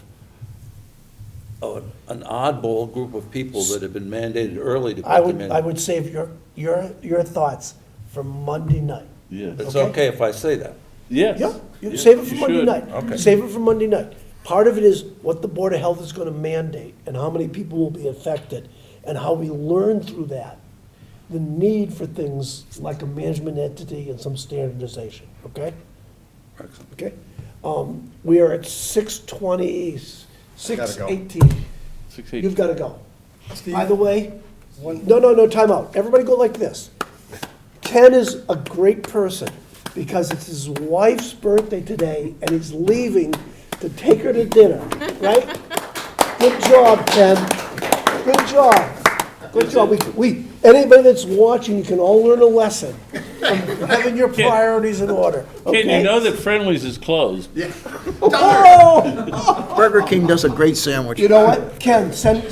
Speaker 3: an oddball group of people that have been mandated early to put them in.
Speaker 1: I would save your thoughts for Monday night.
Speaker 4: Yeah.
Speaker 3: It's okay if I say that.
Speaker 4: Yes.
Speaker 1: Yeah, you save it for
Speaker 4: You
Speaker 1: Monday
Speaker 4: should.
Speaker 1: night.
Speaker 3: Okay.
Speaker 1: Save it for Monday night. Part of it is what the Board of Health is gonna mandate, and how many people will be affected, and how we learn through that, the need for things like a management entity and some standardization, okay?
Speaker 3: Excellent.
Speaker 1: Okay? We are at 6:20,
Speaker 6: Gotta go.
Speaker 1: 6:18.
Speaker 4: 6:18.
Speaker 1: You've gotta go.
Speaker 8: Steve?
Speaker 1: By the way,
Speaker 8: One-
Speaker 1: no, time out. Everybody go like this. Ken is a great person because it's his wife's birthday today and he's leaving to take her to dinner, right? Good job, Ken. Good job. Good job. Anybody that's watching, you can all learn a lesson from having your priorities in order,
Speaker 4: Ken, you
Speaker 1: okay?
Speaker 4: know that Friendly's is closed.
Speaker 1: Oh!
Speaker 5: Burger King does a great sandwich.
Speaker 1: You know what, Ken, send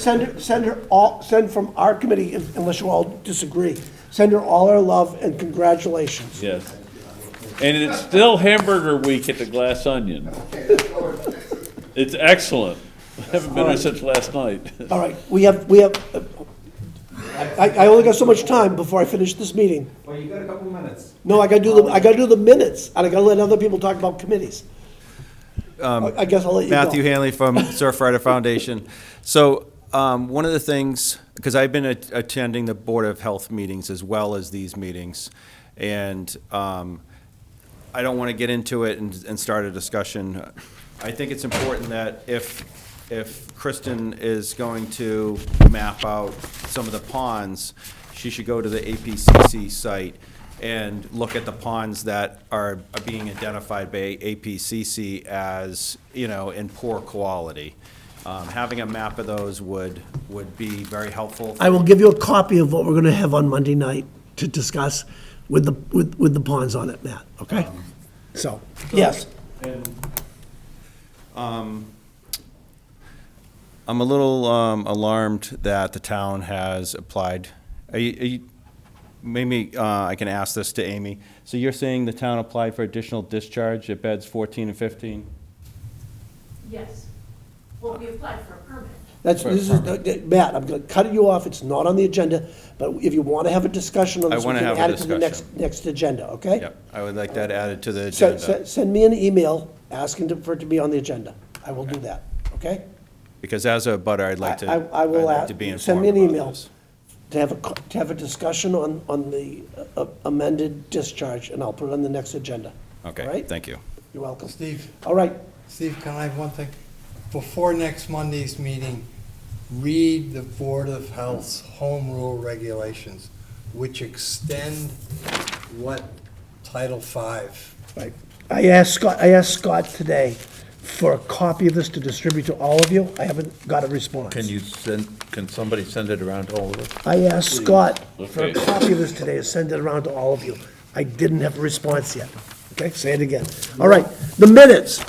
Speaker 1: from our committee, unless you all disagree, send her all our love and congratulations.
Speaker 4: Yes. And it's still hamburger week at the Glass Onion. It's excellent. I haven't been there since last night.
Speaker 1: All right, I only got so much time before I finish this meeting.
Speaker 7: Well, you got a couple minutes.
Speaker 1: No, I gotta do the minutes, and I gotta let other people talk about committees. I guess I'll let you go.
Speaker 11: Matthew Hanley from Surfrider Foundation. So, one of the things, because I've been attending the Board of Health meetings as well as these meetings, and I don't want to get into it and start a discussion. I think it's important that if Kristen is going to map out some of the ponds, she should go to the APCC site and look at the ponds that are being identified by APCC as, in poor quality. Having a map of those would be very helpful.
Speaker 1: I will give you a copy of what we're gonna have on Monday night to discuss with the ponds on it, Matt, okay? So, yes.
Speaker 11: I'm a little alarmed that the town has applied. Maybe I can ask this to Amy. So you're saying the town applied for additional discharge at beds 14 and 15?
Speaker 2: Yes. Well, we applied for a permit.
Speaker 1: Matt, I'm gonna cut you off, it's not on the agenda, but if you wanna have a discussion on
Speaker 11: I
Speaker 1: this, we
Speaker 11: wanna
Speaker 1: can
Speaker 11: have a
Speaker 1: add it to the
Speaker 11: discussion.
Speaker 1: next agenda, okay?
Speaker 11: Yep, I would like that added to the agenda.
Speaker 1: Send me an email asking for it to be on the agenda. I will do that, okay?
Speaker 11: Because as a butter, I'd like to,
Speaker 1: I will
Speaker 11: I'd like to be
Speaker 1: send me an
Speaker 11: informed about
Speaker 1: email
Speaker 11: this.
Speaker 1: to have a discussion on the amended discharge, and I'll put it on the next agenda. All
Speaker 11: Okay,
Speaker 1: right?
Speaker 11: thank you.
Speaker 1: You're welcome.
Speaker 8: Steve,
Speaker 1: All right,
Speaker 8: Steve, can I have one thing? Before next Monday's meeting, read the Board of Health's home rule regulations, which extend what Title V.
Speaker 1: right. I asked Scott today for a copy of this to distribute to all of you. I haven't got a response.
Speaker 3: Can somebody send it around to all of us?
Speaker 1: I asked Scott for a
Speaker 4: Okay.
Speaker 1: copy of this today to send it around to all of you. I didn't have a response yet. Okay, say it again. All right, the minutes.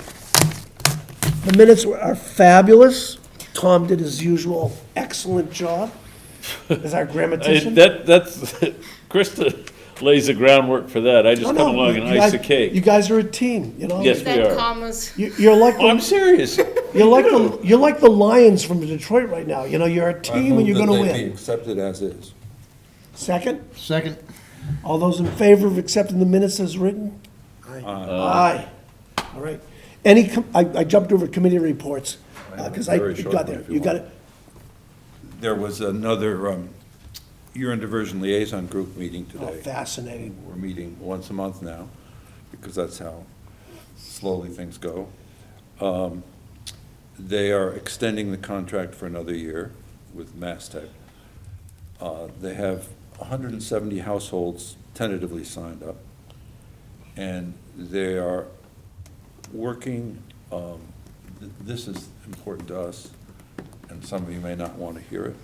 Speaker 1: The minutes are fabulous. Tom did his usual excellent job as our grammatician.
Speaker 4: That's, Krista lays the groundwork for that. I just
Speaker 1: Oh,
Speaker 4: come along and
Speaker 1: you
Speaker 4: ice
Speaker 1: guys-
Speaker 4: a cake.
Speaker 1: You guys are a team, you know?
Speaker 4: Yes, we
Speaker 10: That
Speaker 4: are.
Speaker 10: commas.
Speaker 1: You're like
Speaker 4: Oh, I'm
Speaker 1: the,
Speaker 4: serious.
Speaker 1: you're like the Lions from Detroit right now. You know, you're a team and you're gonna
Speaker 3: I move that they be
Speaker 1: win.
Speaker 3: accepted as is.
Speaker 1: Second?
Speaker 5: Second.
Speaker 1: All those in favor of accepting the minutes as written? Aye. All right. I jumped over committee reports, because I
Speaker 3: Very short
Speaker 1: got
Speaker 3: one
Speaker 1: there.
Speaker 3: if you
Speaker 1: You got
Speaker 3: want.
Speaker 1: it?
Speaker 3: There was another urine diversion liaison group meeting
Speaker 1: Oh,
Speaker 3: today.
Speaker 1: fascinating.
Speaker 3: We're meeting once a month now. because that's how slowly things go. They are extending the contract for another year with Masstec. They have 170 households tentatively signed up, and they are working, this is important to us, and some of you may not want to hear it.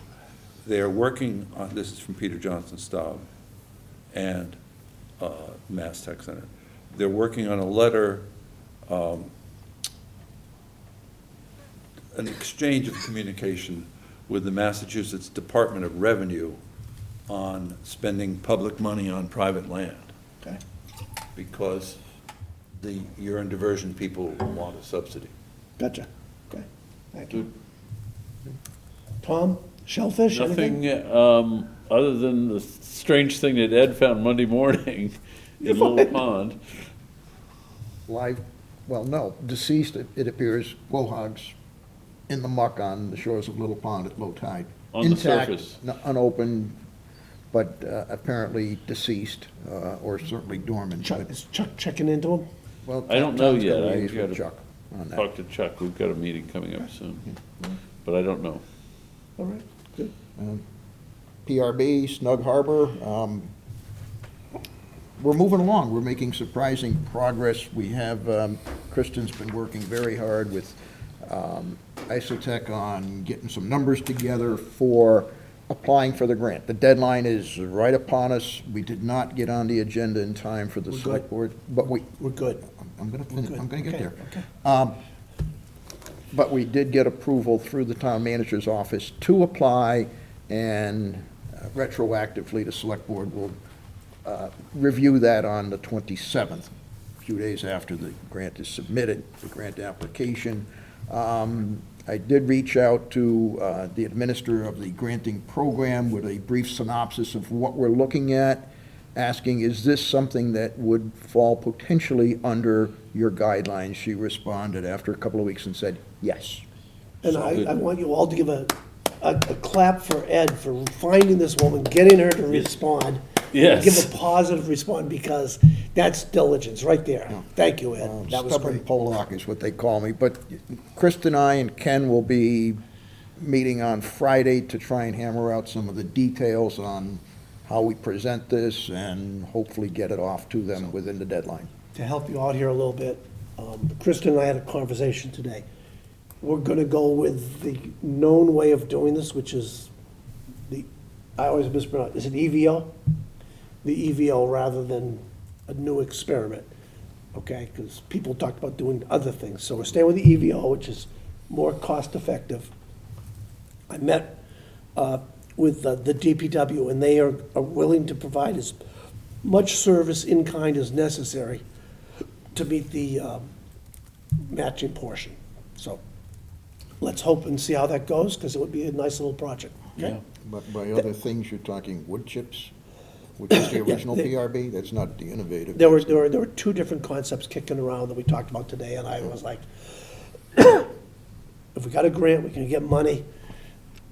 Speaker 3: They are working on, this is from Peter Johnson Staub and Masstec Center. They're working on a letter, an exchange of communication with the Massachusetts Department of Revenue on spending public money on private land.
Speaker 1: Okay.
Speaker 3: Because the urine diversion people want a subsidy.
Speaker 1: Gotcha. Okay, thank you. Tom, shellfish, anything?
Speaker 4: Nothing, other than the strange thing that Ed found Monday morning in Little Pond.
Speaker 5: Live, well, no, deceased, it appears, quahogs in the muck on the shores of Little Pond at low tide.
Speaker 4: On the
Speaker 5: Intact,
Speaker 4: surface.
Speaker 5: unopened, but apparently deceased, or certainly dormant.
Speaker 1: Chuck,
Speaker 5: but-
Speaker 1: is Chuck checking into him?
Speaker 5: Well,
Speaker 4: I don't know
Speaker 5: Tom's gonna
Speaker 4: yet. I
Speaker 5: liaise with
Speaker 4: gotta
Speaker 5: Chuck on that.
Speaker 4: Talk to Chuck, we've got a meeting coming up soon, but I don't know.
Speaker 1: All right, good.
Speaker 5: PRB, Snug Harbor, we're moving along. We're making surprising progress. We have, Kristen's been working very hard with Isotech on getting some numbers together for applying for the grant. The deadline is right upon us. We did not get on the agenda in time for the
Speaker 1: We're
Speaker 5: select
Speaker 1: good.
Speaker 5: board, but we,
Speaker 1: We're good.
Speaker 5: I'm gonna
Speaker 1: We're
Speaker 5: finish,
Speaker 1: good.
Speaker 5: I'm gonna get
Speaker 1: Okay,
Speaker 5: there.
Speaker 1: okay.
Speaker 5: But we did get approval through the town manager's office to apply, and retroactively, the select board will review that on the 27th, a few days after the grant is submitted, the grant application. I did reach out to the administrator of the granting program with a brief synopsis of what we're looking at, asking, is this something that would fall potentially under your guidelines? She responded after a couple of weeks and said, yes.
Speaker 1: And I want you all to give a clap for Ed for finding this woman, getting her to respond.
Speaker 4: Yes.
Speaker 1: Give a positive response, because that's diligence right there. Thank you, Ed. That was
Speaker 5: Stubborn
Speaker 1: great.
Speaker 5: Pollock is what they call me. But Kristen and I and Ken will be meeting on Friday to try and hammer out some of the details on how we present this and hopefully get it off to them within the deadline.
Speaker 1: To help you out here a little bit, Kristen and I had a conversation today. We're gonna go with the known way of doing this, which is I always mispronounce, is it EVO? The EVO rather than a new experiment, okay? Because people talked about doing other things. So we're staying with the EVO, which is more cost-effective. I met with the DPW, and they are willing to provide as much service in kind as necessary to meet the matching portion. So let's hope and see how that goes, because it would be a nice little project, okay?
Speaker 5: But by other things, you're talking wood chips, which is the original
Speaker 1: they-
Speaker 5: PRB? That's not the innovative.
Speaker 1: There were two different concepts kicking around that we talked about today, and I was like, if we got a grant, we can get money,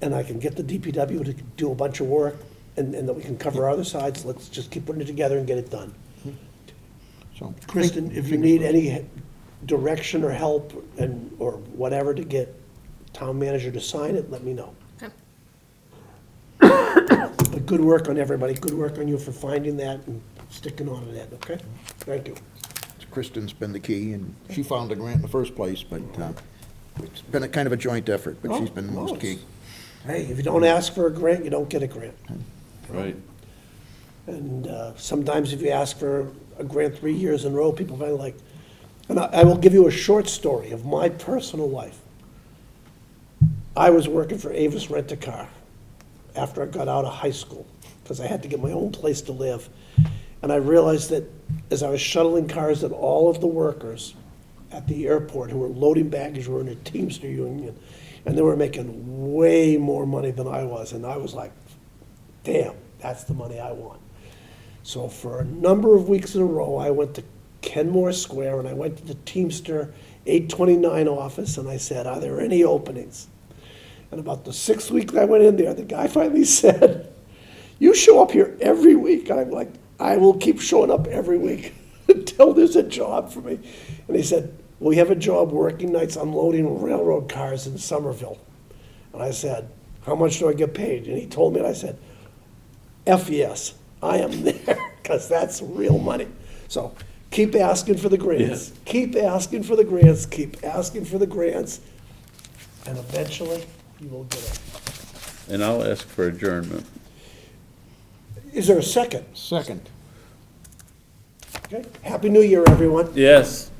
Speaker 1: and I can get the DPW to do a bunch of work, and that we can cover our other sides, let's just keep putting it together and get it done.
Speaker 5: So,
Speaker 1: Kristen, if you need any direction or help or whatever to get town manager to sign it, let me know.
Speaker 2: Okay.
Speaker 1: But good work on everybody, good work on you for finding that and sticking on it, Ed, okay? Thank you.
Speaker 5: Kristen's been the key, and she found the grant in the first place, but it's been a kind of a joint effort, but she's been the
Speaker 1: No,
Speaker 5: most
Speaker 1: it's-
Speaker 5: key.
Speaker 1: Hey, if you don't ask for a grant, you don't get a grant.
Speaker 4: Right.
Speaker 1: And sometimes if you ask for a grant 3 years in a row, people find like, and I will give you a short story of my personal life. I was working for Avis Rent-A-Car after I got out of high school, because I had to get my own place to live. And I realized that as I was shuttling cars, that all of the workers at the airport who were loading baggage were in a Teamster union, and they were making way more money than I was. And I was like, damn, that's the money I want. So for a number of weeks in a row, I went to Kenmore Square, and I went to the Teamster 829 office, and I said, are there any openings? And about the 6th week I went in there, the guy finally said, you show up here every week. And I'm like, I will keep showing up every week Till there's a job for me. And he said, we have a job working nights unloading railroad cars in Somerville. And I said, how much do I get paid? And he told me, and I said, F yes, I am there, because that's real money. So keep asking for the grants, keep asking for the grants, keep asking for the grants, and eventually you will get it.
Speaker 4: And I'll ask for adjournment.
Speaker 1: Is there a second?
Speaker 5: Second.
Speaker 1: Okay, Happy New Year, everyone.
Speaker 4: Yes.